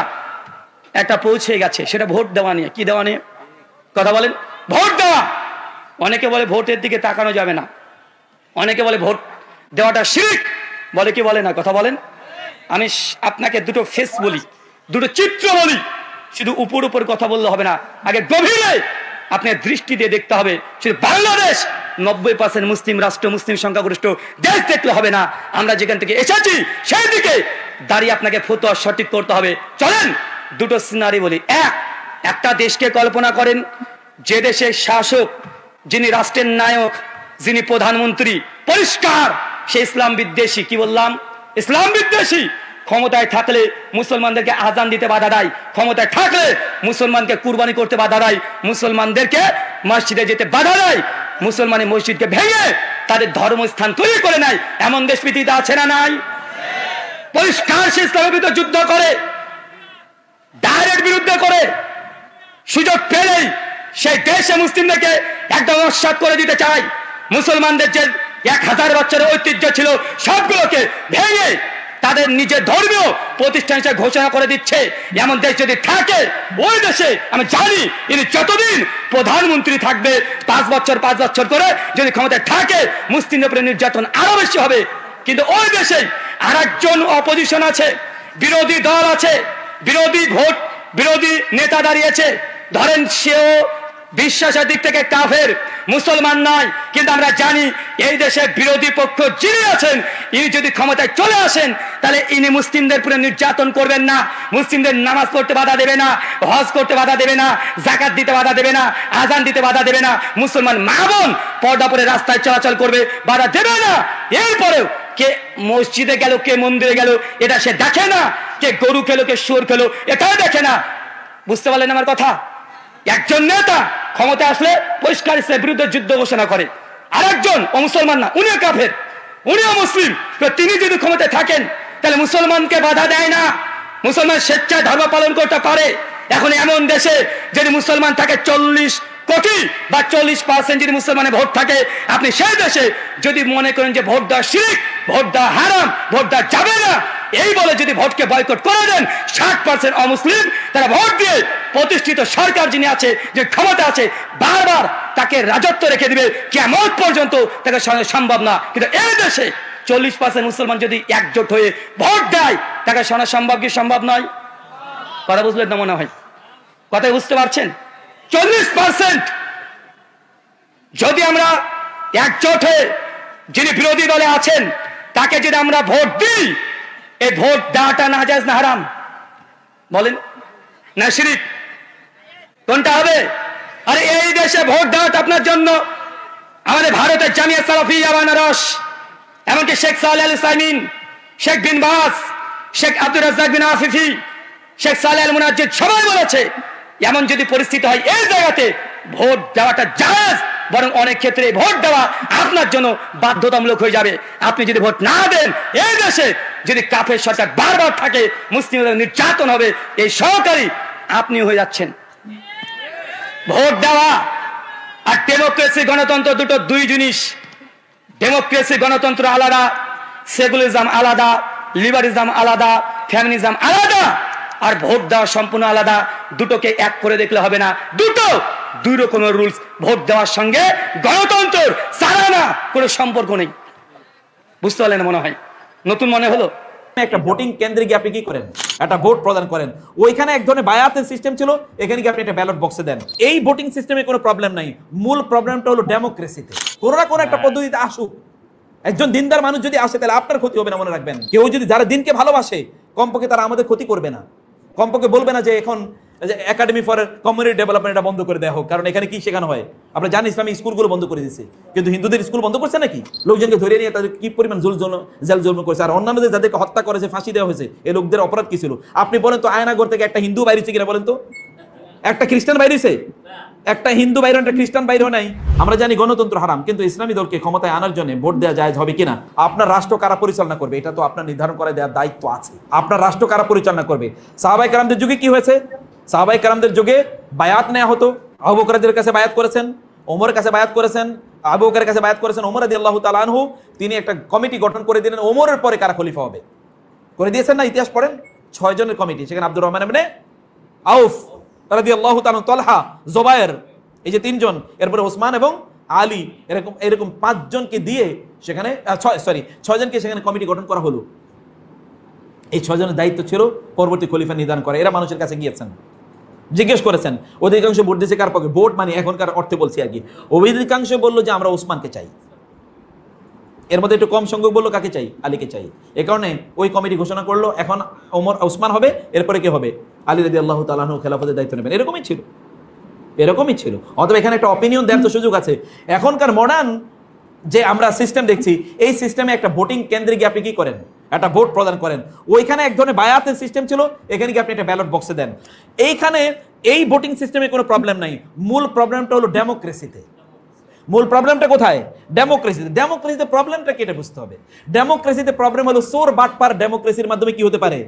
একটা পৌঁছে গেছে, সেটা ভোট দেওয়া নিয়ে। কি দেওয়া নিয়ে কথা বলেন? ভোট দেওয়া। অনেকে বলে ভোটের দিকে তাকানো যাবে না, অনেকে বলে ভোট দেওয়াটা শিরক, বলে কি বলে না, কথা বলেন। আমি আপনাকে দুটো ফেস বলি, দুটো চিত্র বলি, শুধু উপর উপর কথা বললে হবে না, আগে গভীরে আপনি দৃষ্টি দিয়ে দেখতে হবে। শুধু বাংলাদেশ 90% মুসলিম রাষ্ট্র, মুসলিম সংখ্যাগরিষ্ঠ দেশ দেখলে হবে না, আমরা যেখান থেকে এসেছি সেই দিকে দাঁড়িয়ে আপনাকে ফতোয়া সঠিক করতে হবে। চলেন দুটো সিনারি বলি। একটা দেশকে কল্পনা করেন, যে দেশের শাসক, যিনি রাষ্ট্রের নায়ক, যিনি প্রধানমন্ত্রী, পরিষ্কার সে ইসলাম বিদ্বেষী। কি বললাম? ইসলাম বিদ্বেষী। ক্ষমতায় থাকলে মুসলমানদেরকে আজান দিতে বাধা দেয়, ক্ষমতায় থাকলে মুসলমানকে কুরবানি করতে বাধা দেয়, মুসলমানদেরকে মসজিদে যেতে বাধা দেয়, মুসলমানের মসজিদকে ভেঙে তাদের ধর্মস্থান তৈরি করে নেয়। এমন দেশ পৃথিবীতে আছে না নাই? পরিষ্কার সে ইসলামের বিরুদ্ধে যুদ্ধ করে, ডাইরেক্ট বিরুদ্ধে করে, সুযোগ পেলেই সেই দেশে মুসলিমদেরকে একদম নস্যাৎ করে দিতে চায়। মুসলমানদের যে 1000 বছরের ঐতিহ্য ছিল সবগুলোকে ভেঙে তাদের নিজের ধর্মীয় প্রতিষ্ঠান হিসেবে ঘোষণা করে দিচ্ছে। এমন দেশ যদি থাকে, ওই দেশে আমি জানি ইনি যতদিন প্রধানমন্ত্রী থাকবে 5 বছর করে যদি ক্ষমতায় থাকে, মুসলিমদের উপরে নির্যাতন আরো বেশি হবে। কিন্তু ওই দেশে আরেকজন অপোজিশন আছে, বিরোধী দল আছে, বিরোধী ভোট বিরোধী নেতা দাঁড়িয়েছে, ধরেন সেও বিশ্বাসের দিক থেকে কাফের, মুসলমান নয়, কিন্তু আমরা জানি এই দেশে বিরোধী পক্ষ যিনি আছেন ইনি যদি ক্ষমতায় চলে আসেন তাহলে ইনি মুসলিমদের উপরে নির্যাতন করবেন না, মুসলিমদের নামাজ পড়তে বাধা দেবে না, হজ করতে বাধা দেবে না, যাকাত দিতে বাধা দেবে না, আজান দিতে বাধা দেবে না, মুসলমান মা বোন পর্দা পরে রাস্তায় চলাচল করবে, বাধা দেবে না। এরপরেও কে মসজিদে গেল, কে মন্দিরে গেল, এটা সে দেখে না, কে গরু খেলো, কে শুয়োর খেলো, এটাও দেখে না। বুঝতে পারলেন আমার কথা? একজন নেতা ক্ষমতা আসলে পরিষ্কার ইসলামের বিরুদ্ধে যুদ্ধ ঘোষণা করে, আরেকজন ও মুসলমান না, উনিও কাফের, উনিও মুসলিম, তো তিনি যদি ক্ষমতায় থাকেন তাহলে মুসলমানকে বাধা দেয় না, মুসলমান স্বেচ্ছায় ধর্ম পালন করতে পারে। এখন এমন দেশে যদি মুসলমান থাকে 40 কোটি বা 40% যদি মুসলমানের ভোট থাকে, আপনি সেই দেশে যদি মনে করেন যে ভোট দেওয়া শিরক, ভোট দেওয়া হারাম, ভোট দেওয়া যাবে না, এই বলে যদি ভোটকে বয়কট করে দেন, 60% অমুসলিম তারা ভোট দিয়ে প্রতিষ্ঠিত সরকার যিনি আছে, যে ক্ষমতা আছে, বারবার তাকে রাজত্ব রেখে দিবে, কিয়ামত পর্যন্ত তাকে সম্ভব না। কিন্তু এই দেশে 40% মুসলমান যদি একজোট হয়ে ভোট দেয়, তাকে শোনা সম্ভব কি সম্ভব নয়? কথা বুঝলেন না মনে হয়? কথাই বুঝতে পারছেন? 40% যদি আমরা একজোট হয়ে যিনি বিরোধী দলে আছেন তাকে যদি আমরা ভোট দিই, এই ভোট দেওয়াটা নাজায়েজ না হারাম? বলেন না শিরক? কোনটা হবে? আরে এই দেশে ভোট দেওয়াটা আপনার জন্য আমাদের ভারতের জামিয়া সালাফিয়া বানারস, এমনকি শেখ সালেহ আল উসাইমিন, শেখ বিন বাজ, শেখ আব্দুর রাজ্জাক বিন আফিফি, শেখ সালেহ আল মুনাজ্জিদ সবাই বলেছে এমন যদি পরিস্থিতি হয় এই জায়গাতে ভোট দেওয়াটা জায়েজ, বরং অনেক ক্ষেত্রে ভোট দেওয়া আপনার জন্য বাধ্যতামূলক হয়ে যাবে। আপনি যদি ভোট না দেন, এই দেশে যদি কাফের সরকার বারবার থাকে, মুসলিমদের নির্যাতন হবে, এই সহকারী আপনি হয়ে যাচ্ছেন। ভোট দেওয়া আর ডেমোক্রেসি গণতন্ত্র দুটো দুই জিনিস। ডেমোক্রেসি গণতন্ত্র আলাদা, সেকুলারিজম আলাদা, লিবারিজম আলাদা, ফেমিনিজম আলাদা আর ভোট দেওয়া সম্পূর্ণ আলাদা। দুটোকে এক করে দেখলে হবে না, দুই রকমের রুলস। ভোট দেওয়ার সঙ্গে গণতন্ত্র সারানা কোনো সম্পর্ক নেই। বুঝতে পারলেন মনে হয়? নতুন মনে হলো? একটা ভোটিং কেন্দ্রে গিয়ে আপনি কি করেন? একটা ভোট প্রদান করেন। ওইখানে এক ধরনের বায়াতের সিস্টেম ছিল, এখানে গিয়ে আপনি একটা ব্যালট বক্সে দেন। এই ভোটিং সিস্টেমে কোনো প্রবলেম নাই, মূল প্রবলেমটা হলো ডেমোক্রেসিতে। কোনো না কোনো একটা পদ্ধতিতে আসুক। একজন দিনদার মানুষ যদি আসে তাহলে আপনার ক্ষতি হবে না, মনে রাখবেন। কেউ যদি যারা দিনকে ভালোবাসে কমপক্ষে তারা আমাদের ক্ষতি করবে না, কমপক্ষে বলবে না যে এখন একাডেমি ফর কমিউনিটি ডেভেলপমেন্ট এটা বন্ধ করে দেওয়া হোক, কারণ এখানে কি শেখানো হয় আপনারা জানেন, ইসলামী স্কুলগুলো বন্ধ করে দিয়েছে। কিন্তু হিন্দুদের স্কুল বন্ধ করছে নাকি? লোকজনকে ধরে নিয়ে তাদের কি পরিমাণ জেল জুলুম করেছে, আর অন্যান্যদের যাদেরকে হত্যা করেছে, ফাঁসি দেওয়া হয়েছে, এই লোকদের অপরাধ কি ছিল? আপনি বলেন তো, আয়নাগর থেকে একটা হিন্দু বাইরেছে কিনা বলেন তো? একটা খ্রিস্টান বাইরেছে? একটা হিন্দু বাইরে, একটা খ্রিস্টান বাইরে নাই। আমরা জানি গণতন্ত্র হারাম, কিন্তু ইসলামী দলকে ক্ষমতায় আনার জন্য ভোট দেওয়া জায়েজ হবে কিনা? আপনার রাষ্ট্র কারা পরিচালনা করবে এটা তো আপনার নির্ধারণ করে দেওয়ার দায়িত্ব আছে। আপনার রাষ্ট্র কারা পরিচালনা করবে? সাহাবায়ে কেরামদের যুগে কি হয়েছে? সাহাবায়ে কেরামদের যুগে বায়াত নেওয়া হতো। আবু বকরের কাছে বায়াত করেছেন, ওমরের কাছে বায়াত করেছেন, আবু বকরের কাছে বায়াত করেছেন, ওমর রাদিয়াল্লাহু তাআলা আনহু তিনি একটা কমিটি গঠন করে দিলেন, ওমরের পরে কারা খলিফা হবে করে দিয়েছেন না? ইতিহাস পড়েন, 6 জনের কমিটি। সেখানে আব্দুর রহমান ইবনে আউফ রাদিয়াল্লাহু তাআলা, তালহা, জুবায়ের, এই যে 3 জন, এরপরে ওসমান এবং আলী, এরকম 5 জনকে দিয়ে সেখানে 6 জনকে সেখানে কমিটি গঠন করা হলো। এই 6 জনের দায়িত্ব ছিল পরবর্তী খলিফা নির্ধারণ করা। এরা মানুষের কাছে গিয়েছেন, জিজ্ঞেস করেছেন, অধিকাংশ ভোট দিয়েছে কার পক্ষে? ভোট মানে এখনকার অর্থে বলছি আর কি। অধিকাংশ বললো যে আমরা ওসমানকে চাই। এর মধ্যে একটু কম সংখ্যক বললো কাকে চাই? আলীকে চাই। এ কারণে ওই কমিটি ঘোষণা করলো এখন ওসমান হবে, এরপরে কে হবে? আলী রাদিয়াল্লাহু তাআলা আনহু খেলাফতের দায়িত্ব নেবেন। এরকমই ছিল। অথবা এখানে একটা অপিনিয়ন দেওয়ার তো সুযোগ আছে। এখনকার মডার্ন যে আমরা সিস্টেম দেখছি, এই সিস্টেমে একটা ভোটিং কেন্দ্রে গিয়ে আপনি কি করেন? একটা ভোট প্রদান করেন। ওইখানে এক ধরনের বায়াতের সিস্টেম ছিল, এখানে গিয়ে আপনি একটা ব্যালট বক্সে দেন। এইখানে এই ভোটিং সিস্টেমে কোনো প্রবলেম নাই, মূল প্রবলেমটা হলো ডেমোক্রেসিতে। মূল প্রবলেমটা কোথায়? ডেমোক্রেসিতে। ডেমোক্রেসিতে প্রবলেমটা কি এটা বুঝতে হবে। ডেমোক্রেসিতে প্রবলেম হলো সোর বাটপার। ডেমোক্রেসির মাধ্যমে কি হতে পারে?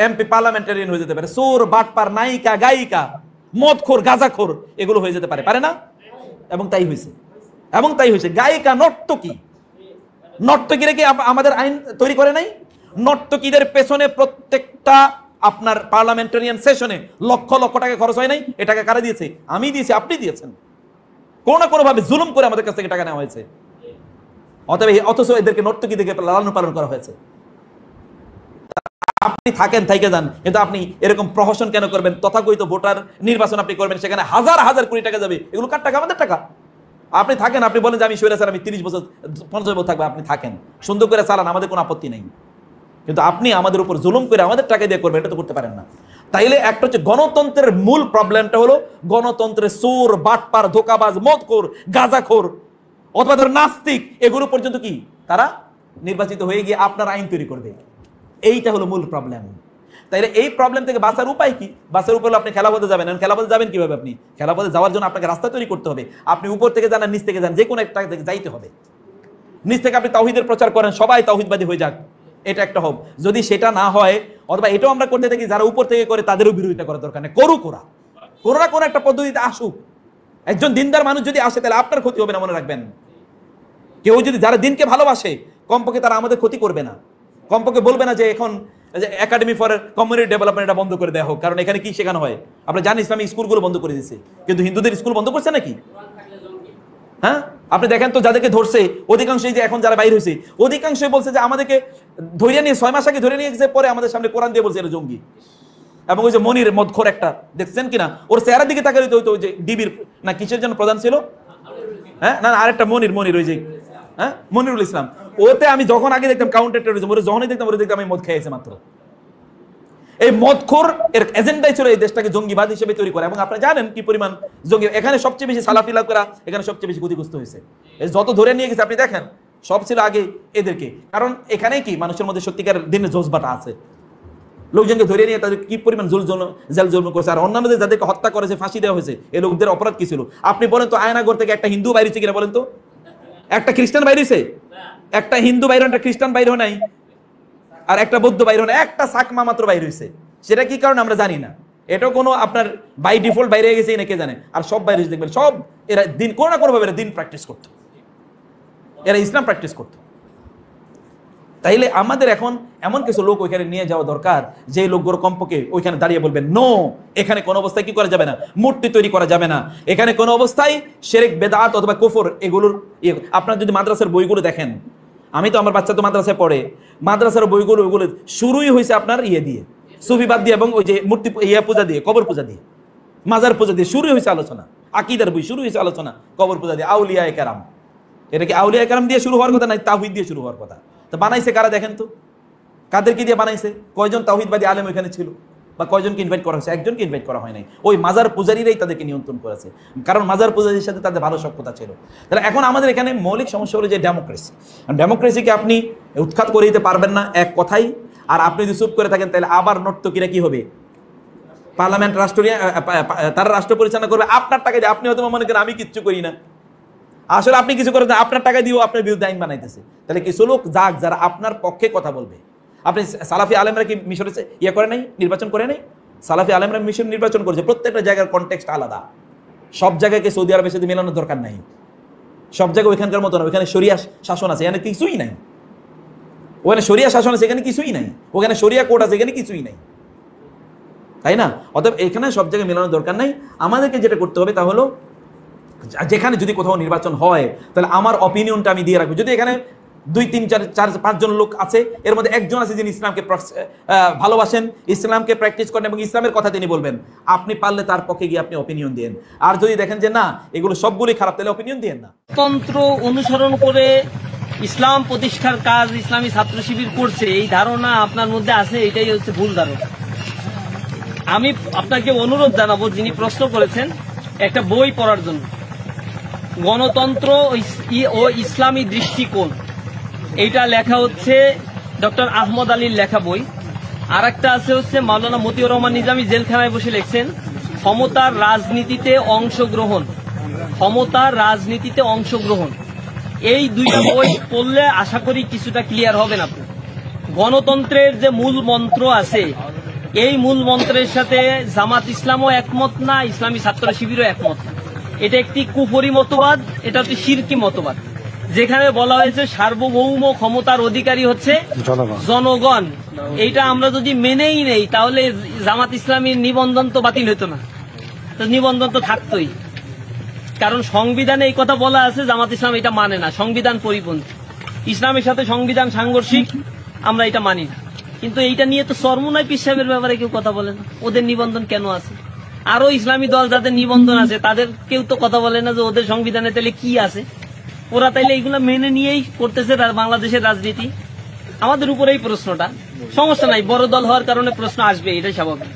এমপি, পার্লামেন্টারিয়ান হয়ে যেতে পারে। সোর বাটপার, নায়িকা, গায়িকা, মদখোর, গাঁজাখোর, এগুলো হয়ে যেতে পারে, পারে না? এবং তাই হয়েছে। গায়িকা, নর্তকীরা কি আমাদের আইন তৈরি করে নাই? নর্তকীদের পেছনে প্রত্যেকটা আপনার পার্লামেন্টারিয়ান সেশনে লক্ষ লক্ষ টাকা খরচ হয় নাই? এ টাকা কারা দিয়েছে? আমি দিয়েছি, আপনি দিয়েছেন। কোনো না কোনো ভাবে জুলুম করে আমাদের কাছ থেকে টাকা নেওয়া হয়েছে। অথচ এদেরকে নর্তকী থেকে লালন পালন করা হয়েছে। আপনি থাকেন, থাইকে যান, কিন্তু আপনি এরকম প্রহসন কেন করবেন? তথাকথিত ভোটার নির্বাচন আপনি করবেন, সেখানে হাজার হাজার কোটি টাকা যাবে। এগুলো কার টাকা? আমাদের টাকা। আপনি থাকেন, আপনি বলেন যে আমি স্বৈরাচার, আমি 30 বছর 50 বছর থাকবো। আপনি থাকেন, সুন্দর করে চালান, আমাদের কোনো আপত্তি নেই। কিন্তু আপনি আমাদের উপর জুলুম করে আমাদের টাকা দিয়ে করবেন, এটা তো করতে পারেন না। তাইলে একটা হচ্ছে গণতন্ত্রের মূল প্রবলেমটা হলো গণতন্ত্রের চোর, বাটপার, ধোকাবাজ, মদখোর, গাঁজাখোর অথবা ধর নাস্তিক, এগুলো পর্যন্ত কি তারা নির্বাচিত হয়ে গিয়ে আপনার আইন তৈরি করবে। এইটা হলো মূল প্রবলেম। তাইলে এই প্রবলেম থেকে বাঁচার উপায় কি? বাঁচার উপায় হলো আপনি খেলাপথে যাবেন। খেলাপথে যাবেন কিভাবে? আপনি খেলাপথে যাওয়ার জন্য আপনাকে রাস্তা তৈরি করতে হবে। আপনি উপর থেকে যান আর নিচ থেকে যান, যে কোনো একটা থেকে যাইতে হবে। নিচ থেকে আপনি তাওহীদের প্রচার করেন, সবাই তাওহীদবাদী হয়ে যাক, এটা একটা হোক। যদি সেটা না হয়, অথবা এটাও আমরা করতে থাকি, যারা উপর থেকে করে তাদেরও বিরোধিতা করার দরকার নেই। করুক ওরা, কোনো না কোনো একটা পদ্ধতিতে আসুক। একজন দিনদার মানুষ যদি আসে তাহলে আপনার ক্ষতি হবে না, মনে রাখবেন। কেউ যদি যারা দিনকে ভালোবাসে কমপক্ষে তারা আমাদের ক্ষতি করবে না, কমপক্ষে বলবে না যে এখন একাডেমি ফর কমিউনিটি ডেভেলপমেন্ট এটা বন্ধ করে দেওয়া হোক, কারণ এখানে কি শেখানো হয় আপনারা জানেন, ইসলামী স্কুলগুলো বন্ধ করে দিয়েছে। কিন্তু হিন্দুদের স্কুল বন্ধ করছে নাকি? হ্যাঁ, আপনি দেখেন তো যাদেরকে ধরছে অধিকাংশই যে এখন যারা বাইর হয়েছে অধিকাংশই বলছে যে আমাদেরকে ধরে নিয়ে 6 মাস আগে ধরে নিয়ে গেছে, পরে আমাদের সামনে কোরআন দিয়ে বলছে এটা জঙ্গি। এবং ওই যে মনির মদখোর একটা দেখছেন কিনা, ওর চেহারার দিকে তাকালে তো ওই যে ডিবির না কিসের জন্য প্রধান ছিল, হ্যাঁ না আরেকটা মনির ওই যে হ্যাঁ মনিরুল ইসলাম, ওতে আমি যখন আগে দেখতাম কাউন্টার টেরোরিজম, ওরে যখনই দেখতাম ওরে দেখতাম আমি মদ খেয়েছে মাত্র। এই মদখোর এর এজেন্ডাই ছিল এই দেশটাকে জঙ্গিবাদ হিসেবে তৈরি করা। এবং আপনারা জানেন কি পরিমাণ জঙ্গি এখানে সবচেয়ে বেশি সালাফিলা করা, এখানে সবচেয়ে বেশি ক্ষতিগ্রস্ত হয়েছে। যত ধরে নিয়ে গেছে আপনি দেখেন সব ছিল আগে এদেরকে, কারণ এখানে কি মানুষের মধ্যে সত্যিকার দিনের জজবাটা আছে। লোকজনকে ধরে নিয়ে তাদের কি পরিমাণ জেল জুলুম করেছে, আর অন্যান্যদের যাদেরকে হত্যা করেছে, ফাঁসি দেওয়া হয়েছে, এই লোকদের অপরাধ কি ছিল? আপনি বলেন তো, আয়নাগর থেকে একটা হিন্দু বাইরেছে কিনা বলেন তো? একটা খ্রিস্টান বাইরেছে? একটা হিন্দু বাইরে, একটা খ্রিস্টান বাইরে নাই, আর একটা বৌদ্ধ বাইরে নাই, একটা সাকমা মাত্র বাইরে হয়েছে। সেটা কি কারণ আমরা জানি না, এটাও কোনো আপনার বাই ডিফল্ট বাইরে গেছে না কে জানে। আর সব বাইরে দেখবেন সব এরা দিন কোনো না কোনো ভাবে দিন প্র্যাকটিস করতো, এরা ইসলাম প্র্যাকটিস করতো। তাইলে আমাদের এখন এমন কিছু লোক ওইখানে নিয়ে যাওয়া দরকার, যে লোকগুলো কমপক্ষে ওইখানে দাঁড়িয়ে বলবেন নো, এখানে কোনো অবস্থায় কি করা যাবে না, মূর্তি তৈরি করা যাবে না, এখানে কোনো অবস্থায় শিরক বেদাত অথবা কুফর এগুলোর আপনার যদি মাদ্রাসার বইগুলো দেখেন, আমি তো আমার বাচ্চা তো মাদ্রাসায় পড়ে, মাদ্রাসার বইগুলো ওইগুলো শুরুই হয়েছে আপনার দিয়ে সুফিবাদ দিয়ে এবং ওই যে মূর্তি পূজা দিয়ে, কবর পূজা দিয়ে, মাজার পূজা দিয়ে শুরু হয়েছে আলোচনা। আকীদার বই শুরু হয়েছে আলোচনা কবর পূজা দিয়ে, আউলিয়ায়ে কেরাম। এটা কি আউলিয়ায়ে কেরাম দিয়ে শুরু হওয়ার কথা, নাই তাওহীদ দিয়ে শুরু হওয়ার কথা? তো বানাইছে কারা দেখেন তো, কাদেরকে দিয়ে বানাইছে? কয়জন তাওহীদবাদী আলেম ওইখানে ছিল, বা কয়জনকে ইনভাইট করা হয়েছে? একজনকে ইনভাইট করা হয় নাই। ওই মাজার পূজারীরাই তাদেরকে নিয়ন্ত্রণ করেছে, কারণ মাজার পূজারীর সাথে তাদের ভালো সখ্যতা ছিল। তাহলে এখন আমাদের এখানে মৌলিক সমস্যা হলো যে ডেমোক্রেসিকে আপনি উৎখাত করে দিতে পারবেন না এক কথাই। আর আপনি যদি চুপ করে থাকেন তাহলে আবার নর্তকীরা কি হবে, পার্লামেন্ট তারা রাষ্ট্র পরিচালনা করবে আপনার টাকা দিয়ে। আপনি হয়তো মনে করেন আমি কিচ্ছু করি না, আসলে আপনি কিছু করেন, আপনার টাকা দিয়েও আপনার বিরুদ্ধে আইন বানাইতেছে। তাহলে কিছু লোক যাক যারা আপনার পক্ষে কথা বলবে। আপনি সালাফি আলেমরা কি মিশরে করে নাই, নির্বাচন করে নাই? সালাফি আলেমরা মিশর নির্বাচন করেছে। প্রত্যেকটা জায়গার কনটেক্সট আলাদা, সব জায়গাকে সৌদি আরবের সাথে মেলানোর দরকার নাই। সব জায়গায় ওইখানকার মতো না, ওইখানে শরিয়া শাসন আছে, এখানে কিছুই নাই। ওখানে শরিয়া শাসন আছে, এখানে কিছুই নাই। ওখানে শরিয়া কোর্ট আছে, এখানে কিছুই নাই, তাই না? অতএব এখানে সব জায়গায় মেলানোর দরকার নাই। আমাদেরকে যেটা করতে হবে তা হলো, যেখানে যদি কোথাও নির্বাচন হয় তাহলে আমার অপিনিয়নটা আমি দিয়ে রাখবো। যদি এখানে 2, 3, 4, 5 জন লোক আছে, এর মধ্যে একজন আছে যিনি ইসলামকে ভালোবাসেন, ইসলামকে প্র্যাকটিস করেন এবং ইসলামের কথা তিনি বলবেন, আপনি পারলে তার পক্ষে গিয়ে আপনি অপিনিয়ন দেন। আর যদি দেখেন যে না এগুলো সবগুলোই খারাপ, তাহলে অপিনিয়ন দেন না। তন্ত্র অনুসরণ করে ইসলাম প্রতিষ্ঠার কাজ ইসলামী ছাত্র শিবির করছে, এই ধারণা আপনার মধ্যে আছে, এটাই হচ্ছে ভুল ধারণা। আমি আপনাকে অনুরোধ জানাবো, যিনি প্রশ্ন করেছেন, একটা বই পড়ার জন্য, গণতন্ত্র ও ইসলামী দৃষ্টিকোণ, এইটা লেখা হচ্ছে ডক্টর আহমদ আলীর লেখা বই। আর একটা আছে হচ্ছে মাওলানা মতিউর রহমান নিজামী জেলখানায় বসে লিখছেন ক্ষমতার রাজনীতিতে অংশগ্রহণ, ক্ষমতার রাজনীতিতে অংশগ্রহণ। এই দুইটা বই পড়লে আশা করি কিছুটা ক্লিয়ার হবেন আপনি। গণতন্ত্রের যে মূল মন্ত্র আছে, এই মূল মন্ত্রের সাথে জামাত ইসলামও একমত না, ইসলামী ছাত্র শিবিরও একমত না। এটা একটি কুফরি মতবাদ, এটা হচ্ছে শিরকি মতবাদ, যেখানে বলা হয়েছে সার্বভৌম ক্ষমতার অধিকারী হচ্ছে জনগণ। এইটা আমরা যদি মেনেই নেই তাহলে জামাত ইসলামীর নিবন্ধন তো বাতিল হতো না, নিবন্ধন তো থাকতোই। কারণ সংবিধানে এই কথা বলা আছে, জামাত ইসলাম এটা মানে না, সংবিধান পরিপন্থী, ইসলামের সাথে সংবিধান সাংঘর্ষিক, আমরা এটা মানি না। কিন্তু এইটা নিয়ে তো চরমোনাই পীর সাহেবের ব্যাপারে কেউ কথা বলে না, ওদের নিবন্ধন কেন আছে? আরো ইসলামী দল যাদের নিবন্ধন আছে তাদের কেউ তো কথা বলে না যে ওদের সংবিধানে তাহলে কি আছে। ওরা তাইলে এইগুলো মেনে নিয়েই করতেছে বাংলাদেশের রাজনীতি। আমাদের উপরে এই প্রশ্নটা, সমস্যা নাই, বড় দল হওয়ার কারণে প্রশ্ন আসবে, এটাই স্বাভাবিক।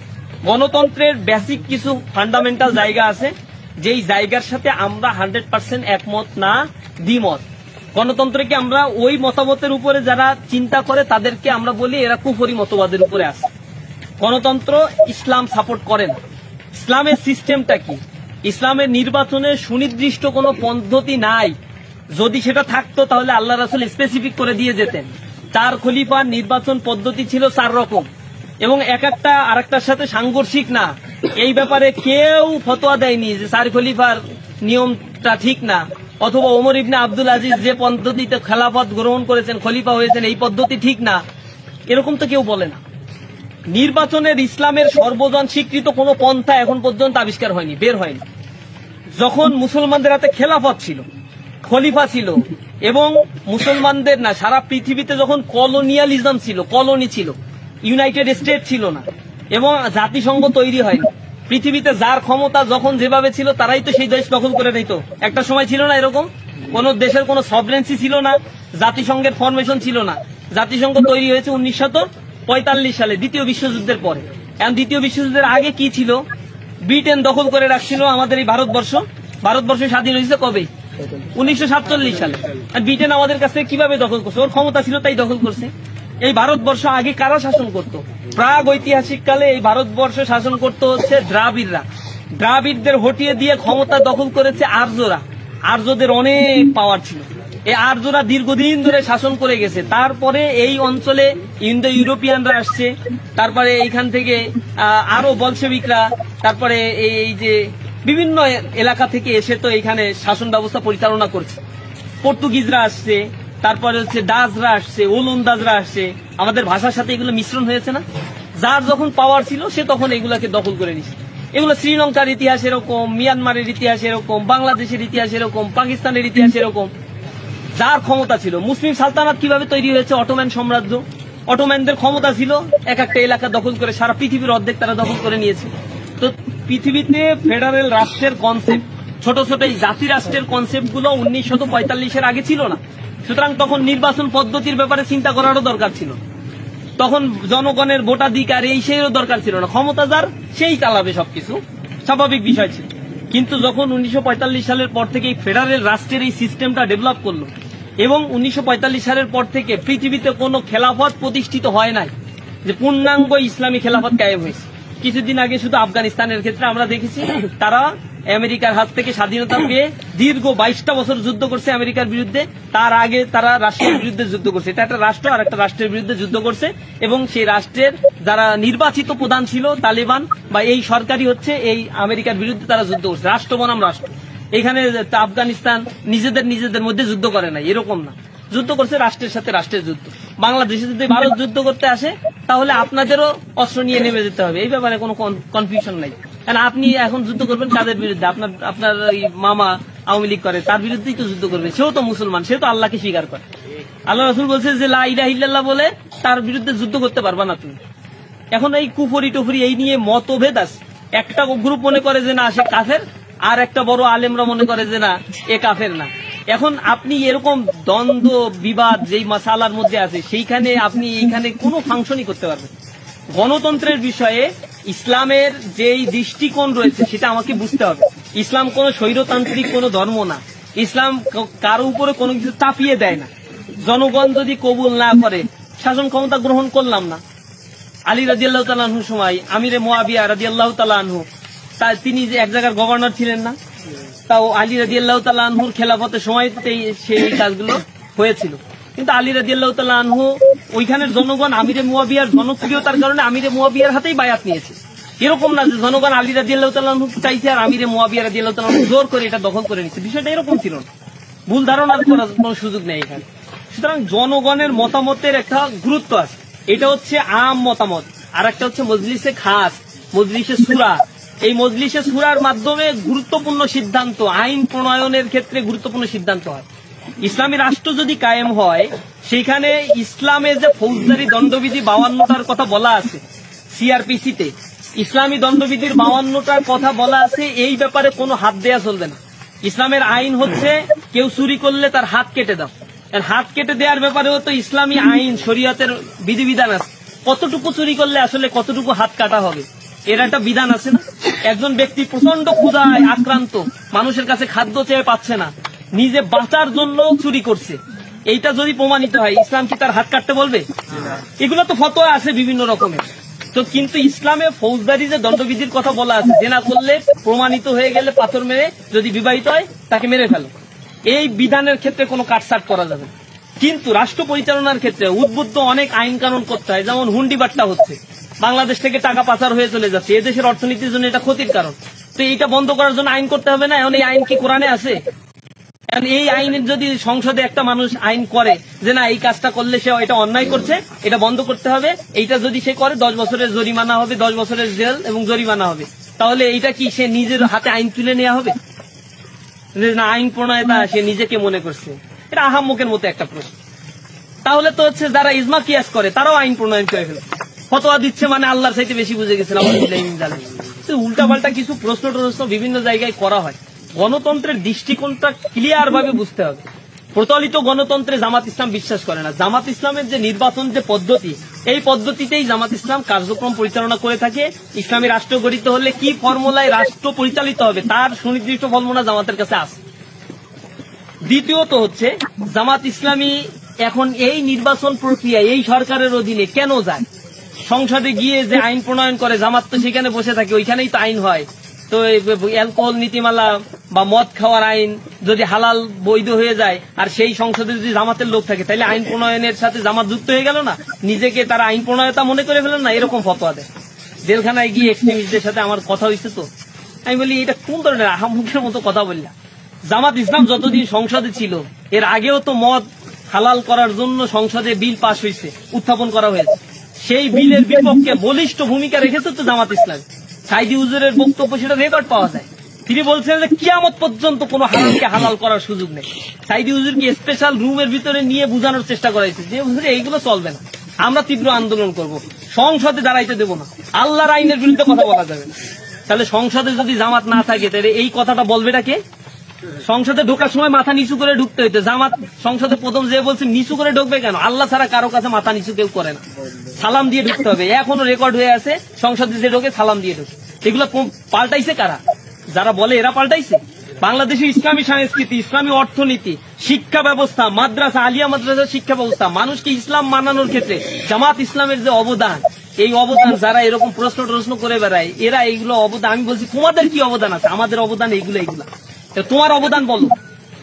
গণতন্ত্রের বেসিক কিছু ফান্ডামেন্টাল জায়গা আছে, যেই জায়গার সাথে আমরা 100% একমত না, দ্বিমত। গণতন্ত্রকে আমরা ওই মতামতের উপরে যারা চিন্তা করে তাদেরকে আমরা বলি এরা কুফরি মতবাদের উপরে আছে। গণতন্ত্র ইসলাম সাপোর্ট করে না। ইসলামের সিস্টেমটা কি? ইসলামের নির্বাচনের সুনির্দিষ্ট কোনো পদ্ধতি নাই। যদি সেটা থাকতো তাহলে আল্লাহ রাসূল স্পেসিফিক করে দিয়ে যেতেন। 4 খলিফার নির্বাচন পদ্ধতি ছিল 4 রকম, এবং এক একটা আরেকটার সাথে সাংঘর্ষিক না। এই ব্যাপারে কেউ ফতোয়া দেয়নি যে 4 খলিফার নিয়মটা ঠিক না, অথবা ওমর ইবনে আব্দুল আজিজ যে পদ্ধতিতে খেলাফত গ্রহণ করেছেন, খলিফা হয়েছেন, এই পদ্ধতি ঠিক না, এরকম তো কেউ বলে না। নির্বাচনের ইসলামের সর্বজন স্বীকৃত কোনো পন্থা এখন পর্যন্ত আবিষ্কার হয়নি, বের হয়নি। যখন মুসলমানদের হাতে খেলাফত ছিল, খলিফা ছিল, এবং মুসলমানদের না সারা পৃথিবীতে যখন কলোনিয়ালিজম ছিল, কলোনি ছিল, ইউনাইটেড স্টেট ছিল না, এবং জাতিসংঘ তৈরি হয়নি, পৃথিবীতে যার ক্ষমতা যখন যেভাবে ছিল তারাই তো সেই দেশ দখল করে নিত। একটা সময় ছিল না এরকম, কোন দেশের কোনো সভরেন্সি ছিল না, জাতিসংঘের ফরমেশন ছিল না। জাতিসংঘ তৈরি হয়েছে 1945 সালে, দ্বিতীয় বিশ্বযুদ্ধের পরে। এখন দ্বিতীয় বিশ্বযুদ্ধের আগে কি ছিল? ব্রিটেন দখল করে রাখছিল আমাদের এই ভারতবর্ষ। ভারতবর্ষ স্বাধীন হয়েছে কবে? 1947 সালে। আর ব্রিটেন আমাদের কাছে কিভাবে দখল করছে? ওর ক্ষমতা ছিল তাই দখল করছে। এই ভারতবর্ষ আগে কারা শাসন করত? প্রাগ ঐতিহাসিক কালে এই ভারতবর্ষ শাসন করতে হচ্ছে দ্রাবিড়রা। দ্রাবিড়দের হটিয়ে দিয়ে ক্ষমতা দখল করেছে আর্যরা। আর্যদের অনেক পাওয়ার ছিল, এই আর্যরা দীর্ঘদিন ধরে শাসন করে গেছে। তারপরে এই অঞ্চলে ইন্দো ইউরোপিয়ানরা আসছে, তারপরে এইখান থেকে আরো বলশেবিকরা, তারপরে এই যে বিভিন্ন এলাকা থেকে এসে তো এখানে শাসন ব্যবস্থা পরিচালনা করছে। পর্তুগিজরা আসছে, তারপরে হচ্ছে ডাচরা আসছে, ওলন্দাজরা আসছে, আমাদের ভাষার সাথে এগুলো মিশ্রণ হয়েছে না? যার যখন পাওয়ার ছিল সে তখন এগুলাকে দখল করে নিছে। এগুলো শ্রীলঙ্কার ইতিহাস এরকম, মিয়ানমারের ইতিহাস এরকম, বাংলাদেশের ইতিহাস এরকম, পাকিস্তানের ইতিহাস এরকম। যার ক্ষমতা ছিল, মুসলিম সালতানাত কিভাবে তৈরি হয়েছে? অটোম্যান সাম্রাজ্য। অটোম্যানদের ক্ষমতা ছিল এক একটা এলাকা দখল করে সারা পৃথিবীর অর্ধেক তারা দখল করে নিয়েছে। তো পৃথিবীতে ফেডারেল রাষ্ট্রের কনসেপ্ট, ছোট ছোট এই জাতি রাষ্ট্রের কনসেপ্ট গুলো 1945-এর আগে ছিল না। সুতরাং তখন নির্বাচন পদ্ধতির ব্যাপারে চিন্তা করারও দরকার ছিল, তখন জনগণের ভোটাধিকার এই সেইরও দরকার ছিল না। ক্ষমতা যার সেই চালাবে সবকিছু, স্বাভাবিক বিষয় ছিল। কিন্তু যখন 1945 সালের পর থেকে ফেডারেল রাষ্ট্রের এই সিস্টেমটা ডেভেলপ করলো এবং 1945 সালের পর থেকে পৃথিবীতে কোনো খেলাফত প্রতিষ্ঠিত হয় নাই, যে পূর্ণাঙ্গ ইসলামী খেলাফত কায়েম হয়েছে। কিছুদিন আগে শুধু আফগানিস্তানের ক্ষেত্রে আমরা দেখেছি তারা আমেরিকার হাত থেকে স্বাধীনতা পেয়ে দীর্ঘ 22টা বছর যুদ্ধ করছে আমেরিকার বিরুদ্ধে। তার আগে তারা রাশিয়ার বিরুদ্ধে যুদ্ধ করছে। এটা একটা রাষ্ট্র আর একটা রাষ্ট্রের বিরুদ্ধে যুদ্ধ করছে এবং সেই রাষ্ট্রের যারা নির্বাচিত প্রধান ছিল তালেবান বা এই সরকারি হচ্ছে এই আমেরিকার বিরুদ্ধে তারা যুদ্ধ করছে, রাষ্ট্র বনাম রাষ্ট্র। এখানে আফগানিস্তান নিজেদের মধ্যে যুদ্ধ করে নাই, এরকম না, যুদ্ধ করছে রাষ্ট্রের সাথে রাষ্ট্রের যুদ্ধ। বাংলাদেশে যদি ভারত যুদ্ধ করতে আসে তাহলে আপনাদেরও অস্ত্র নিয়ে নেমে যেতে হবে, এই ব্যাপারে কোনো কনফিউশন নাই। কারণ আপনি এখন যুদ্ধ করবেন কাদের বিরুদ্ধে? আপনার মামা আওয়ামী লীগ করে, তার বিরুদ্ধেই তো যুদ্ধ করবে। সেও তো মুসলমান, সে তো আল্লাহকে স্বীকার করে। আল্লাহ রাসূল বলছে যে লা ইলাহা ইল্লাল্লাহ বলে তার বিরুদ্ধে যুদ্ধ করতে পারবা না তুমি। এখন এই কুফরি টুফরি এই নিয়ে মতভেদ আছে। একটা গ্রুপ মনে করে যে না সে কাফের, আর একটা বড় আলেমরা মনে করে যে না এ কাফের না। এখন আপনি এরকম দ্বন্দ্ব বিবাদ যেই মাসালার মধ্যে আছে সেইখানে আপনি এইখানে কোনো ফাংশনই করতে পারবেন। গণতন্ত্রের বিষয়ে ইসলামের যেই দৃষ্টিকোণ রয়েছে সেটা আমাকে বুঝতে হবে। ইসলাম কোনো স্বৈরতান্ত্রিক কোনো ধর্ম না। ইসলাম কারো উপরে কোনো কিছু চাপিয়ে দেয় না। জনগণ যদি কবুল না করে শাসন ক্ষমতা গ্রহণ করলাম না। আলী রাদিয়াল্লাহু তাআলা আনহুর সময় আমিরে মুয়াবিয়া রাদিয়াল্লাহু তাআলা আনহু তিনি যে এক জায়গার গভর্নর ছিলেন না, তাও আলী রাদিয়াল্লাহু তাআলা আনহুর খেলাফতের সময়তেই সেই কাজগুলো হয়েছিল। কিন্তু আলী রাদিয়াল্লাহু তাআলা আনহু ওইখানের জনগণ আমিরে মুয়াবিয়ার জনপ্রিয়তার কারণে আমিরে মুয়াবিয়ার হাতেই বায়াত নিয়েছে। এরকম না যে জনগণ আলী রাদিয়াল্লাহু তাআলা আনহু চাইছে আর আমিরে মুয়াবিয়া রাদিয়াল্লাহু তাআলা আনহু জোর করে এটা দখল করে নিচ্ছে। বিষয়টা এরকম ছিল না, ভুল ধারণার করার কোনো সুযোগ নেই এখানে। সুতরাং জনগণের মতামতের একটা গুরুত্ব আছে, এটা হচ্ছে আম মতামত। আর একটা হচ্ছে মজলিসে খাস, মজলিসে সুরা। এই মজলিসে সুরার মাধ্যমে গুরুত্বপূর্ণ সিদ্ধান্ত, আইন প্রণয়নের ক্ষেত্রে গুরুত্বপূর্ণ সিদ্ধান্ত হয়। ইসলামী রাষ্ট্র যদি কায়েম হয় সেখানে ইসলামে যে ফৌজদারি দণ্ডবিধি 52টার কথা বলা আছে সিআরপিসিতে, ইসলামী দণ্ডবিধির 52টার কথা বলা আছে, এই ব্যাপারে কোনো হাত দেয়া চলবে না। ইসলামের আইন হচ্ছে কেউ চুরি করলে তার হাত কেটে দাও। হাত কেটে দেওয়ার ব্যাপারেও তো ইসলামী আইন শরীয়তের বিধিবিধান আছে। কতটুকু চুরি করলে আসলে কতটুকু হাত কাটা হবে এর একটা বিধান আছে না? একজন ব্যক্তি প্রচন্ড ক্ষুধায় আক্রান্ত, মানুষের কাছে খাদ্য চেয়ে পাচ্ছে না, নিজে বাঁচার জন্য চুরি করছে, এইটা যদি প্রমাণিত হয় ইসলাম কি তার হাত কাটতে বলবে? এগুলো তো ফতোয়া আছে বিভিন্ন রকমের। তো কিন্তু ইসলামে ফৌজদারি যে দণ্ডবিধির কথা বলা আছে, জেনা করলে প্রমাণিত হয়ে গেলে পাথর মেরে, যদি বিবাহিত হয় তাকে মেরে ফেলো, এই বিধানের ক্ষেত্রে কোনো কাটছাট করা যাবে। কিন্তু রাষ্ট্র পরিচালনার ক্ষেত্রে উদ্বুদ্ধ অনেক আইন কানুন করতে হয়। যেমন হুন্ডি বাট্টা হচ্ছে, বাংলাদেশ থেকে টাকা পাচার হয়ে চলে যাচ্ছে, এদেশের অর্থনীতির জন্য এটা ক্ষতির কারণ। তো এইটা বন্ধ করার জন্য আইন করতে হবে না? এখন এই আইন কি কোরআনে আছে? এই আইনের যদি সংসদে একটা মানুষ আইন করে যে না এই কাজটা করলে সে এটা অন্যায় করছে, এটা বন্ধ করতে হবে, এইটা যদি সে করে 10 বছরের জরিমানা হবে, 10 বছরের জেল এবং জরিমানা হবে, তাহলে এইটা কি সে নিজের হাতে আইন তুলে নেওয়া হবে? না, আইন প্রণয়তা সে নিজেকে মনে করছে, এটা আহাম্মকের মতো একটা প্রশ্ন। তাহলে তো হচ্ছে যারা ইজমা কিয়াস করে তারাও আইন প্রণয়ন করে ফেলে, ফতোয়া দিচ্ছে, মানে আল্লাহর চাইতে বেশি বুঝে গেছেন। উল্টা পাল্টা কিছু প্রশ্ন টশ্ন বিভিন্ন জায়গায় করা হয়। গণতন্ত্রের দৃষ্টিকোণটা ক্লিয়ার ভাবে বুঝতে হবে। প্রচলিত গণতন্ত্রে জামাত ইসলাম বিশ্বাস করে না। জামাত ইসলামের যে নির্বাচন যে পদ্ধতি, এই পদ্ধতিতেই জামাত ইসলাম কার্যক্রম পরিচালনা করে থাকে। ইসলামী রাষ্ট্র গঠিত হলে কি ফর্মুলায় রাষ্ট্র পরিচালিত হবে তার সুনির্দিষ্ট ফর্মুলা জামাতের কাছে আছে। দ্বিতীয়ত হচ্ছে জামাত ইসলামী এখন এই নির্বাচন প্রক্রিয়া এই সরকারের অধীনে কেন যায়? সংসদে গিয়ে যে আইন প্রণয়ন করে জামাত তো সেখানে বসে থাকে, ওইখানেই তো আইন হয়। তো অ্যালকোহল নীতিমালা বা মদ খাওয়ার আইন যদি হালাল বৈধ হয়ে যায় আর সেই সংসদে যদি জামাতের লোক থাকে, তাহলে আইন প্রণয়নের সাথে জামাত যুক্ত হয়ে গেল না? নিজেকে তারা আইন প্রণয়তা মনে করে ফেলেন না? এরকম ফতোয়া দেয়। জেলখানায় গিয়ে এক্সট্রিমিস্টদের সাথে আমার কথা হয়েছে, তো আমি বলি এটা কোন ধরনের আহাম্মকের মতো কথা বললাম? জামাত ইসলাম যতদিন সংসদে ছিল এর আগেও তো মদ হালাল করার জন্য সংসদে বিল পাশ হয়েছে, উত্থাপন করা হয়েছে, সেই বিলের বিপক্ষে বলিষ্ঠ ভূমিকা রেখেছে তো জামাত ইসলাম। সাইদি হুজুরের বক্তব্য সেটা রেকর্ড পাওয়া যায়। তিনি বলছেন যে কিয়ামত পর্যন্ত কোনো হারামকে হালাল করার সুযোগ নেই। সাইদি হুজুরকে স্পেশাল রুমের ভিতরে নিয়ে বোঝানোর চেষ্টা করাইছে যে হুজুর এইগুলো চলবে না, আমরা তীব্র আন্দোলন করব, সংসদে দাঁড়াইতে দেব না, আল্লাহর আইনের বিরুদ্ধে কথা বলা যাবে না। তাহলে সংসদে যদি জামাত না থাকে তাহলে এই কথাটা বলবেটা কে? সংসদে ঢোকার সময় মাথা নিচু করে ঢুকতে হইতো। জামাত সংসদে প্রথম যে বলছে নিচু করে ঢুকবে কেন? আল্লাহ ছাড়া কারো কাছে মাথা নিচু কেউ করে না, সালাম দিয়ে ঢুকতে হবে। এখনো রেকর্ড হয়ে আছে, সংসদে যে ঢোকে সালাম দিয়ে ঢোকে। এগুলো পাল্টাইছে কারা? যারা বলে এরা পাল্টাইছে। বাংলাদেশের ইসলামী সংস্কৃতি, ইসলামী অর্থনীতি, শিক্ষা ব্যবস্থা, মাদ্রাসা, আলিয়া মাদ্রাসার শিক্ষা ব্যবস্থা, মানুষকে ইসলাম মানানোর ক্ষেত্রে জামাত ইসলামের যে অবদান, এই অবদান যারা এরকম প্রশ্ন করে বেড়ায়, এরা এইগুলো অবদান, আমি বলছি তোমাদের কি অবদান আছে? আমাদের অবদান এইগুলো। তোমার অবদান বলো।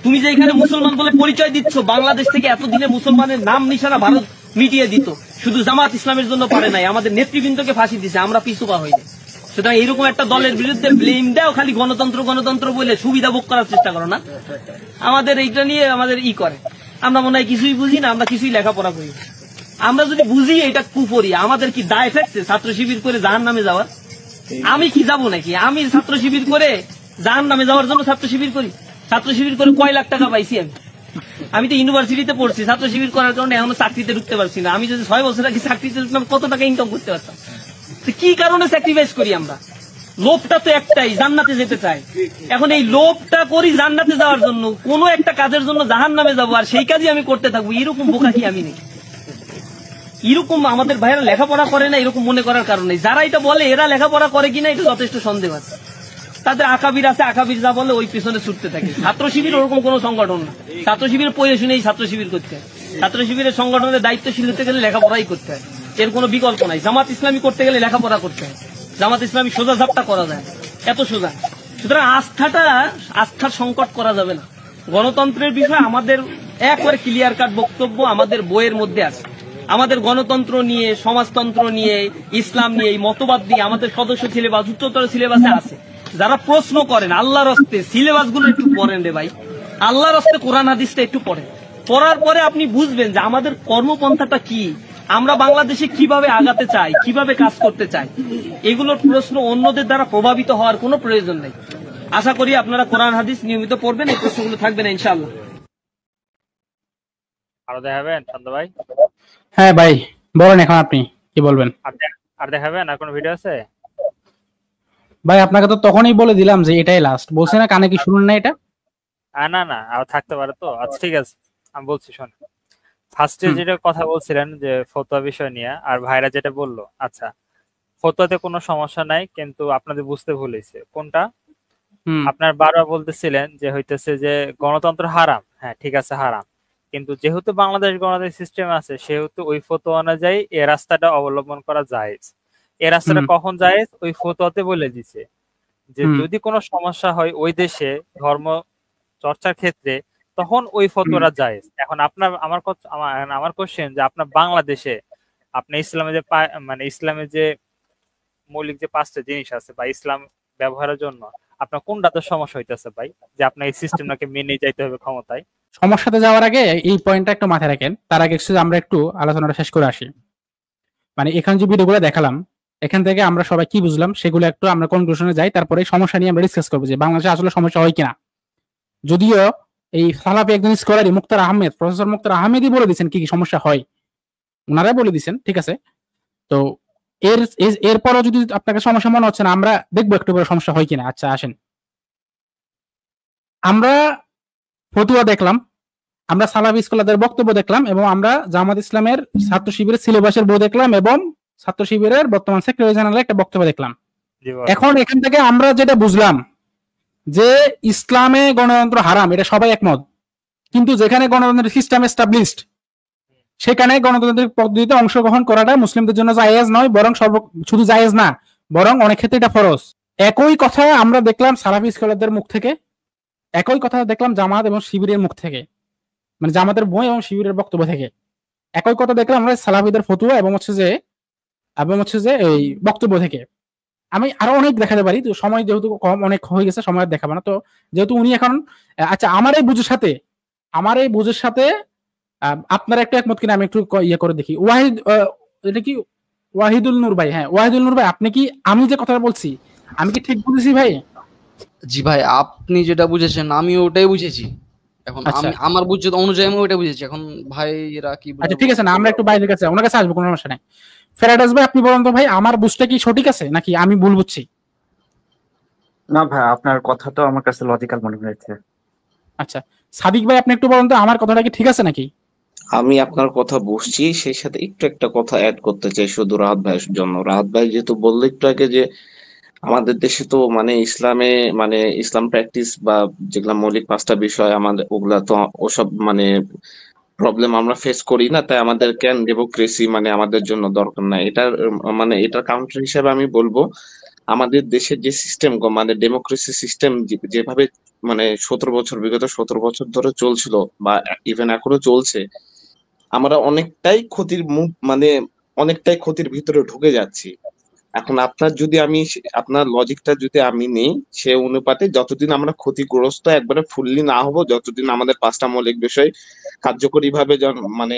তুমি যে এখানে মুসলমান বলে পরিচয় দিচ্ছ, বাংলাদেশ থেকে এতদিনে মুসলমানের নাম নিশানা ভারত মিটিয়ে দিত, শুধু জামাত ইসলামের জন্য পারে নাই, আমাদের নেতৃবৃন্দকে ফাঁসি দিছে, আমরা পিছু পা হইনি। সুতরাং এরকম একটা দলের বিরুদ্ধে ব্লেম দাও, খালি গণতন্ত্র বলে সুবিধা ভোগ করার চেষ্টা করো না। আমাদের এইটা নিয়ে আমাদের করে, আমরা মনে হয় কিছুই বুঝি না, আমরা কিছুই লেখাপড়া করি। আমরা যদি বুঝি এটা কুফরি, আমাদের কি দায় থাকছে ছাত্র শিবির করে জাহান্নামে যাওয়ার? আমি কি যাবো নাকি? আমি ছাত্র শিবির করে জাহান্নামে যাওয়ার জন্য ছাত্র শিবির করি? ছাত্র শিবির করে কয় লাখ টাকা পাইছি আমি তো ইউনিভার্সিটিতে পড়ছি, ছাত্র শিবির করার কারণে এখনো চাকরিতে ঢুকতে পারছি না। আমি যদি 6 বছর আগে চাকরিতে ঢুকতাম কত টাকা ইনকাম করতে পারতাম? কি কারণে স্যাক্রিফাইস করি আমরা? লোভটা তো একটাই, জান্নাতে যেতে চাই। এখন এই লোভটা করি জান্নাতে যাওয়ার জন্য, কোন একটা কাজের জন্য জাহান্নামে যাবো আর সেই কাজই আমি করতে থাকবো, এরকম বোকা কি আমি নাকি? এরকম আমাদের ভাইয়েরা লেখাপড়া করে না এরকম মনে করার কারণে, যারা এটা বলে এরা লেখাপড়া করে কিনা এটা যথেষ্ট সন্দেহ আছে। তাদের আকাবির আছে, আকাবির যা বলে ওই পিছনে ছুটতে থাকে। ছাত্র শিবির ওরকম কোন সংগঠন না, ছাত্র শিবির পড়ে শুনেই ছাত্র শিবির করতে হয়। ছাত্র শিবিরের সংগঠনের দায়িত্বশীল হতে গেলে লেখাপড়াই করতে হয়, এর কোনো বিকল্প নাই। জামাত ইসলামী করতে গেলে লেখাপড়া করতে হয়, জামাত ইসলামী সোজা ঝাপটা করা যায়, এত সোজা। সুতরাং আস্থার সংকট করা যাবে না। গণতন্ত্রের বিষয়ে আমাদের একবারে ক্লিয়ার কাট বক্তব্য আমাদের বইয়ের মধ্যে আছে। আমাদের গণতন্ত্র নিয়ে, সমাজতন্ত্র নিয়ে, ইসলাম নিয়ে, এই মতবাদ নিয়ে আমাদের সদস্য সিলেবাস, উচ্চতর সিলেবাসে আছে। যারা প্রশ্ন করেন আল্লাহর হস্তে সিলেবাস গুলো একটু পড়েন রে ভাই, আল্লাহর হস্তে কোরআন হাদিসটা একটু পড়েন। পড়ার পরে আপনি বুঝবেন যে আমাদের কর্মপন্থাটা কি, আমরা বাংলাদেশে কিভাবে আগাতে চাই, কিভাবে কাজ করতে চাই। এগুলোর প্রশ্ন অন্যদের দ্বারা প্রভাবিত হওয়ার কোনো প্রয়োজন নেই। আশা করি আপনারা কোরআন হাদিস নিয়মিত পড়বেন, এই প্রশ্নগুলো থাকবে না ইনশাআল্লাহ। আরো দেখাবেন শান্ত ভাই? হ্যাঁ ভাই বলেন, এখন আপনি কি বলবেন? আর দেখাবেন? আর কোনো ভিডিও আছে ভাই? আপনাকে তো তখনই বলে দিলাম যে এটাই লাস্ট, বলছি না? কানে কি শুনুন না এটা? না আর থাকতে পারে তো। আচ্ছা ঠিক আছে, আমি বলছি শোন। ফার্স্টে যেটা কথা বলছিলেন যে ফতোয়া বিষয় নিয়ে, আর ভাইরা যেটা বললো, আচ্ছা ফতোয়াতে কোনো সমস্যা নাই, কিন্তু আপনাদের বুঝতে ভুল হয়েছে। কোনটা? আপনার বারবার বলতেছিলেন যে হইতেছে যে গণতন্ত্র হারাম। হ্যাঁ ঠিক আছে হারাম, কিন্তু যেহেতু বাংলাদেশ গণতান্ত্রিক সিস্টেম আছে সেহেতু ওই ফতোয়া অনুযায়ী এ রাস্তাটা অবলম্বন করা জায়েজ। এ রাস্তাটা কখন জায়েজ? ওই ফতোয়াতে বলে দিছে যে যদি কোনো সমস্যা হয় ওই দেশে ধর্ম চর্চার ক্ষেত্রে, তখন ওই ফতোয়াটা জায়েজ। এখন আমার কোশ্চেন যে আপনার বাংলাদেশে আপনি ইসলামের যে ইসলামের যে মৌলিক যে 5টা জিনিস আছে বা ইসলাম ব্যবহারের জন্য আপনার কোনটাতে সমস্যা হইতেছে ভাই, যে আপনার এই সিস্টেমটাকে মেনে যাইতে হবে ক্ষমতায়? সমস্যাতে যাওয়ার আগে এই পয়েন্টটা একটু মাথায় রাখেন। তার আগে আমরা একটু আলোচনাটা শেষ করে আসি। এখানে যে ভিডিওগুলো দেখালাম, এখান থেকে আমরা সবাই কি বুঝলাম সেগুলো একটু আমরা কনক্লুশনে যাই, তারপরে সমস্যা নিয়ে আমরা ডিসকাস করবো যে বাংলাদেশে আসলে সমস্যা হয় কিনা। যদিও এই সালাফি একজন স্কলারই মুক্তার আহমেদ, প্রফেসর মুক্তার আহমেদই বলে দিচ্ছেন কি কি সমস্যা হয়, ওনারাই বলে দিচ্ছেন, ঠিক আছে। তো এরপরও যদি আপনাকে সমস্যা মনে হচ্ছে না, আমরা দেখবো একটু করে সমস্যা হয় কিনা। আচ্ছা আসেন, আমরা ফতুয়া দেখলাম, আমরা সালাফি স্কলারদের বক্তব্য দেখলাম, এবং আমরা জামাত ইসলামের ছাত্র শিবিরের সিলেবাসের বই দেখলাম, এবং ছাত্র শিবিরের বর্তমান সেক্রেটারি জেনারেলের একটা বক্তব্য দেখলাম। এখন এখান থেকে আমরা যেটা বুঝলাম যে ইসলামে গণতন্ত্র হারাম, এটা সবাই একমত। কিন্তু যেখানে গণতন্ত্রের সিস্টেম এস্টাবলিশড, সেখানে গণতান্ত্রিক পদ্ধতিতে অংশগ্রহণ করাটা মুসলিমদের জন্য জায়েজ নয়, বরং শুধু জায়েজ না, বরং অনেক ক্ষেত্রে এটা ফরজ। একই কথা আমরা দেখলাম সালাফি স্কলারদের মুখ থেকে, একই কথা দেখলাম জামাত এবং শিবিরের মুখ থেকে, জামাতের বই এবং শিবিরের বক্তব্য থেকে। একই কথা দেখলাম আমরা সালাফিদের ফতুয়া এবং হচ্ছে যে এই বক্তব্য থেকে। আমি আরো অনেক দেখাতে পারি, তো সময় যেহেতু কম, অনেক হয়ে গেছে, সময় দেখাবো না। তো যেহেতু উনি এখন, আচ্ছা আমার এই বুঝের সাথে আপনারা একটু একমত কিনা আমি একটু ইয়ে করে দেখি। ওয়াহিদ, এটা কি ওয়াহিদুল নূর ভাই? হ্যাঁ, ওয়াহিদুল নূর ভাই, আপনি কি, আমি যে কথাটা বলছি আমি কি ঠিক বুঝেছি ভাই? জি ভাই, আপনি যেটা বুঝেছেন আমি ওটাই বুঝেছি। এখন আমি আমার বুঝতে অনুযায়ী আমি ওটা বুঝেছি। এখন ভাইরা কি বুঝাবো? আচ্ছা ঠিক আছে, না আমরা একটু বাইরের কাছে, ওনার কাছে আসবো, কোনো সমস্যা নাই। ফেরাডাস ভাই, আপনি বলেন তো ভাই, আমার বুঝটা কি সঠিক আছে নাকি আমি ভুল বুঝছি? না ভাই, আপনার কথা তো আমার কাছে লজিক্যাল মনে হয়েছে। আচ্ছা সাদিক ভাই, আপনি একটু বলেন তো আমার কথাটা কি ঠিক আছে নাকি? আমি আপনার কথা বুঝছি, সেই সাথে একটু একটা কথা অ্যাড করতে চাই শুধু রাহাত ভাইয়ের জন্য। রাহাত ভাই যেহেতু বললো একটু আগে যে আমাদের দেশে তো মানে ইসলামে মানে ইসলাম প্র্যাকটিস বা যেগুলা মৌলিক 5টা বিষয় আমাদের, ওগুলা তো ওসব মানে প্রবলেম আমরা ফেস করি না, তাই আমাদের কেন ডেমোক্রেসি মানে আমাদের জন্য দরকার নাই। এটার মানে এটার কাউন্টার হিসেবে আমি বলবো আমাদের দেশের যে সিস্টেম মানে ডেমোক্রেসি সিস্টেম যেভাবে মানে 17 বছর, বিগত 17 বছর ধরে চলছিল বা ইভেন এখনো চলছে, আমরা অনেকটাই ক্ষতির মুখ মানে অনেকটাই ক্ষতির ভিতরে ঢুকে যাচ্ছি। এখন আপনার যদি আমি আপনার লজিকটা যদি আমি নেই, সে অনুপাতে যতদিন আমরা ক্ষতিগ্রস্ত একবারে ফুললি না হব, যতদিন আমাদের 5টা মৌলিক বিষয় কার্যকরী ভাবে মানে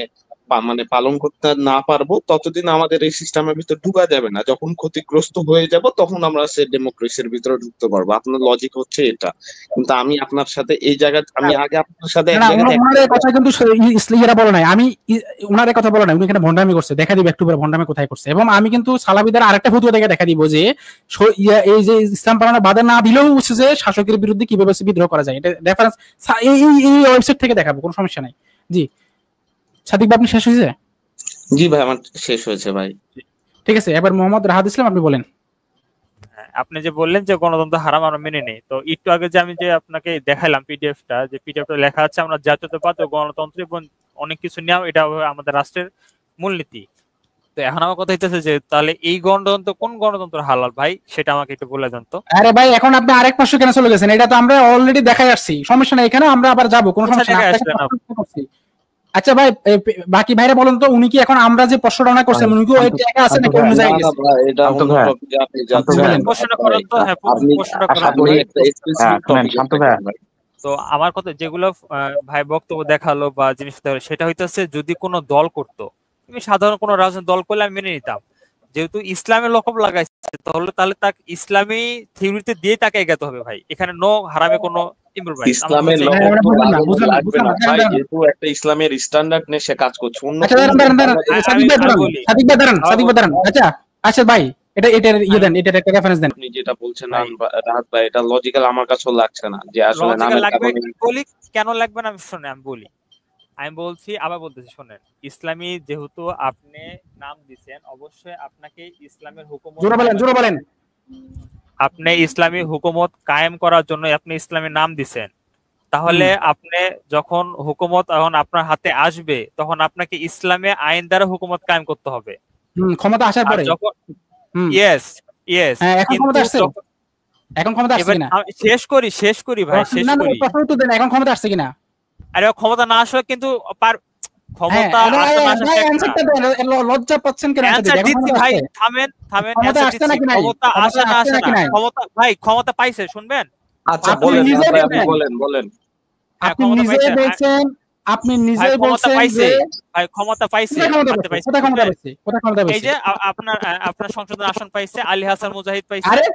মানে পালন করতে না পারবো, ততদিন আমাদের এই সিস্টেমের ভিতর ঢুকা যাবে না। যখন ক্ষতিগ্রস্ত হয়ে যাব তখন আমরা সে ডেমোক্রেসির ভিতরে ঢুকতে পারবো। আপনার লজিক হচ্ছে এটা, কিন্তু আমি আপনার সাথে এই জায়গায় আমি আগে আপনার সাথে এক জায়গায় কথা কিন্তু ইসলামীরা বলে নাই, আমি উনার কথা বলে নাই, উনি এখানে ভন্ডামি করছে, দেখা দিব একটু পরে ভন্ডামি কোথায় করছে। এবং আমি কিন্তু সালাফিদের আরেকটা ফতোয়া দেখে দেখা দিব যে এই যে ইসলাম পালনের বাধা না দিলেও হচ্ছে যে শাসকের বিরুদ্ধে কিভাবে বিদ্রোহ করা যায়, এটা রেফারেন্স এই ওয়েবসাইট থেকে দেখাবো, কোনো সমস্যা নাই। জি সাদিক ভাই, আপনি শেষ হয়েছে? জি ভাই, আমার শেষ হয়েছে ভাই। ঠিক আছে, এবার মোহাম্মদ রাহাত ইসলাম, আপনি বলেন। আপনি যে বললেন যে গণতন্ত্র হারাম, আমরা মেনে নেই। তো একটু আগে যে আমি যে আপনাকে দেখালাম পিডিএফটা, যে পিডিএফটা লেখা আছে আমরা জাতীয়তাবাদ ও গণতন্ত্র এবং অনেক কিছু নেওয়া, এটা আমাদের রাষ্ট্রের মূলনীতি। তো এখন আমার কথা হইতেছে যে তাহলে এই গণতন্ত্র কোন গণতন্ত্র হালাল ভাই, সেটা আমাকে একটু বলে দেন তো। আরে ভাই, এখন আপনি আরেক পাশে কেন চলে গেছেন? এটা তো আমরা অলরেডি দেখাই আসছি, সমস্যা নাই, এখানে আমরা আবার যাবো, কোনো সমস্যা নাই। আচ্ছা ভাই, বাকি ভাইরা বলেন তো, উনি কি এখন আমরা যে প্রশ্নটা করছেন উনি কি ওই জায়গা আছে নাকি অন্য জায়গায় গেছে? এটা অন্য টপিকে আপনি যাচ্ছেন, প্রশ্ন করেন তো। হ্যাঁ, প্রশ্নটা করেন। একটা স্পেসিফিক টপিক। তো আমার কথা যেগুলো ভাই বক্তব্য দেখালো বা জিনিস, সেটা হইতেছে যদি কোনো দল করতো, তুমি সাধারণ কোনো রাজনৈতিক দল করলে আমি মেনে নিতাম। যেহেতু ইসলামের লকব লাগাইছে, তাহলে তাকে ইসলামী থিওরিতে দিয়ে তাকে এগাতে হবে ভাই। এখানে নো হারামে কোনো ইসলামের লকব তো লাগবে না ভাই, যেহেতু একটা ইসলামের স্ট্যান্ডার্ড নিয়ে সে কাজ করছে। আচ্ছা ভাই, এটা ইয়ে দেন, এটা একটা রেফারেন্স দেন। আপনি যেটা বলছেন রাহাত ভাই, এটা লজিক্যাল আমার কাছে লাগছে না যে আসলে নামের কারণে বলি কেন লাগবে না। আমি শুনে আমি বলি, আমি বলছি আবার বলতেছি শোনেন, ইসলামী যেহেতু আপনি নাম দিবেন, অবশ্যই আপনাকে ইসলামের হুকুমত জোরে বলেন আপনি ইসলামী হুকুমত কায়েম করার জন্য আপনি ইসলামী নাম দিবেন। তাহলে আপনি যখন হুকুমত এখন আপনার হাতে আসবে, তখন আপনাকে ইসলামে আইন দ্বারা হুকুমত কায়েম করতে হবে। ক্ষমতা আসার পরে যখন ইয়েস এখন ক্ষমতা আসছে, এখন ক্ষমতা আসছে কিনা? শেষ করি ভাই, শেষ করি। প্রশ্ন তো দেন, এখন ক্ষমতা আসছে কিনা? আরে ক্ষমতা না আসলে কিন্তু ক্ষমতা লজ্জা পাচ্ছেন কেন? ভাই থামেন, ক্ষমতা আসে না ক্ষমতা ভাই, ক্ষমতা পাইছে শুনবেন। আচ্ছা বলেন। আপনি নিজে বলছেন, আপনি নিজে বলছেন যে ভাই ক্ষমতা পাইছে। এই যে আপনার সংসদের আসন পাইছে, আলী হাসান মুজাহিদ পাইছে। আরে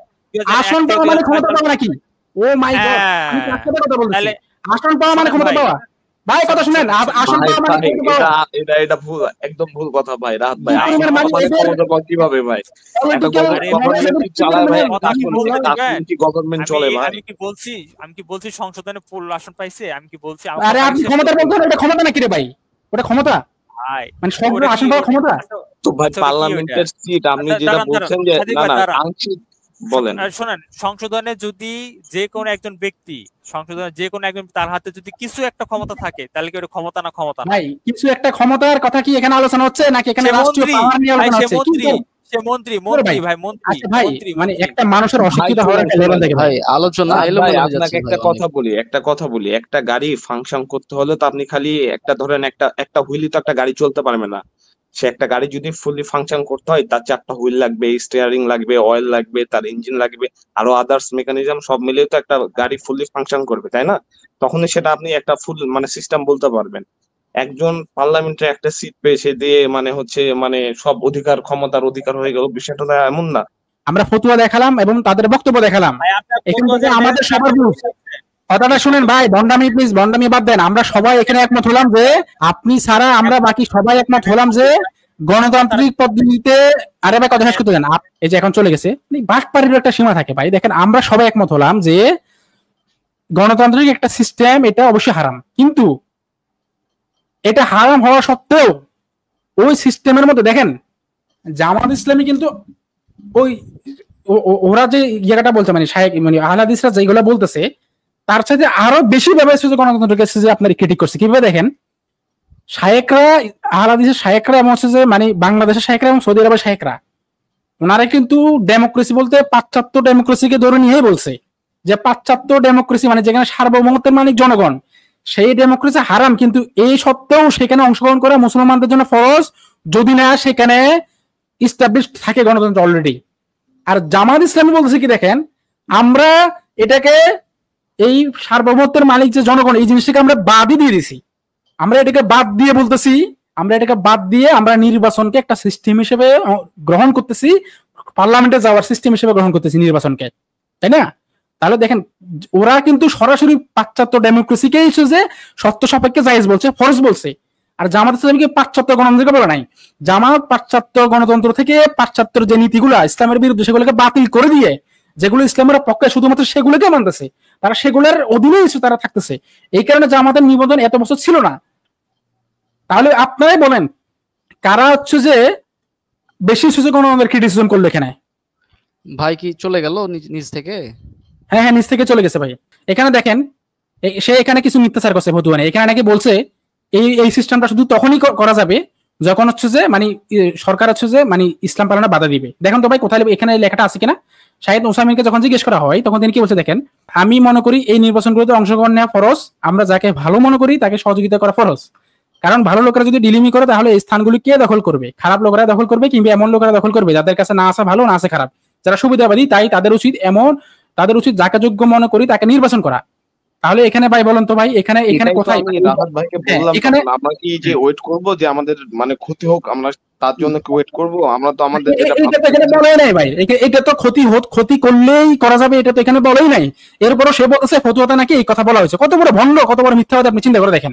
আসন পাওয়া মানে ক্ষমতা পাওয়া নাকি? ও মাই গড, আমি কাকে কথা বলছি? আসন পাওয়া মানে ক্ষমতা পাওয়া? ভাই কথা শুনেন, আসন পাওয়া মানে এটা ভুল, একদম ভুল কথা ভাই। রাহাত ভাই, ক্ষমতা পাওয়া কিভাবে ভাই? এটা গভর্নমেন্ট চালায় ভাই, রাজনীতি গভর্নমেন্ট চলে ভাই। আমি কি বলছি সংসদে ফুল আসন পাইছে? আমি কি বলছি? আরে আপনি ক্ষমতা বলছেন, এটা ক্ষমতা নাকি রে ভাই? ওটা ক্ষমতা ভাই, মানে সব আসন পাওয়া ক্ষমতা তো ভাই পার্লামেন্টের সিট আপনি যেটা বলছেন যে না আংশিক বলেন। শোনেন, সংশোধনে যদি যে কোনো একজন ব্যক্তি, সংশোধনে যে কোনো একজন তার হাতে যদি কিছু একটা ক্ষমতা থাকে, তাহলে কি ওটা ক্ষমতা না ক্ষমতা না? ভাই কিছু একটা ক্ষমতার কথা কি এখানে আলোচনা হচ্ছে নাকি এখানে রাষ্ট্রীয় পাওয়ার নিয়ে আলোচনা হচ্ছে? সে মন্ত্রী ভাই, আচ্ছা ভাই, মানে একটা মানুষের অশিক্ষিত হওয়ার একটা লেভেল দেখে ভাই আলোচনা আপনাকে একটা কথা বলি, একটা গাড়ি ফাংশন করতে হলে তো আপনি খালি একটা ধরেন একটা হুইলই তো একটা গাড়ি চলতে পারবে না। সে একটা গাড়ি যদি ফুলি ফাংশন করতে হয়, তার 4টা হুইল লাগবে, স্টিয়ারিং লাগবে, অয়েল লাগবে, তার ইঞ্জিন লাগবে, আরো আদার্স মেকানিজম সব মিলিয়ে তো একটা গাড়ি ফুলি ফাংশন করবে, তাই না? তখনই সেটা আপনি একটা ফুল মানে সিস্টেম বলতে পারবেন। একজন পার্লামেন্টে একটা সিট পেয়ে সে দিয়ে মানে হচ্ছে মানে সব অধিকার ক্ষমতার অধিকার হয়ে গেল, বিষয়টা তো এমন না। আমরা ফতোয়া দেখালাম এবং তাদের বক্তব্য দেখালাম, এখান থেকে আমাদের সবার কথাটা শুনেন ভাই, ভন্ডামি প্লিজ, ভন্ডামি বাদ দেন। আমরা সবাই এখানে একমত হলাম যে আপনি ছাড়া আমরা বাকি সবাই একমত হলাম যে গণতান্ত্রিক পদ্ধতিতে, আরে ভাই কথা শেষ করতে দেন, এই যে এখন চলে গেছে, বাটপাড়ির একটা সীমা থাকে ভাই। দেখেন আমরা সবাই একমত হলাম যে গণতান্ত্রিক একটা সিস্টেম এটা অবশ্যই হারাম, কিন্তু এটা হারাম হওয়া সত্ত্বেও ওই সিস্টেমের মধ্যে দেখেন জামাত ইসলামী কিন্তু ওই ওরা যে জায়গাটা বলছে মানে মানে আহলে হাদিসরা যেগুলো বলতেছে তার সাথে আরো বেশি ব্যবস্থা গণতন্ত্রকে যে আপনার ক্রিটিক করছে। কিভাবে দেখেন, শায়েকরা, আহলে হাদিসের শায়েকরা এমন হচ্ছে যে মানে বাংলাদেশের শায়েকরা এবং সৌদি আরবের শায়েকরা, ওনারা কিন্তু ডেমোক্রেসি বলতে পাশ্চাত্য ডেমোক্রেসিকে ধরে নিয়ে বলছে যে পাশ্চাত্য ডেমোক্রেসি মানে যেখানে সার্বভৌমত্বের মালিক জনগণ, সেই ডেমোক্রেসি হারাম, কিন্তু এই সত্ত্বেও সেখানে অংশগ্রহণ করা মুসলমানদের জন্য ফরজ, যদি না সেখানে ইস্টাবলিশ থাকে গণতন্ত্র অলরেডি। আর জামাত ইসলামী বলতেছে কি দেখেন, আমরা এটাকে এই সার্বভৌমত্বের মালিক যে জনগণ এই জিনিসটাকে আমরা বাদই দিয়ে দিছি, আমরা এটাকে বাদ দিয়ে বলতেছি, আমরা এটাকে বাদ দিয়ে আমরা নির্বাচনকে একটা সিস্টেম হিসেবে গ্রহণ করতেছি, পার্লামেন্টে যাওয়ার সিস্টেম হিসেবে গ্রহণ করতেছি নির্বাচনকে, তাই না? তাহলে দেখেন ওরা কিন্তু সরাসরি পাশ্চাত্য ডেমোক্রেসিকে যে সত্য সাপেক্ষে জায়েজ বলছে, ফরজ বলছে। আর জামাত ইসলামীকে পাশ্চাত্য গণতন্ত্রকে বলে নাই। জামাত পাশ্চাত্য গণতন্ত্র থেকে পাশ্চাত্যের যে নীতিগুলো ইসলামের বিরুদ্ধে সেগুলোকে বাতিল করে দিয়ে যেগুলো ইসলামের পক্ষে শুধুমাত্র সেগুলোকে মানতেছে, তারা সেগুলোর অধীনে তারা থাকতেছে। এই কারণে জামাতের নিবন্ধন এত বছর ছিল না। তাহলে আপনারাই বলেন কারা হচ্ছে যে বেশি সুযোগ গণতন্ত্রের ক্রিটিসিজম করলো এখানে? ভাই কি চলে গেল নিজ থেকে? হ্যাঁ, নিজ থেকে চলে গেছে ভাই। এখানে দেখেন সে এখানে কিছু মিথ্যাচার করছে ফতুয়া নিয়ে। এখানে নাকি বলছে এই সিস্টেমটা শুধু তখনই করা যাবে যখন হচ্ছে যে মানে সরকার হচ্ছে যে মানে ইসলাম পালনে বাধা দিবে। দেখেন তো ভাই কোথায় এখানে লেখাটা আছে কিনা। শাহিদ ওসামিনকে যখন জিজ্ঞেস করা হয় তখন তিনি কি বলছে দেখেন, আমি মনে করি এই নির্বাচনগুলোতে অংশগ্রহণ নেওয়া ফরজ, আমরা যাকে ভালো মনে করি তাকে সহযোগিতা করা ফরজ। কারণ ভালো লোকেরা যদি ডিলিমি করে তাহলে এই স্থানগুলি কে দখল করবে? খারাপ লোকেরা দখল করবে, কিংবা এমন লোকেরা দখল করবে যাদের কাছে না আসা ভালো না আসে খারাপ, যারা সুবিধাবাদী। তাই তাদের উচিত যাকে যোগ্য মনে করি তাকে নির্বাচন করা। তাহলে এখানে ভাই বলেন তো ভাই, এখানে কোথায় রাহাত ভাইকে বললাম এখানে আমরা কি যে ওয়েট করব যে আমাদের মানে ক্ষতি হোক, আমরা তার জন্য কি ওয়েট করব? আমরা তো আমাদের এটা তো এখানে বলাই নাই ভাই, এটা তো ক্ষতি করলেই করা যাবে, এটা তো এখানে বলাই নাই। এরপরও সে বলছে ফতুয়াতে নাকি এই কথা বলা হয়েছে। কত বড় ভণ্ড, কত বড় মিথ্যাবাদী আপনি চিন্তা করে দেখেন।